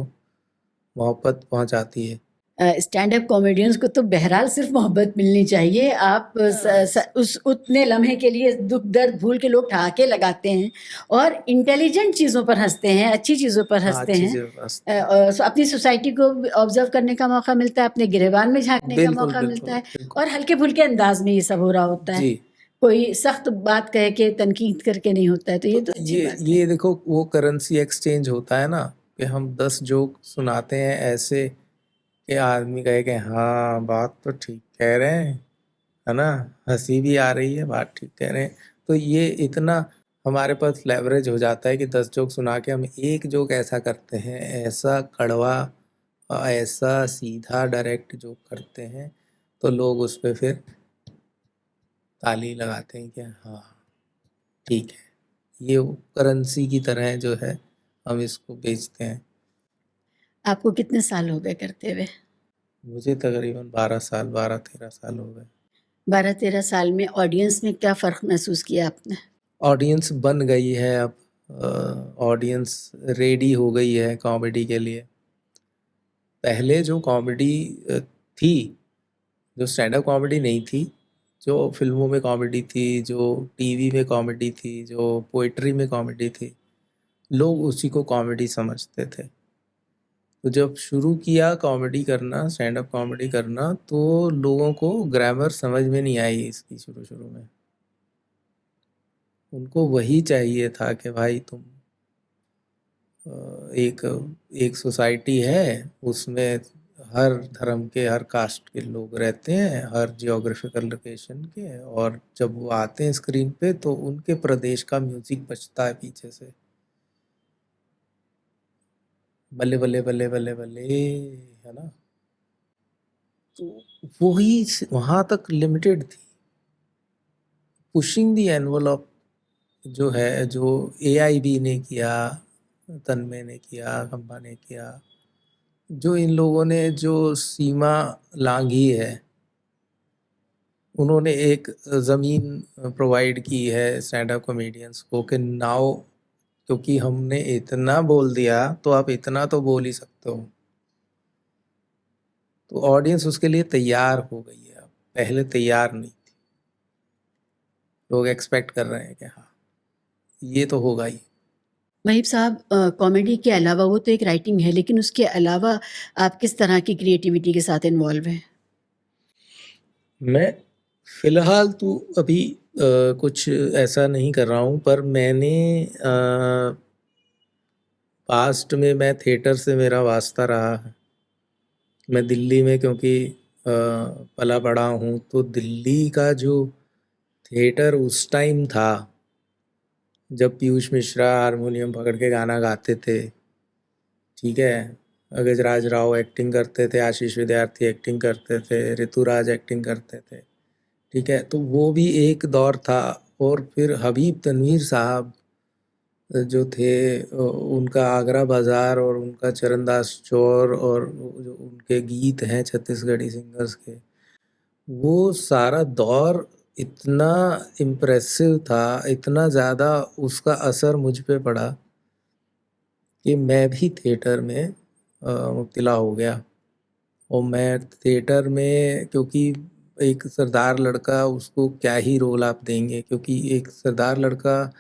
मोहब्बत पहुंचाती है। स्टैंड अप कॉमेडियंस को तो बहरहाल सिर्फ मोहब्बत मिलनी चाहिए। आप उस उतने लम्हे के लिए दुख दर्द भूल के लोग ठहाके लगाते हैं और इंटेलिजेंट चीज़ों पर हंसते हैं, अच्छी चीज़ों पर हाँ, हंसते अच्छी हैं। चीज़ बस। अपनी सोसाइटी को ऑब्जर्व करने का मौका मिलता है, अपने गिरेबान में झांकने का बिल्कुल मौका मिलता बिल्कुल है बिल्कुल। और हल्के फुल्के अंदाज में ये सब हो रहा होता है। जी, कोई सख्त बात कह के तनकीद करके नहीं होता है, तो ये तो तो अच्छी बात है। ये देखो वो करेंसी एक्सचेंज होता है ना, कि हम 10 जोक सुनाते हैं ऐसे कि आदमी कहे कि हाँ बात तो ठीक कह रहे हैं, है ना, हंसी भी आ रही है, बात ठीक कह रहे हैं। तो ये इतना हमारे पास लेवरेज हो जाता है कि 10 जोक सुना के हम एक जोक ऐसा करते हैं, ऐसा कड़वा ऐसा सीधा डायरेक्ट जोक करते हैं, तो लोग उस पे फिर ताली लगाते हैं कि हाँ ठीक है, ये करेंसी की तरह जो है हम इसको बेचते हैं। आपको कितने साल हो गए करते हुए? मुझे तकरीबन 12-13 साल हो गए। 12-13 साल में ऑडियंस में क्या फ़र्क महसूस किया आपने? ऑडियंस बन गई है अब, ऑडियंस रेडी हो गई है कॉमेडी के लिए। पहले जो कॉमेडी थी, जो स्टैंड अप कॉमेडी नहीं थी, जो फिल्मों में कॉमेडी थी, जो टीवी में कॉमेडी थी, जो पोइट्री में कॉमेडी थी, लोग उसी को कॉमेडी समझते थे। तो जब शुरू किया कॉमेडी करना, स्टैंड अप कॉमेडी करना, तो लोगों को ग्रामर समझ में नहीं आई इसकी शुरू शुरू में। उनको वही चाहिए था कि भाई तुम एक एक सोसाइटी है, उसमें हर धर्म के, हर कास्ट के लोग रहते हैं, हर जियोग्राफिकल लोकेशन के, और जब वो आते हैं स्क्रीन पे तो उनके प्रदेश का म्यूजिक बजता है पीछे से, बल्ले बल्ले बल्ले बल्ले बल्ले, है ना। तो वही वहां तक लिमिटेड थी। पुशिंग दी एनवलप जो है, जो AIB ने किया, तन्मय ने किया, खम्बा ने किया, जो इन लोगों ने जो सीमा लांघी है, उन्होंने एक ज़मीन प्रोवाइड की है स्टैंड अप कॉमेडियंस को कि नाउ, क्योंकि हमने इतना बोल दिया तो आप इतना तो बोल ही सकते हो। तो ऑडियंस उसके लिए तैयार हो गई है, अब पहले तैयार नहीं थी। लोग एक्सपेक्ट कर रहे हैं कि हाँ ये तो होगा ही। वहीब साहब, कॉमेडी के अलावा वो तो एक राइटिंग है, लेकिन उसके अलावा आप किस तरह की क्रिएटिविटी के साथ इन्वॉल्व हैं? मैं फिलहाल तो अभी कुछ ऐसा नहीं कर रहा हूँ, पर मैंने पास्ट में मैं थिएटर से मेरा वास्ता रहा है। मैं दिल्ली में क्योंकि पला बड़ा हूँ, तो दिल्ली का जो थिएटर उस टाइम था, जब पीयूष मिश्रा हारमोनियम पकड़ के गाना गाते थे, ठीक है, गजराज राव एक्टिंग करते थे, आशीष विद्यार्थी एक्टिंग करते थे, ऋतुराज एक्टिंग करते थे, ठीक है, तो वो भी एक दौर था। और फिर हबीब तनवीर साहब जो थे, उनका आगरा बाज़ार और उनका चरणदास चौर और जो उनके गीत हैं छत्तीसगढ़ी सिंगर्स के, वो सारा दौर इतना इम्प्रेसिव था, इतना ज़्यादा उसका असर मुझ पे पड़ा कि मैं भी थिएटर में मुब्तला हो गया। और मैं थिएटर में, क्योंकि एक सरदार लड़का, उसको क्या ही रोल आप देंगे, क्योंकि एक सरदार लड़का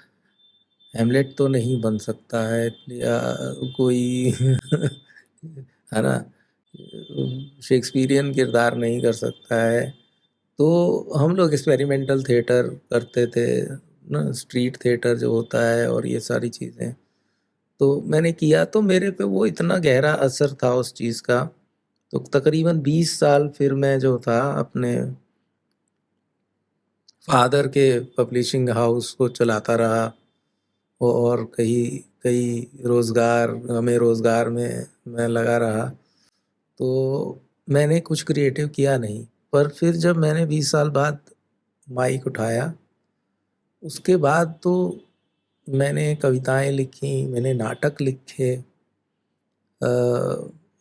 हेमलेट तो नहीं बन सकता है, या कोई है ना, शेक्सपियरियन किरदार नहीं कर सकता है। तो हम लोग एक्सपेरिमेंटल थिएटर करते थे ना, स्ट्रीट थिएटर जो होता है, और ये सारी चीज़ें तो मैंने किया। तो मेरे पे वो इतना गहरा असर था उस चीज़ का। तो तकरीबन 20 साल फिर मैं जो था अपने फादर के पब्लिशिंग हाउस को चलाता रहा, और कई कई रोज़गार, हमें रोज़गार में मैं लगा रहा, तो मैंने कुछ क्रिएटिव किया नहीं। पर फिर जब मैंने 20 साल बाद माइक उठाया, उसके बाद तो मैंने कविताएं लिखी, मैंने नाटक लिखे,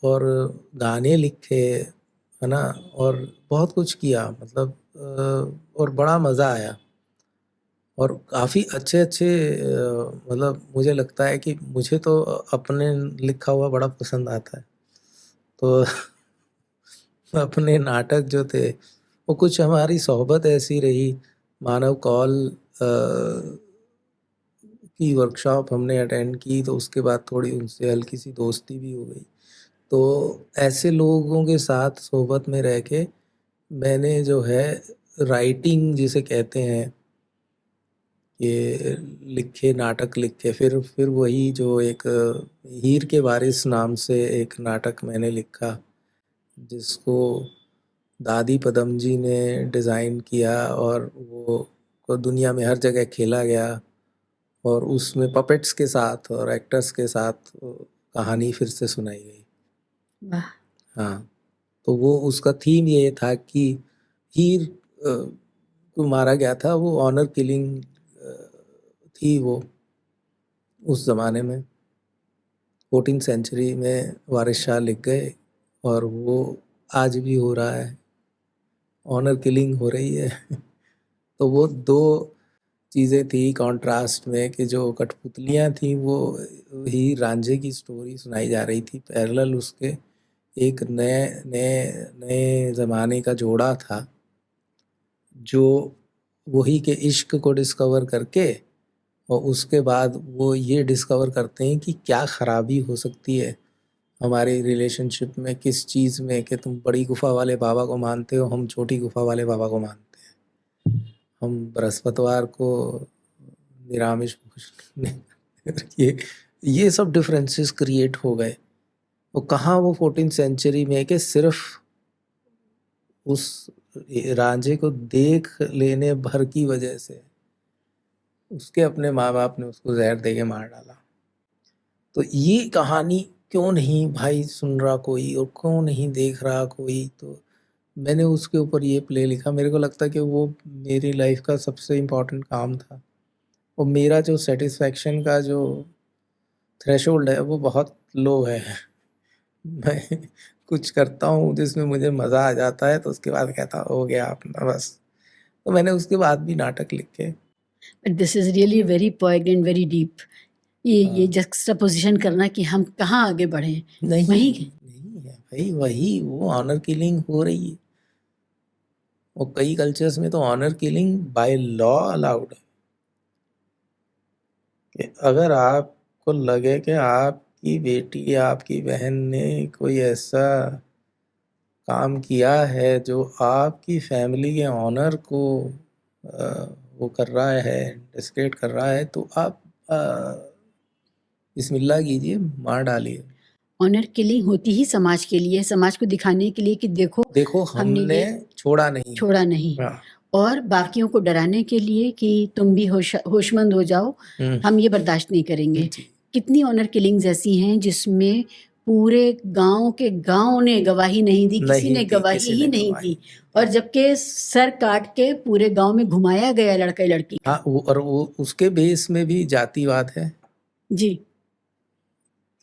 और गाने लिखे, है ना, और बहुत कुछ किया, मतलब और बड़ा मज़ा आया। और काफ़ी अच्छे अच्छे मतलब मुझे लगता है कि मुझे तो अपने लिखा हुआ बड़ा पसंद आता है। तो अपने नाटक जो थे, वो कुछ हमारी सोहबत ऐसी रही, मानव कौल की वर्कशॉप हमने अटेंड की, तो उसके बाद थोड़ी उनसे हल्की सी दोस्ती भी हो गई। तो ऐसे लोगों के साथ सोहबत में रह के मैंने जो है राइटिंग जिसे कहते हैं, ये लिखे, नाटक लिखे। फिर वही जो एक हीर के वारिस नाम से एक नाटक मैंने लिखा, जिसको दादी पदम जी ने डिज़ाइन किया, और वो को दुनिया में हर जगह खेला गया, और उसमें पपेट्स के साथ और एक्टर्स के साथ कहानी फिर से सुनाई गई। वाह। हाँ, तो वो उसका थीम ये था कि हीर को मारा गया था, वो ऑनर किलिंग थी वो उस ज़माने में। 14th सेंचुरी में वारिस शाह लिख गए, और वो आज भी हो रहा है, ऑनर किलिंग हो रही है। तो वो दो चीज़ें थी कॉन्ट्रास्ट में, कि जो कठपुतलियाँ थी वो ही रांझे की स्टोरी सुनाई जा रही थी, पैरेलल उसके एक नए नए नए ज़माने का जोड़ा था, जो वही के इश्क को डिस्कवर करके, और उसके बाद वो ये डिस्कवर करते हैं कि क्या खराबी हो सकती है हमारे रिलेशनशिप में, किस चीज़ में, कि तुम बड़ी गुफा वाले बाबा को मानते हो, हम छोटी गुफा वाले बाबा को मानते हैं, हम बृहस्पतिवार को निरामिष भोजन ये सब डिफरेंसेस क्रिएट हो गए। वो कहाँ वो 14th सेंचुरी में कि सिर्फ उस रांझे को देख लेने भर की वजह से उसके अपने माँ बाप ने उसको जहर दे के मार डाला। तो ये कहानी क्यों नहीं भाई सुन रहा कोई, और क्यों नहीं देख रहा कोई, तो मैंने उसके ऊपर ये प्ले लिखा। मेरे को लगता है कि वो मेरी लाइफ का सबसे इम्पोर्टेंट काम था, और मेरा जो सेटिस्फैक्शन का जो थ्रेशोल्ड है वो बहुत लो है। मैं कुछ करता हूँ जिसमें मुझे मज़ा आ जाता है, तो उसके बाद कहता हो गया अपना बस। तो मैंने उसके बाद भी नाटक लिखे। But this is really very poignant, very deep. ये जक्सटापोजिशन करना कि हम कहाँ आगे बढ़े, नहीं वहीं नहीं है भाई, वही वो ऑनर किलिंग हो रही है। वो कई कल्चर्स में तो honour killing by law allowed है, कि अगर आपको लगे कि आपकी बेटी या आपकी बहन ने कोई ऐसा काम किया है जो आपकी फैमिली के ऑनर को वो कर रहा है, डिस्क्रेडिट कर रहा है, तो आप बिस्मिल्लाह कीजिए, मार डालिए। ऑनर किलिंग होती ही समाज के लिए, समाज को दिखाने के लिए कि देखो देखो हमने हमने ये छोड़ा नहीं। छोड़ा नहीं, हाँ। और बाकियों को डराने के लिए कि तुम भी होशमंद हो जाओ, हम ये बर्दाश्त नहीं करेंगे। जी। कितनी ऑनर किलिंग्स ऐसी हैं जिसमें पूरे गांव के गांव ने गवाही नहीं दी, किसी नहीं ने दी, गवाही किसी ही ने नहीं गवाही दी, और जबकि सर काट के पूरे गांव में घुमाया गया लड़का लड़की का। हाँ, और वो उसके बेस में भी जातिवाद है, जी।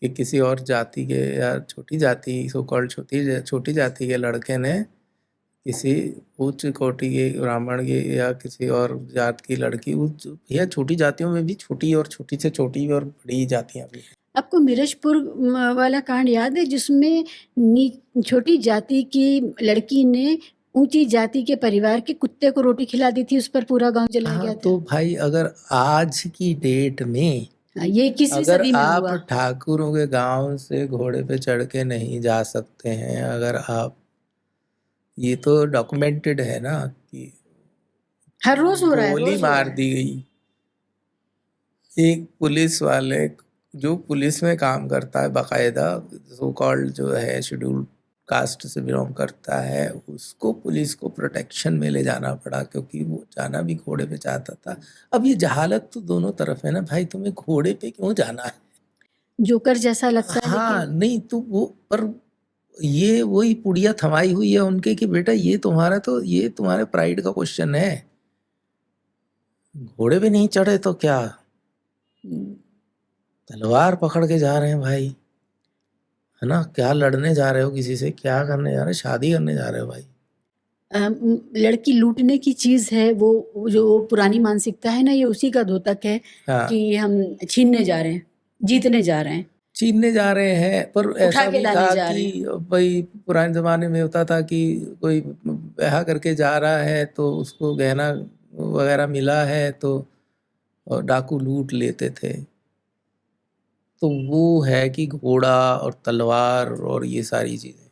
कि किसी और जाति के या छोटी जाति, सो कॉल्ड छोटी जाति के लड़के ने किसी उच्च कोटि के ब्राह्मण की या किसी और जात की लड़की, या छोटी जातियों में भी छोटी और छोटी से छोटी और बड़ी जातियां भी हैं। आपको मिर्जपुर वाला कांड याद है जिसमें छोटी जाति की लड़की ने ऊंची जाति के परिवार के कुत्ते को रोटी खिला दी थी, उस पर पूरा गांव जला हाँ, गया था। तो भाई अगर आज की डेट में ये 21वीं अगर सदी में आप हुआ। ठाकुरों के गांव से घोड़े पे चढ़ के नहीं जा सकते हैं, अगर आप, ये तो डॉक्यूमेंटेड है ना कि हर रोज हो रहा है, गोली रोज हो रहा मार है। दी गई। एक पुलिस वाले जो पुलिस में काम करता है बाकायदा, सो कॉल्ड जो है शेड्यूल कास्ट से बिलोंग करता है, उसको पुलिस को प्रोटेक्शन में ले जाना पड़ा क्योंकि वो जाना भी घोड़े पे चाहता था। अब ये जहालत तो दोनों तरफ है ना भाई, तुम्हें घोड़े पे क्यों जाना है? जोकर जैसा लगता है हाँ लेकिन नहीं तो वो, पर ये वही पुड़िया थमाई हुई है उनके कि बेटा ये तुम्हारा, तो ये तुम्हारे प्राइड का क्वेश्चन है। घोड़े पे नहीं चढ़े तो क्या, तलवार पकड़ के जा रहे हैं भाई, है ना? क्या लड़ने जा रहे हो किसी से, क्या करने जा रहे हो? शादी करने जा रहे हो भाई। लड़की लूटने की चीज़ है, वो जो पुरानी मानसिकता है ना, ये उसी का द्योतक है हाँ, कि हम छीनने जा रहे हैं, जीतने जा रहे हैं, छीनने जा रहे हैं, पर उठा ऐसा के भी लाने था जा रहे कि हैं। भाई पुराने ज़माने में होता था कि कोई ब्याह करके जा रहा है तो उसको गहना वगैरह मिला है तो डाकू लूट लेते थे। तो वो है कि घोड़ा और तलवार और ये सारी चीज़ें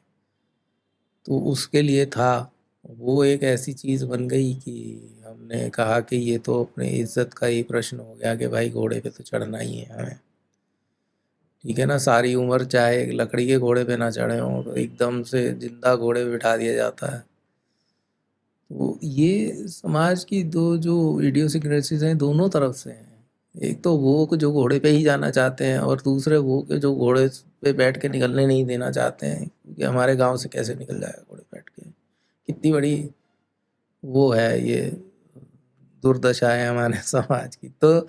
तो उसके लिए था। वो एक ऐसी चीज़ बन गई कि हमने कहा कि ये तो अपने इज्जत का ही प्रश्न हो गया कि भाई घोड़े पे तो चढ़ना ही है हमें, ठीक है ना? सारी उम्र चाहे लकड़ी के घोड़े पे ना चढ़े हों, तो एकदम से जिंदा घोड़े पे बिठा दिया जाता है। तो ये समाज की दो जो इडियोसिक्रेसीज हैं दोनों तरफ से हैं। एक तो वो जो घोड़े पे ही जाना चाहते हैं, और दूसरे वो के जो घोड़े पे बैठ के निकलने नहीं देना चाहते हैं, क्योंकि हमारे गांव से कैसे निकल जाएगा घोड़े पे बैठ के। कितनी बड़ी वो है ये दुर्दशा है हमारे समाज की। तो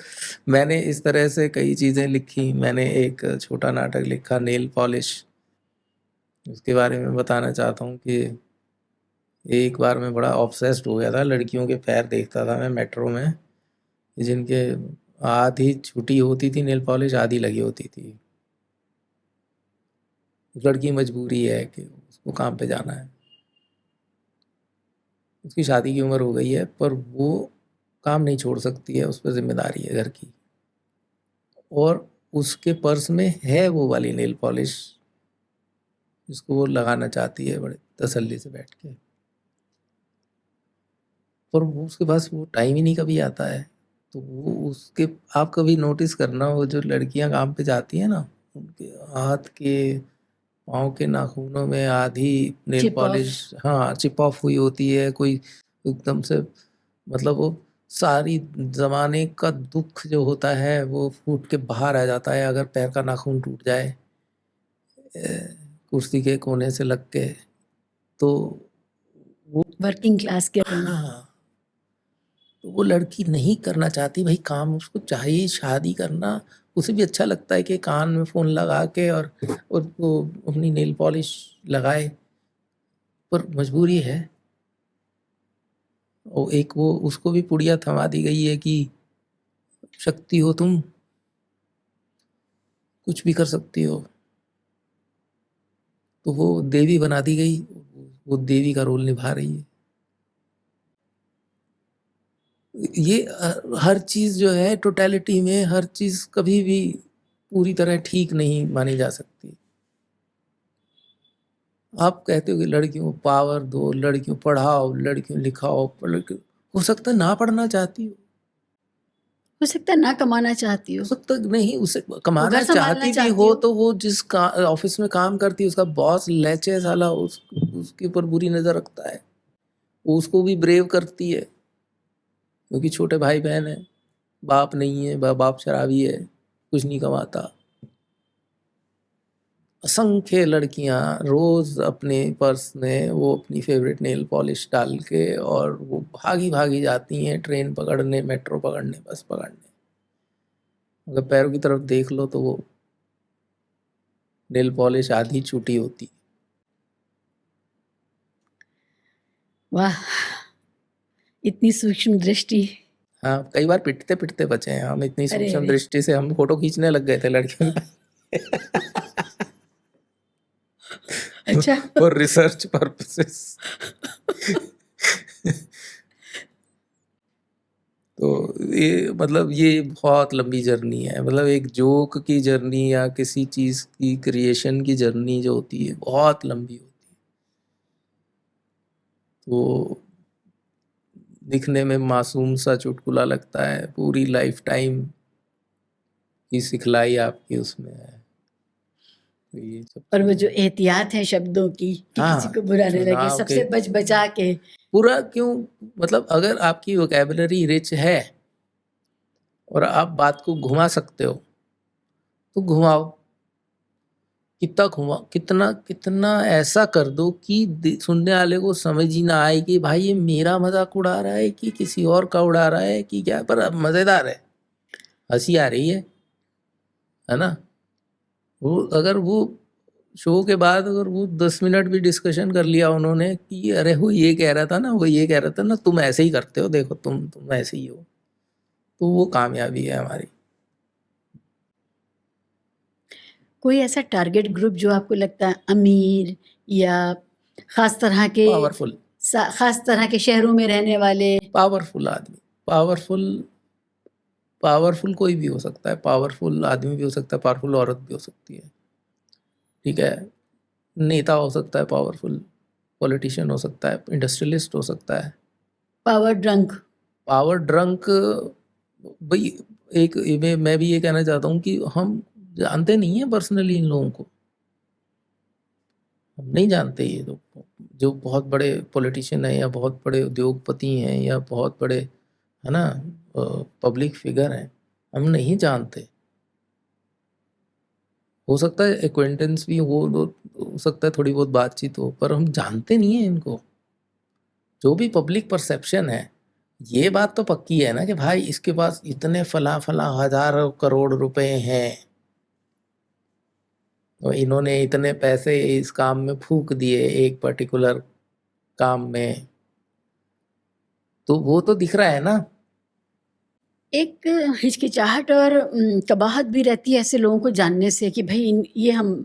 मैंने इस तरह से कई चीज़ें लिखी। मैंने एक छोटा नाटक लिखा नेल पॉलिश, उसके बारे में बताना चाहता हूँ कि एक बार मैं बड़ा ऑब्सेस्ड हो गया था। लड़कियों के पैर देखता था मैं मेट्रो में, जिनके आधी छुटी होती थी नेल पॉलिश, आधी लगी होती थी। उस लड़की की मजबूरी है कि उसको काम पे जाना है, उसकी शादी की उम्र हो गई है, पर वो काम नहीं छोड़ सकती है, उस पर जिम्मेदारी है घर की। और उसके पर्स में है वो वाली नेल पॉलिश जिसको वो लगाना चाहती है बड़े तसल्ली से बैठ के, पर वो उसके पास वो टाइम ही नहीं कभी आता है। तो वो उसके, आप कभी नोटिस करना, वो जो लड़कियां काम पे जाती हैं ना, उनके हाथ के पाँव के नाखूनों में आधी नेल चिप ऑफ। पॉलिश, हाँ, चिप ऑफ हुई होती है। कोई एकदम से, मतलब वो सारी जमाने का दुख जो होता है वो फूट के बाहर आ जाता है अगर पैर का नाखून टूट जाए कुर्सी के कोने से लग के। तो वो, वर्किंग क्लास के लोग। हाँ, तो वो लड़की नहीं करना चाहती भाई काम, उसको चाहिए शादी करना। उसे भी अच्छा लगता है कि कान में फ़ोन लगा के और वो अपनी नेल पॉलिश लगाए, पर मजबूरी है। और एक वो उसको भी पुड़िया थमा दी गई है कि शक्ति हो तुम, कुछ भी कर सकती हो। तो वो देवी बना दी गई, वो देवी का रोल निभा रही है। ये हर चीज़ जो है टोटलिटी में, हर चीज़ कभी भी पूरी तरह ठीक नहीं मानी जा सकती। आप कहते हो कि लड़कियों को पावर दो, लड़कियों पढ़ाओ, लड़कियों लिखाओ, पर लड़कियों हो सकता है ना पढ़ना चाहती हो सकता है ना कमाना चाहती हो हो, सकता नहीं, उसे वो कमाना घर संभालना चाहती भी चाहती हो हो। तो वो जिस ऑफिस में काम करती है उसका बॉस लेचे साला उसके ऊपर बुरी नज़र रखता है। वो उसको भी ब्रेव करती है क्योंकि छोटे भाई बहन है, बाप नहीं है, बाप शराबी है, कुछ नहीं कमाता। असंख्य लड़कियां रोज अपने पर्स में वो अपनी फेवरेट नेल पॉलिश डाल के और वो भागी भागी जाती हैं ट्रेन पकड़ने, मेट्रो पकड़ने, बस पकड़ने। अगर पैरों की तरफ देख लो तो वो नेल पॉलिश आधी छूटी होती। वाह, इतनी सूक्ष्म दृष्टि। हाँ, कई बार पिटते पिटते बचे हैं हम, इतनी अरे सूक्ष्म अरे। दृष्टि से हम फोटो खींचने लग गए थे लड़कियों अच्छा। For research purposes. तो ये मतलब ये बहुत लंबी जर्नी है, मतलब एक जोक की जर्नी या किसी चीज की क्रिएशन की जर्नी जो होती है बहुत लंबी होती है। तो दिखने में मासूम सा चुटकुला लगता है, पूरी लाइफ टाइम की सिखलाई आपकी उसमें है। तो ये सब और वो जो चीजें। एहतियात है शब्दों की कि हाँ, किसी को बुरा नहीं लगे, चुनाव सबसे के बच बचा के। पूरा क्यों, मतलब अगर आपकी वोकैबुलरी रिच है और आप बात को घुमा सकते हो तो घुमाओ, कितना घुमा, कितना कितना ऐसा कर दो कि सुनने वाले को समझ ही ना आए कि भाई ये मेरा मजाक उड़ा रहा है कि किसी और का उड़ा रहा है कि क्या, पर अब मजेदार है, हंसी आ रही है ना। वो अगर वो शो के बाद अगर वो 10 मिनट भी डिस्कशन कर लिया उन्होंने कि अरे वो ये कह रहा था ना, वो ये कह रहा था ना, तुम ऐसे ही करते हो, देखो तुम ऐसे ही हो, तो वो कामयाबी है हमारी। कोई ऐसा टारगेट ग्रुप जो आपको लगता है अमीर या खास तरह के पावरफुल, खास तरह के शहरों में रहने वाले? पावरफुल आदमी, पावरफुल, पावरफुल कोई भी हो सकता है, पावरफुल आदमी भी हो सकता है, पावरफुल औरत भी हो सकती है, ठीक है, नेता हो सकता है पावरफुल, पॉलिटिशियन हो सकता है, इंडस्ट्रियलिस्ट हो सकता है। Power drunk? पावर ड्रंक, भाई एक मैं भी ये कहना चाहता हूँ कि हम जानते नहीं है पर्सनली इन लोगों को, हम नहीं जानते ये लोग जो बहुत बड़े पॉलिटिशियन हैं या बहुत बड़े उद्योगपति हैं या बहुत बड़े, है ना, पब्लिक फिगर हैं, हम नहीं जानते। हो सकता है एक्वेंटेंस भी हो सकता है थोड़ी बहुत बातचीत हो, पर हम जानते नहीं है इनको। जो भी पब्लिक परसेप्शन है, ये बात तो पक्की है ना कि भाई इसके पास इतने फला फला हजारों करोड़ रुपए हैं, तो इन्होंने इतने पैसे इस काम में फूक दिए, एक पर्टिकुलर काम में, तो वो तो दिख रहा है ना। एक हिचकिचाहट और कबाहट भी रहती है ऐसे लोगों को जानने से कि भाई ये हम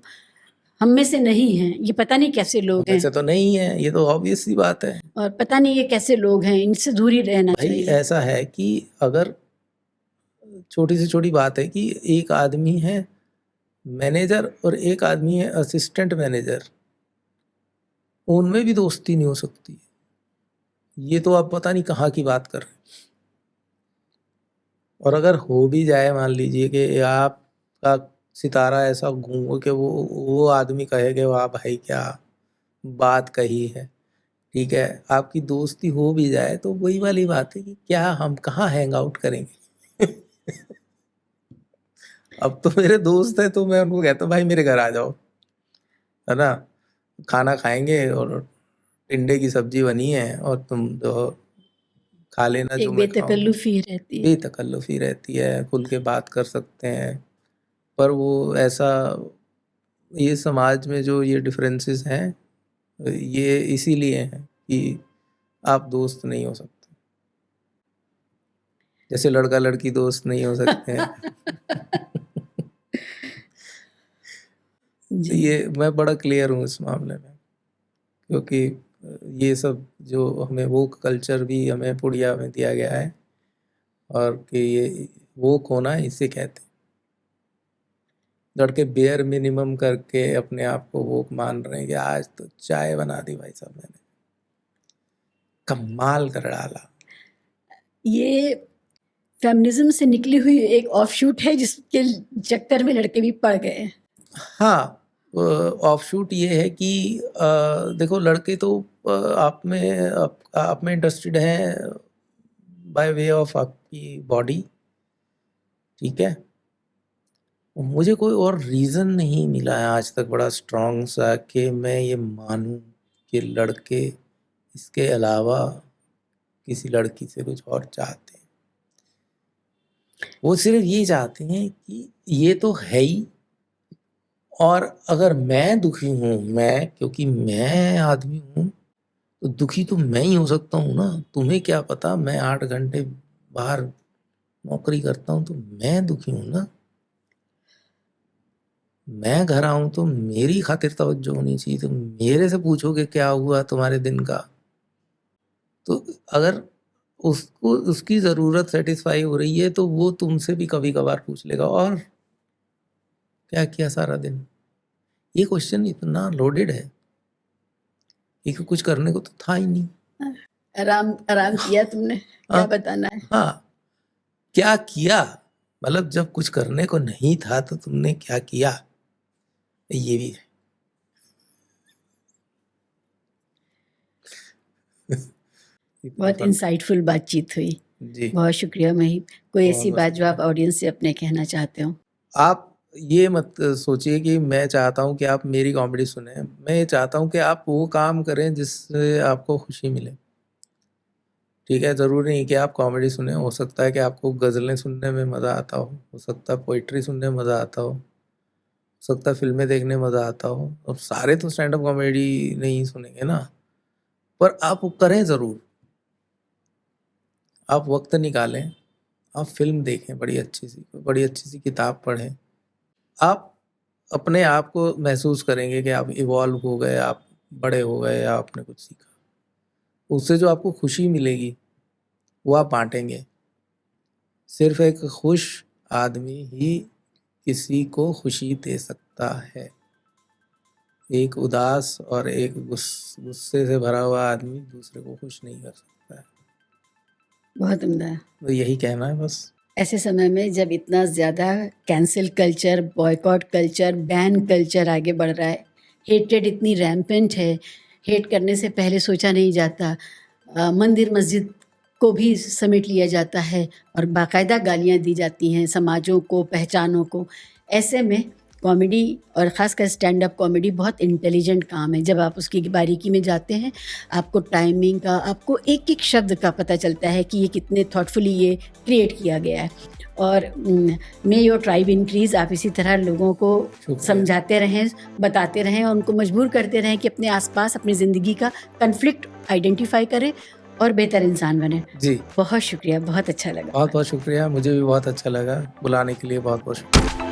में से नहीं हैं, ये पता नहीं कैसे लोग हैं, वैसे तो नहीं है, ये तो ऑब्वियस सी बात है। और पता नहीं ये कैसे लोग हैं, इनसे दूर ही रहना भाई चाहिए। ऐसा है कि अगर छोटी से छोटी बात है कि एक आदमी है मैनेजर और एक आदमी है असिस्टेंट मैनेजर, उनमें भी दोस्ती नहीं हो सकती। ये तो आप पता नहीं कहाँ की बात कर रहे हैं। और अगर हो भी जाए, मान लीजिए कि आपका सितारा ऐसा घूमो कि वो आदमी कहे कि वाह भाई क्या बात कही है, ठीक है, आपकी दोस्ती हो भी जाए, तो वही वाली बात है कि क्या हम कहाँ हैंग आउट करेंगे। अब तो मेरे दोस्त है तो मैं उनको कहता हूँ भाई मेरे घर आ जाओ, है ना, खाना खाएंगे और टिंडे की सब्जी बनी है और तुम जो खा लेना जो एक मैं खाऊंगा। बेतकल्लुफी रहती है। बेतकल्लुफी रहती है, खुल के बात कर सकते हैं। पर वो ऐसा, ये समाज में जो ये डिफरेंसेस हैं, ये इसीलिए हैं कि आप दोस्त नहीं हो सकते, जैसे लड़का लड़की दोस्त नहीं हो सकते हैं। तो जी। ये मैं बड़ा क्लियर हूँ इस मामले में, क्योंकि ये सब जो हमें वोक कल्चर भी हमें पुड़िया में दिया गया है, और कि ये वोक होना इसे कहते हैं। लड़के बेयर मिनिमम करके अपने आप को वोक मान रहे हैं कि आज तो चाय बना दी भाई साहब मैंने, कमाल कर डाला। ये फेमिनिज्म से निकली हुई एक ऑफशूट है जिसके चक्कर में लड़के भी पड़ गए। हाँ, ऑफशूट ये है कि देखो लड़के तो आप में इंटरेस्टेड हैं बाय वे ऑफ आपकी बॉडी, ठीक है। मुझे कोई और रीज़न नहीं मिला है आज तक बड़ा स्ट्रॉन्ग सा कि मैं ये मानूं कि लड़के इसके अलावा किसी लड़की से कुछ और चाहते हैं। वो सिर्फ ये चाहते हैं कि ये तो है ही, और अगर मैं दुखी हूँ, मैं क्योंकि मैं आदमी हूँ, तो दुखी तो मैं ही हो सकता हूँ ना। तुम्हें क्या पता, मैं 8 घंटे बाहर नौकरी करता हूँ तो मैं दुखी हूँ ना। मैं घर आऊँ तो मेरी खातिर तवज्जो होनी चाहिए, तो मेरे से पूछोगे क्या हुआ तुम्हारे दिन का, तो अगर उसको उसकी ज़रूरत सेटिस्फाई हो रही है तो वो तुमसे भी कभी कभार पूछ लेगा और क्या किया सारा दिन। ये क्वेश्चन इतना लोडेड है, ये कुछ करने को तो था ही नहीं। आराम आराम किया तुमने, क्या हाँ, बताना है? हाँ, क्या किया, मतलब जब कुछ करने को नहीं था तो तुमने क्या किया। ये भी है। इतना बहुत फर्क। इंसाइटफुल बातचीत हुई। जी, बहुत शुक्रिया महिब। कोई बहुत ऐसी बहुत बात जो आप शुक्रिया। ऑडियंस से अपने कहना चाहते हो? आप ये मत सोचिए कि मैं चाहता हूँ कि आप मेरी कॉमेडी सुने। मैं ये चाहता हूँ कि आप वो काम करें जिससे आपको खुशी मिले। ठीक है, ज़रूरी नहीं कि आप कॉमेडी सुने। हो सकता है कि आपको गज़लें सुनने में मज़ा आता हो सकता है पोएट्री सुनने में मज़ा आता हो सकता है फ़िल्में देखने में मज़ा आता हो। अब सारे तो स्टैंड अप कॉमेडी नहीं सुनेंगे ना, पर आप वो करें ज़रूर। आप वक़्त निकालें, आप फ़िल्म देखें बड़ी अच्छी सी किताब पढ़ें। आप अपने आप को महसूस करेंगे कि आप इवॉल्व हो गए, आप बड़े हो गए या आपने कुछ सीखा। उससे जो आपको खुशी मिलेगी, वो आप बाँटेंगे। सिर्फ़ एक खुश आदमी ही किसी को खुशी दे सकता है। एक उदास और एक गुस्से से भरा हुआ आदमी दूसरे को खुश नहीं कर सकता है। बहुत उम्दा। तो यही कहना है बस। ऐसे समय में जब इतना ज़्यादा cancel culture, boycott culture, ban culture आगे बढ़ रहा है, हेट्रेड इतनी रैम्पेंट है, हेट करने से पहले सोचा नहीं जाता। मंदिर मस्जिद को भी समेट लिया जाता है और बाकायदा गालियाँ दी जाती हैं समाजों को, पहचानों को। ऐसे में कॉमेडी और ख़ासकर स्टैंड अप कॉमेडी बहुत इंटेलिजेंट काम है। जब आप उसकी बारीकी में जाते हैं, आपको टाइमिंग का, आपको एक-एक शब्द का पता चलता है कि ये कितने थॉटफुली ये क्रिएट किया गया है। और मे योर ट्राइब इंक्रीज़। आप इसी तरह लोगों को शुक्रिया। समझाते रहें, बताते रहें और उनको मजबूर करते रहें कि अपने आसपास अपनी ज़िंदगी का कॉन्फ्लिक्ट आइडेंटिफाई करें और बेहतर इंसान बने। जी, बहुत शुक्रिया, बहुत अच्छा लगा। बहुत-बहुत शुक्रिया। मुझे भी बहुत अच्छा लगा। बुलाने के लिए बहुत-बहुत शुक्रिया।